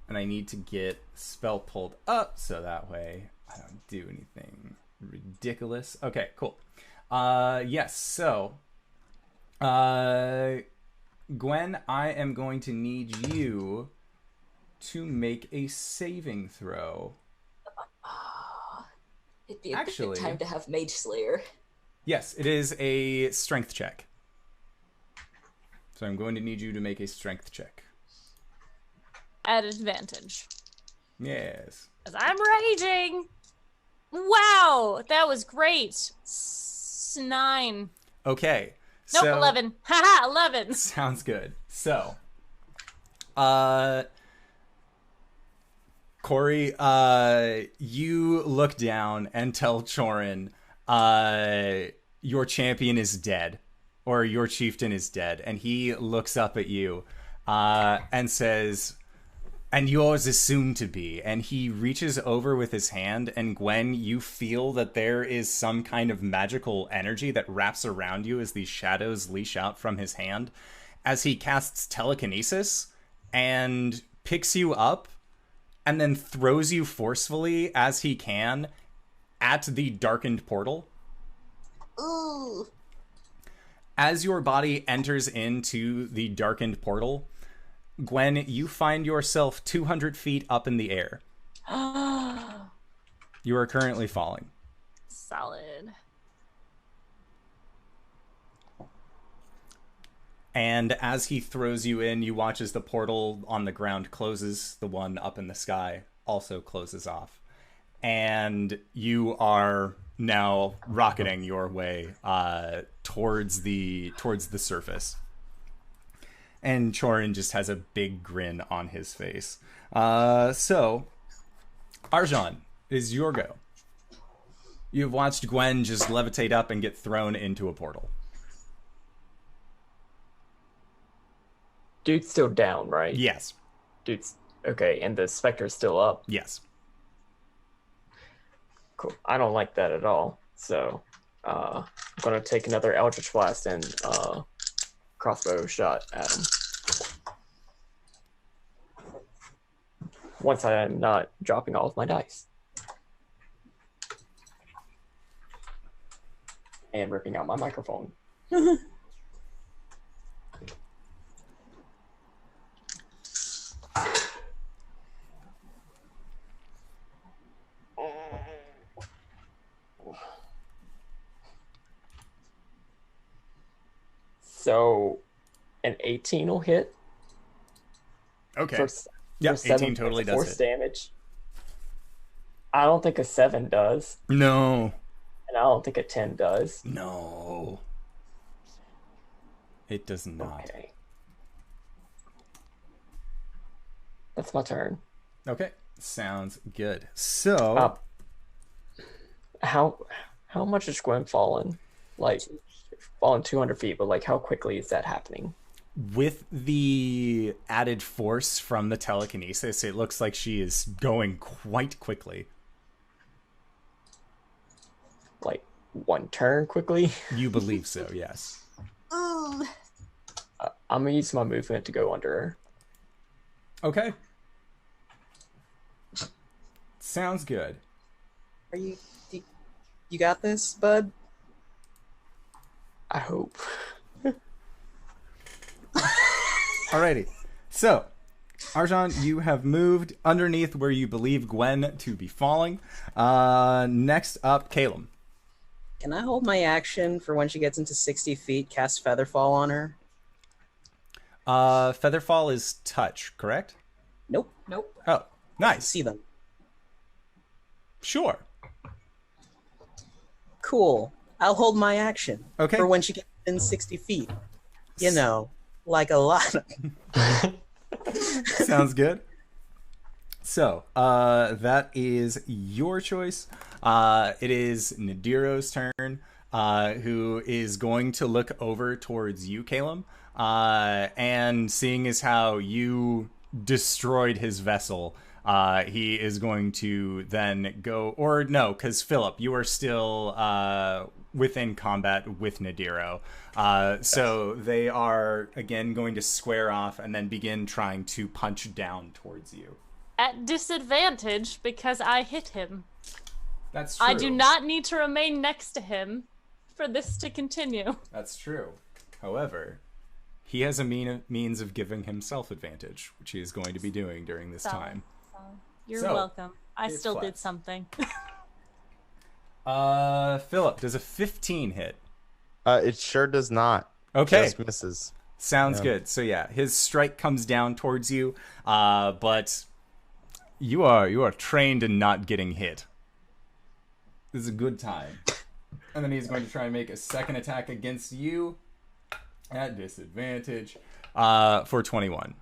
And I need to get spell pulled up so that way I don't do anything ridiculous. Okay, cool. Yes, so Gwen, I am going to need you to make a saving throw. It'd be a Actually, good time to have Mage Slayer. Yes, it is a strength check. So I'm going to need you to make a strength check. At advantage. Yes. Because I'm raging! Wow! That was great! 9. Okay. Nope, so, 11. Haha, 11! Sounds good. So, Cori, you look down and tell Chorin, your champion is dead. Or your chieftain is dead. And he looks up at you, and says, and yours is soon to be. And he reaches over with his hand, and Gwen, you feel that there is some kind of magical energy that wraps around you as these shadows leash out from his hand, as he casts telekinesis and picks you up and then throws you forcefully as he can at the darkened portal. Ooh. As your body enters into the darkened portal, Gwen, you find yourself 200 feet up in the air. You are currently falling. Solid. And as he throws you in, you watch as the portal on the ground closes. The one up in the sky also closes off. And you are now rocketing your way towards the surface. And Chorin just has a big grin on his face. So, Arjan, is your go. You've watched Gwen just levitate up and get thrown into a portal. Dude's still down, right? Yes. Dude's okay, and the specter's still up. Yes. Cool. I don't like that at all. So, I'm gonna take another Eldritch Blast and crossbow shot at him. Once I am not dropping all of my dice. And ripping out my microphone. So, an 18 will hit. Okay. For Yeah, 18 7 totally does force hit. damage. I don't think a 7 does. No. And I don't think a 10 does. No. It does not. Okay. That's my turn. Okay. Sounds good. So... How much is Gwen fallen? Like, fallen 200 feet, but like, how quickly is that happening? with the added force from the telekinesis, it looks like she is going quite quickly. Like, one turn quickly? You believe so, yes. I'm gonna use my movement to go under her. Okay. Sounds good. Are you got this, bud? I hope. Alrighty. So, Arjan, you have moved underneath where you believe Gwen to be falling. Next up, Caelum. Can I hold my action for when she gets into 60 feet, cast Featherfall on her? Featherfall is touch, correct? Nope. Oh, nice. See them. Sure. Cool. I'll hold my action. Okay. For when she gets in 60 feet. You know, like a lot of... Sounds good. So, that is your choice. It is Nadiro's turn, who is going to look over towards you, Caelum, and seeing as how you destroyed his vessel, he is going to then go, or no, because Philip, you are still within combat with Nadiro. So they are, again, going to square off and then begin trying to punch down towards you. At disadvantage because I hit him. That's true. I do not need to remain next to him for this to continue. That's true. However, he has a means of giving himself advantage, which he is going to be doing during this time. You're So, welcome. I it's still flat. did something. Philip, does a 15 hit? It sure does not. Okay. Just misses. Sounds Yeah. good. So yeah, his strike comes down towards you, but you are trained in not getting hit. This is a good time. And then he's going to try and make a second attack against you at disadvantage for 21.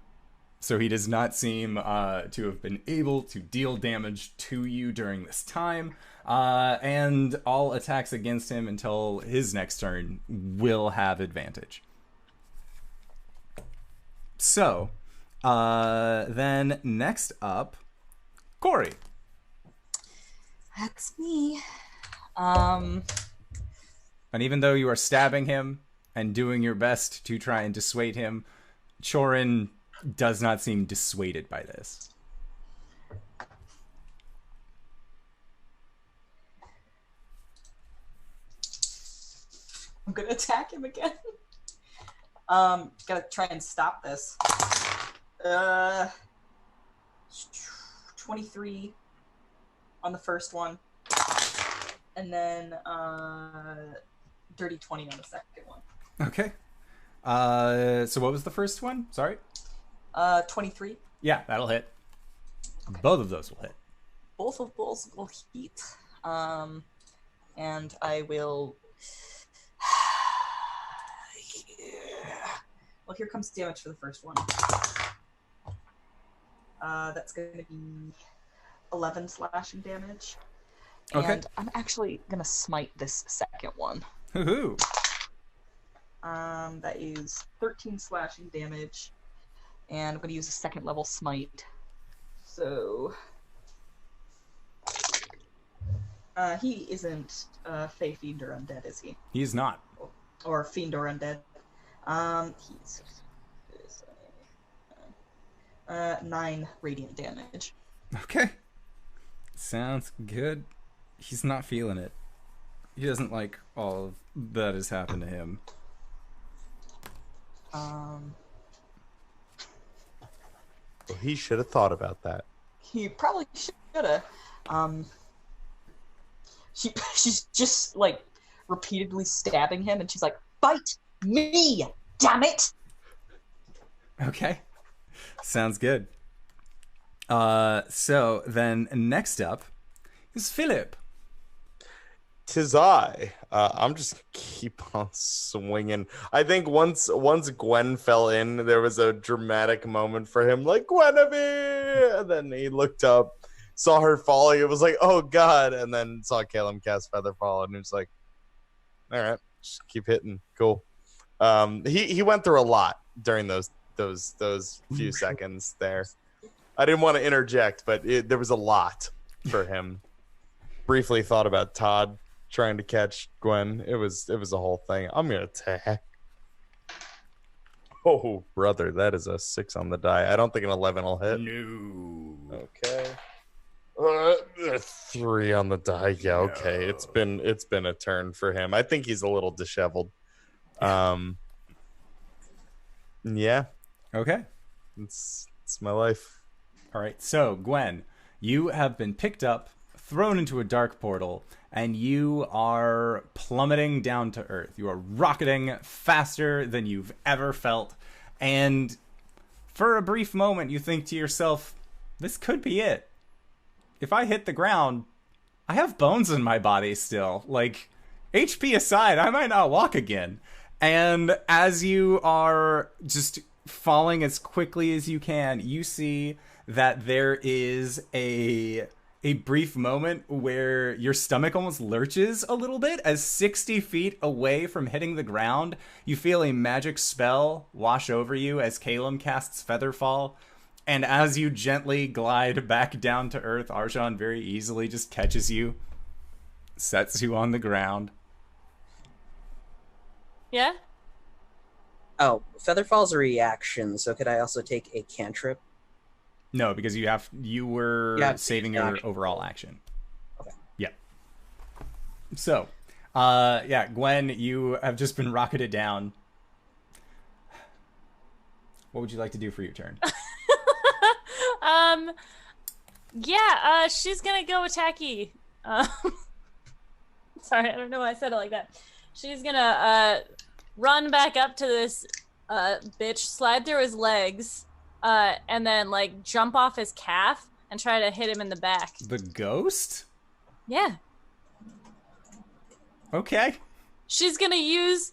So he does not seem to have been able to deal damage to you during this time. And all attacks against him until his next turn will have advantage. So, then next up, Cori. That's me. And even though you are stabbing him and doing your best to try and dissuade him, Chorin does not seem dissuaded by this. I'm gonna attack him again. Gotta try and stop this. 23 on the first one. And then dirty 20 on the second one. Okay. So what was the first one? Sorry? 23. Yeah, that'll hit. Both of those will hit. Both of those will hit. And I will... Well, here comes damage for the first one. That's going to be 11 slashing damage. Okay. And I'm actually gonna smite this second one. Hoo-hoo. That is 13 slashing damage, and I'm gonna use a second level smite. So, he isn't Fey, Fiend, or Undead, is he? He's not. Or Fiend or Undead. He's 9 radiant damage. Okay. Sounds good. He's not feeling it. He doesn't like all of that has happened to him. Well, he should have thought about that. He probably should have. She's just like repeatedly stabbing him, and she's like, "Bite me, damn it!" Okay. Sounds good. So then next up is Philip. 'Tis I. I'm just gonna keep on swinging. I think once Gwen fell in, there was a dramatic moment for him, like Guinevere, and then he looked up, saw her falling. It was like, oh god, and then saw Caelum cast Featherfall, and he was like, all right, just keep hitting, cool. He went through a lot during those few seconds there. I didn't want to interject, but there was a lot for him. Briefly thought about Todd trying to catch Gwen. It was a whole thing. I'm gonna attack. Oh, brother, that is a 6 on the die. I don't think an 11 will hit. No. Okay. 3 on the die. Yeah, okay. It's been a turn for him. I think he's a little disheveled. Yeah. Okay. It's my life. All right. So, Gwen, you have been picked up, thrown into a dark portal, and you are plummeting down to Earth. You are rocketing faster than you've ever felt. And for a brief moment, you think to yourself, this could be it. If I hit the ground, I have bones in my body still. Like, HP aside, I might not walk again. And as you are just falling as quickly as you can, you see that there is a brief moment where your stomach almost lurches a little bit as 60 feet away from hitting the ground, you feel a magic spell wash over you as Caelum casts Featherfall. And as you gently glide back down to Earth, Arjan very easily just catches you, sets you on the ground. Yeah? Oh, Featherfall's a reaction, so could I also take a cantrip? No, because you were saving your overall action. Okay. Yeah. So, yeah, Gwen, you have just been rocketed down. What would you like to do for your turn? She's gonna go attacky. Sorry, I don't know why I said it like that. She's gonna run back up to this bitch, slide through his legs, and then like jump off his calf and try to hit him in the back. The ghost? Yeah. Okay. She's gonna use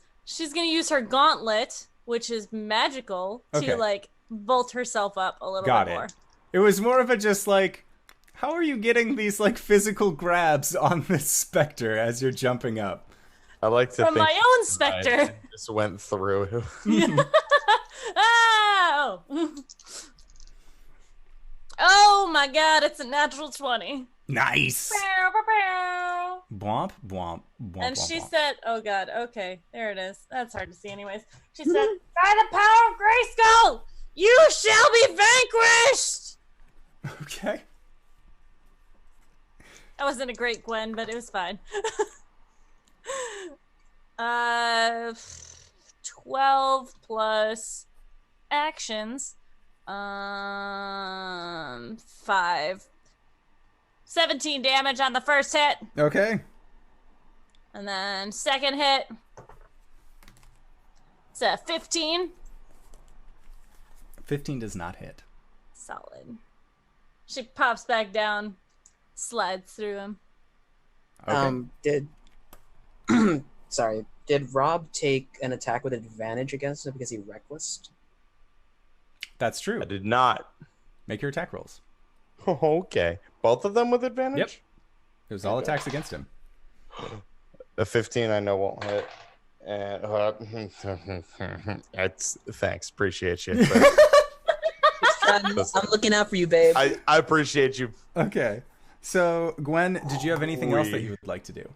her gauntlet, which is magical, to like vault herself up a little bit more. It was more of a just like, how are you getting these like physical grabs on this specter as you're jumping up? I like to from think my own specter. Just went through. Oh! Oh my god, it's a natural 20. Nice. Bow, bow, bow. Bwomp, bwomp, bwomp. And she bwomp. said, oh god, okay, there it is. That's hard to see anyways. She said, by the power of Grayskull, you shall be vanquished! Okay. That wasn't a great Gwen, but it was fine. 12 plus actions. 5. 17 damage on the first hit. Okay. And then second hit. It's a 15. 15 does not hit. Solid. She pops back down, slides through him. Okay. Did Rob take an attack with advantage against him because he reckless? That's true. I did not. Make your attack rolls. Okay. Both of them with advantage? Yep. It was all attacks against him. A 15 I know won't hit. And thanks, appreciate you. I'm looking out for you, babe. I appreciate you. Okay. So, Gwen, did you have anything else that you would like to do?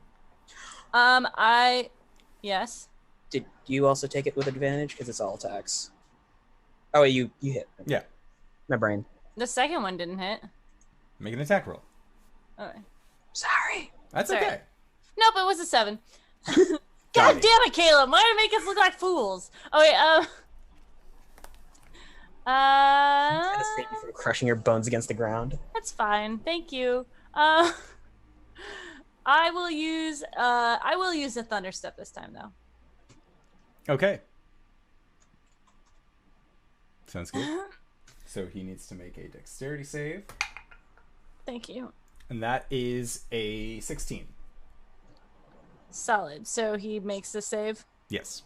Yes. Did you also take it with advantage? Because it's all attacks. Oh, wait, you hit. Yeah. My brain. The second one didn't hit. Make an attack roll. Okay. Sorry. That's Sorry. okay. Nope, it was a 7. God damn it, Caelum! Why did it make us look like fools? Okay, Gotta save you from crushing your bones against the ground. that's fine. Thank you. I will use the thunder step this time though. Okay. Sounds good. So he needs to make a dexterity save. Thank you. And that is a 16. Solid. So he makes the save. Yes.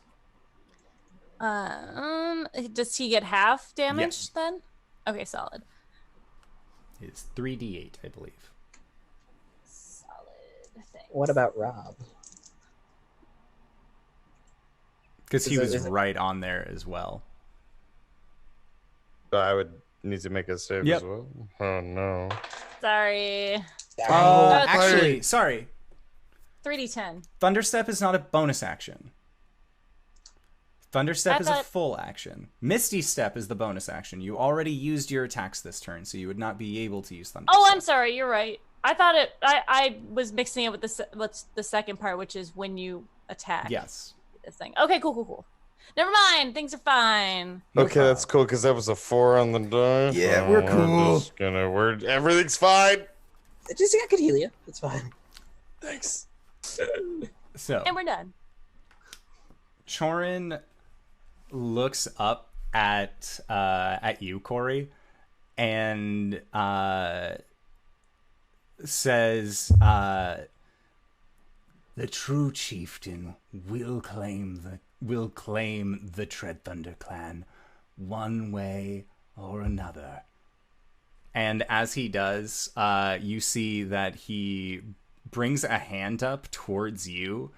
Does he get half damage then? Okay, solid. It's 3d8, I believe. Solid. Thanks. What about Rob? Because he was Is it- right on there as well. I would need to make a save Yep. as well. Oh no. Sorry. Actually, sorry. 3d10. Thunderstep is not a bonus action. Thunderstep I is a thought- full action. Misty Step is the bonus action. You already used your attacks this turn, so you would not be able to use Thunderstep. Oh, I'm sorry. You're right. I thought it. I was mixing it with what's the second part, which is when you attack. Yes. This thing. Okay, cool. Never mind. Things are fine. Okay, that's cool because that was a 4 on the die. Yeah, we're cool. Everything's fine. Just I could heal you. It's fine. Thanks. So, And we're done. Chorin looks up at you, Cori, and says, "The true chieftain will claim the Tread Thunder clan, one way or another." And as he does, you see that he brings a hand up towards you,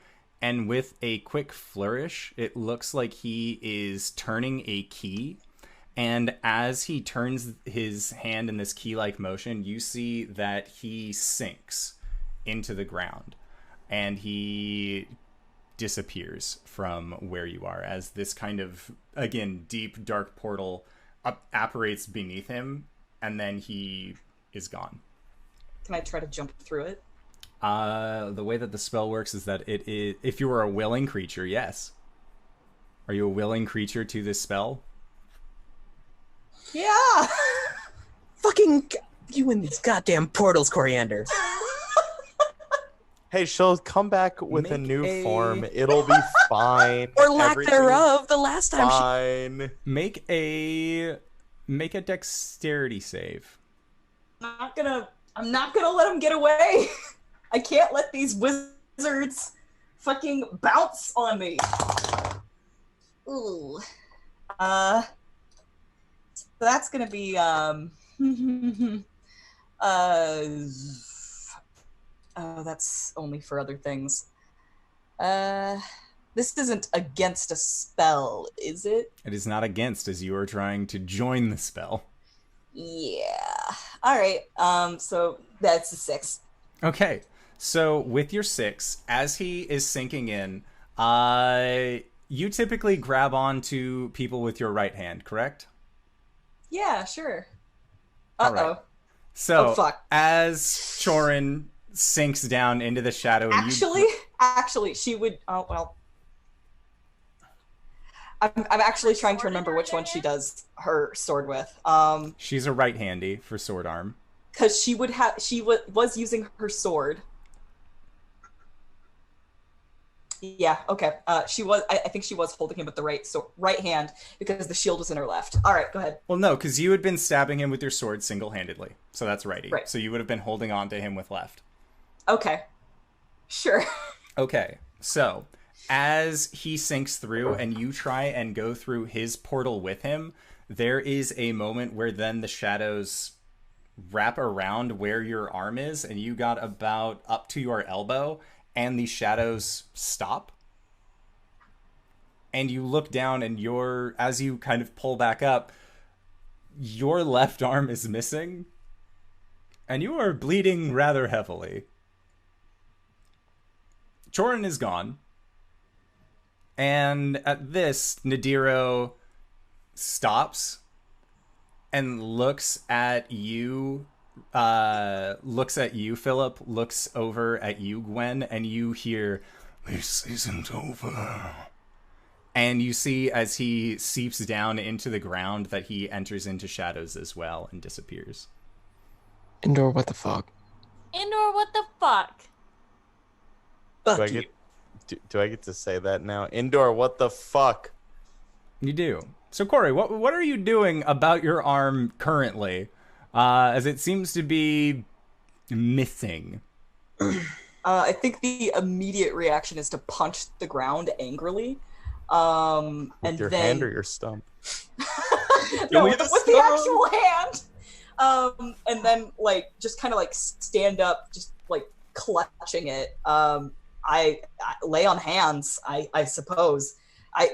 and with a quick flourish, it looks like he is turning a key. And as he turns his hand in this key-like motion, you see that he sinks into the ground, and he disappears from where you are as this kind of, again, deep, dark portal apparates beneath him, and then he is gone. Can I try to jump through it? The way that the spell works is that it is, if you were a willing creature, yes. Are you a willing creature to this spell? Yeah. Fucking you and these goddamn portals, Coriander. Hey, she'll come back with a Make new a- form. It'll be fine. Or lack Everything's thereof. The last time fine. Make a dexterity save. I'm not gonna let him get away. I can't let these wizards fucking bounce on me. Ooh. So that's gonna be oh, that's only for other things. This isn't against a spell, is it? It is not against, as you are trying to join the spell. Yeah. All right. So that's a 6. Okay, so with your 6, as he is sinking in, you typically grab onto people with your right hand, correct? Yeah, sure. All right. So, Oh, fuck. as Chorin sinks down into the shadow, and Actually, she would. Oh well. I'm actually trying to remember which one she does her sword with. she's a right-handy for sword arm. Because she was using her sword. Yeah. Okay. She was. I think she was holding him with the right hand because the shield was in her left. All right. Go ahead. Well, no, because you had been stabbing him with your sword single-handedly, so that's righty. Right. So you would have been holding on to him with left. Okay. Sure. Okay, so as he sinks through and you try and go through his portal with him, there is a moment where then the shadows wrap around where your arm is, and you got about up to your elbow, and the shadows stop. And you look down, and as you kind of pull back up, your left arm is missing, and you are bleeding rather heavily. Chorin is gone. And at this, Nadiro stops and looks at you, Philip, looks over at you, Gwen, and you hear, "This isn't over." And you see as he seeps down into the ground that he enters into shadows as well and disappears. Indoor, what the fuck? Indoor, what the fuck? Do I get to say that now? Indoor, what the fuck? You do. So, Cori, what are you doing about your arm currently, as it seems to be missing? I think the immediate reaction is to punch the ground angrily. And With your then... hand or your stump? No, with the actual hand. And then, like, just kind of, like, stand up, just, like, clutching it. I lay on hands, I suppose.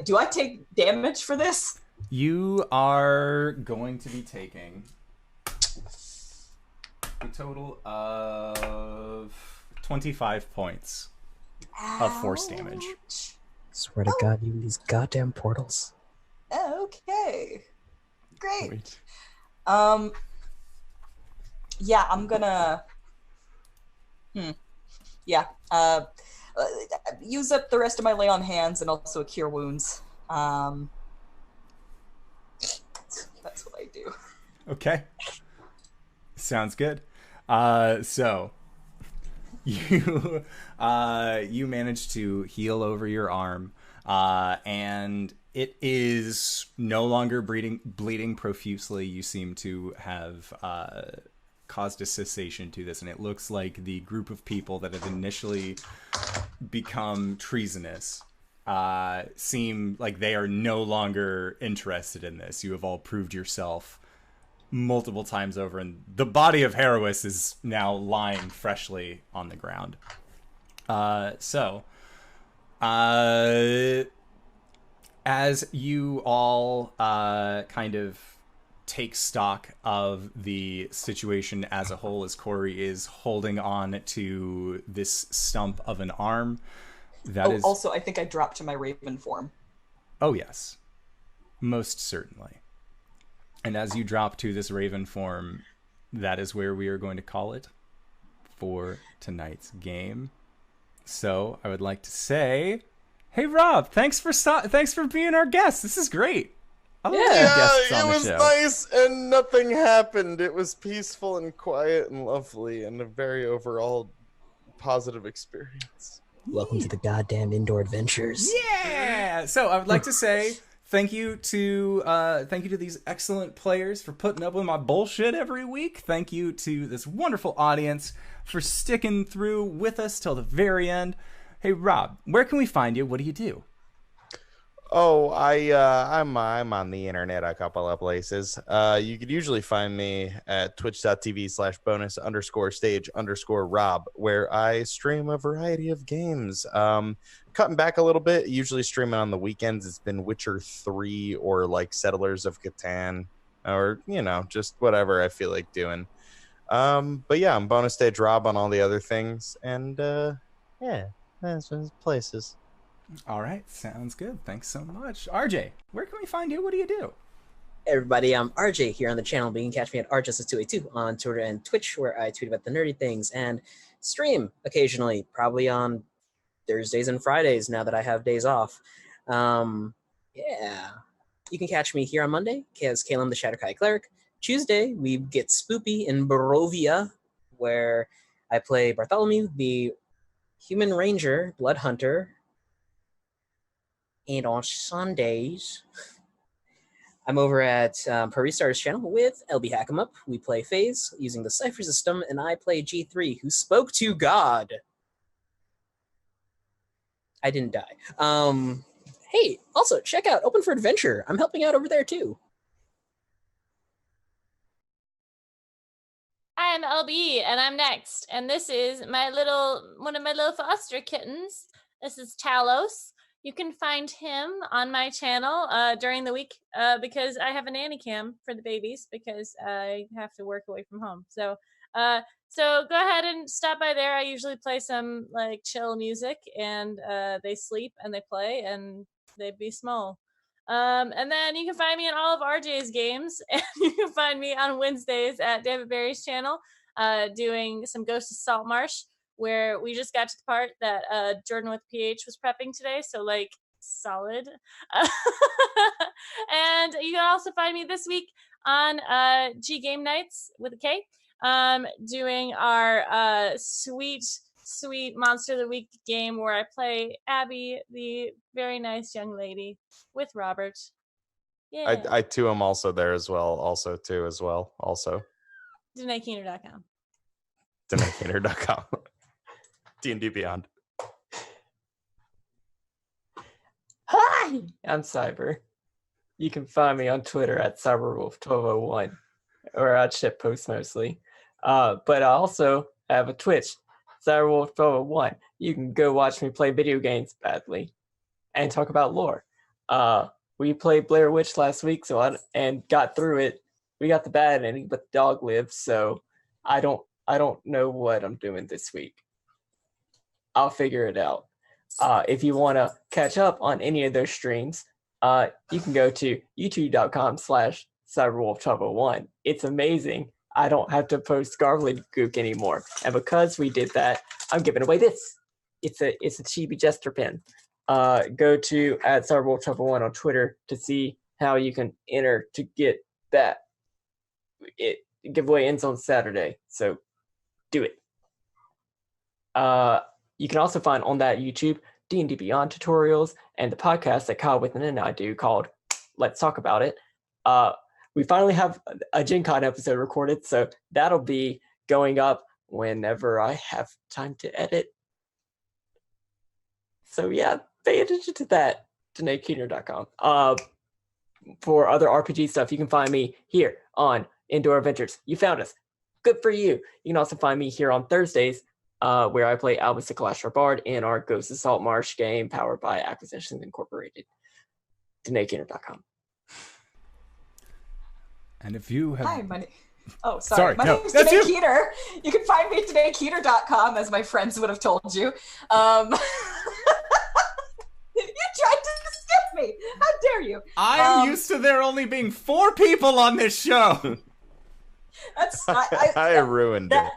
Do I take damage for this? You are going to be taking a total of 25 points of force damage. Swear to God, you these goddamn portals. Okay. Great. Wait. Yeah, I'm gonna... Yeah. Use up the rest of my lay on hands and also a cure wounds. That's what I do. Okay. Sounds good. So you manage to heal over your arm, and it is no longer bleeding profusely. You seem to have caused a cessation to this, and it looks like the group of people that had initially become treasonous seem like they are no longer interested in this. You have all proved yourself multiple times over, and the body of Herois is now lying freshly on the ground. As you all kind of take stock of the situation as a whole, as Cori is holding on to this stump of an arm, Also, I think I dropped to my raven form. Oh, yes. Most certainly. And as you drop to this raven form, that is where we are going to call it for tonight's game. So I would like to say, hey, Rob, thanks for being our guest. This is great. It was nice and nothing happened. It was peaceful and quiet and lovely and a very overall positive experience. Welcome to the goddamn indoor adventures. Yeah. So I would like to say thank you to these excellent players for putting up with my bullshit every week. Thank you to this wonderful audience for sticking through with us till the very end. Hey, Rob, where can we find you? What do you do? Oh, I'm on the internet a couple of places. You could usually find me at twitch.tv/bonus_stage_Rob, where I stream a variety of games. Cutting back a little bit, usually streaming on the weekends. It's been Witcher 3 or like Settlers of Catan, or just whatever I feel like doing. But yeah, I'm bonus stage Rob on all the other things, and yeah, that's places. All right, sounds good. Thanks so much. RJ, where can we find you? What do you do? Hey everybody, I'm RJ here on the channel, but you can catch me at RJustice282 on Twitter and Twitch, where I tweet about the nerdy things and stream occasionally, probably on Thursdays and Fridays now that I have days off. Yeah. You can catch me here on Monday as Caelum the Shatterkai Cleric. Tuesday, we get spoopy in Barovia, where I play Bartholomew, the Human Ranger, Blood Hunter. And on Sundays, I'm over at Restar's channel with LBHackEmUp. We play Phase using the Cypher system, and I play G3, who spoke to God. I didn't die. Hey, also, check out Open for Adventure. I'm helping out over there, too. I'm LB, and I'm next. And this is one of my little foster kittens. This is Talos. You can find him on my channel during the week because I have a nanny cam for the babies because I have to work away from home. So go ahead and stop by there. I usually play some like chill music, and they sleep and they play and they be small. And then you can find me in all of RJ's games, and you can find me on Wednesdays at David Barry's channel doing some Ghost of Saltmarsh, where we just got to the part that Jordan with PH was prepping today, so like solid. And you can also find me this week on G Game Nights with a K, doing our sweet Monster of the Week game where I play Abby, the very nice young lady, with Robert. Yeah. I too am also there as well. Also. DanaeKeener.com. DanaeKeener.com. D&D Beyond. Hi, I'm Cyber. You can find me on Twitter at CyberWolf1201, where I ship posts mostly. But I also have a Twitch, CyberWolf1201. You can go watch me play video games badly and talk about lore. We played Blair Witch last week, and got through it. We got the bad ending, but the dog lives, so I don't know what I'm doing this week. I'll figure it out. If you want to catch up on any of those streams, you can go to youtube.com/cyberwolf1201. It's amazing. I don't have to post gobbledygook anymore. And because we did that, I'm giving away this. It's a chibi jester pin. Go to @cyberwolf1201 on Twitter to see how you can enter to get that. Giveaway ends on Saturday, so do it. You can also find on that YouTube D&D Beyond tutorials and the podcast that Kyle Within and I do called Let's Talk About It. We finally have a Gen Con episode recorded, so that'll be going up whenever I have time to edit. So yeah, pay attention to that. DanaeKeener.com. For other RPG stuff, you can find me here on Indoor Adventures. You found us. Good for you. You can also find me here on Thursdays, where I play Albus the Galashar Bard in our Ghost of Saltmarsh game powered by Acquisitions Incorporated. DanaeKeener.com. And if you have... Hi, my name... Oh, sorry. My name is Danae Keener. You can find me at DanaeKeener.com, as my friends would have told you. You tried to skip me. How dare you? I'm used to there only being 4 people on this show. I ruined it.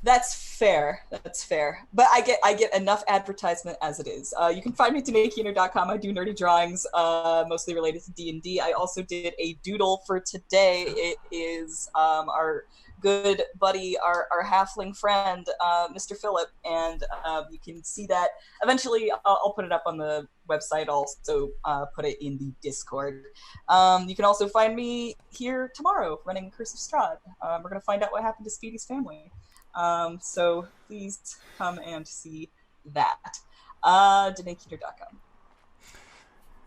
That's fair. That's fair. But I get enough advertisement as it is. You can find me at DanaeKeener.com. I do nerdy drawings, mostly related to D&D. I also did a doodle for today. It is our good buddy, our halfling friend, Mr. Phillip, and you can see that. Eventually, I'll put it up on the website. I'll also put it in the Discord. You can also find me here tomorrow running Curse of Strahd. We're going to find out what happened to Speedy's family. So please come and see that. DanaeKeener.com.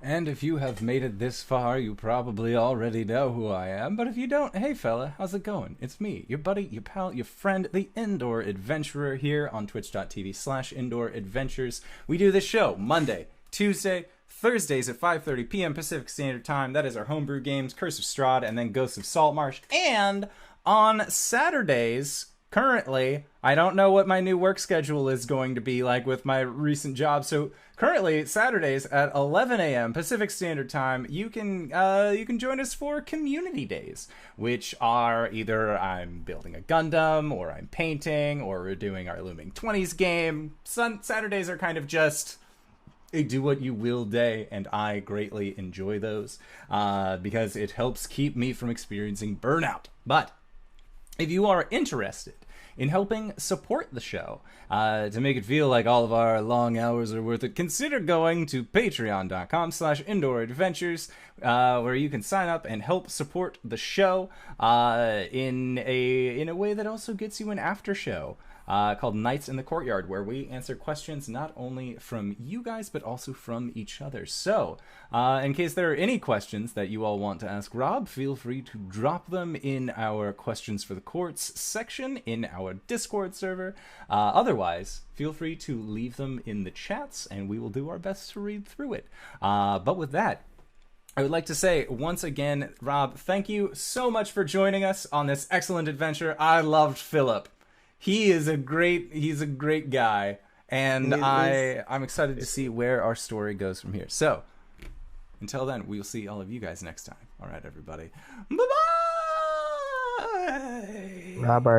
And if you have made it this far, you probably already know who I am. But if you don't, hey fella, how's it going? It's me, your buddy, your pal, your friend, the Indoor Adventurer here on twitch.tv/Indoor Adventures. We do this show Monday, Tuesday, Thursdays at 5:30 p.m. Pacific Standard Time. That is our homebrew games, Curse of Strahd, and then Ghosts of Saltmarsh. And on Saturdays... Currently, I don't know what my new work schedule is going to be like with my recent job. So currently, Saturdays at 11 a.m. Pacific Standard Time, you can join us for community days, which are either I'm building a Gundam, or I'm painting, or we're doing our Looming 20s game. Saturdays are kind of just a do what you will day, and I greatly enjoy those because it helps keep me from experiencing burnout. But if you are interested in helping support the show, to make it feel like all of our long hours are worth it, consider going to patreon.com/Indoor Adventures, where you can sign up and help support the show in a way that also gets you an after show. called Nights in the Courtyard, where we answer questions not only from you guys, but also from each other. So, in case there are any questions that you all want to ask Rob, feel free to drop them in our Questions for the Courts section in our Discord server. Otherwise, feel free to leave them in the chats, and we will do our best to read through it. But with that, I would like to say once again, Rob, thank you so much for joining us on this excellent adventure. I loved Philip. He's a great guy, and I'm excited to see where our story goes from here. So, until then, we'll see all of you guys next time. All right, everybody. Bye-bye! Robert.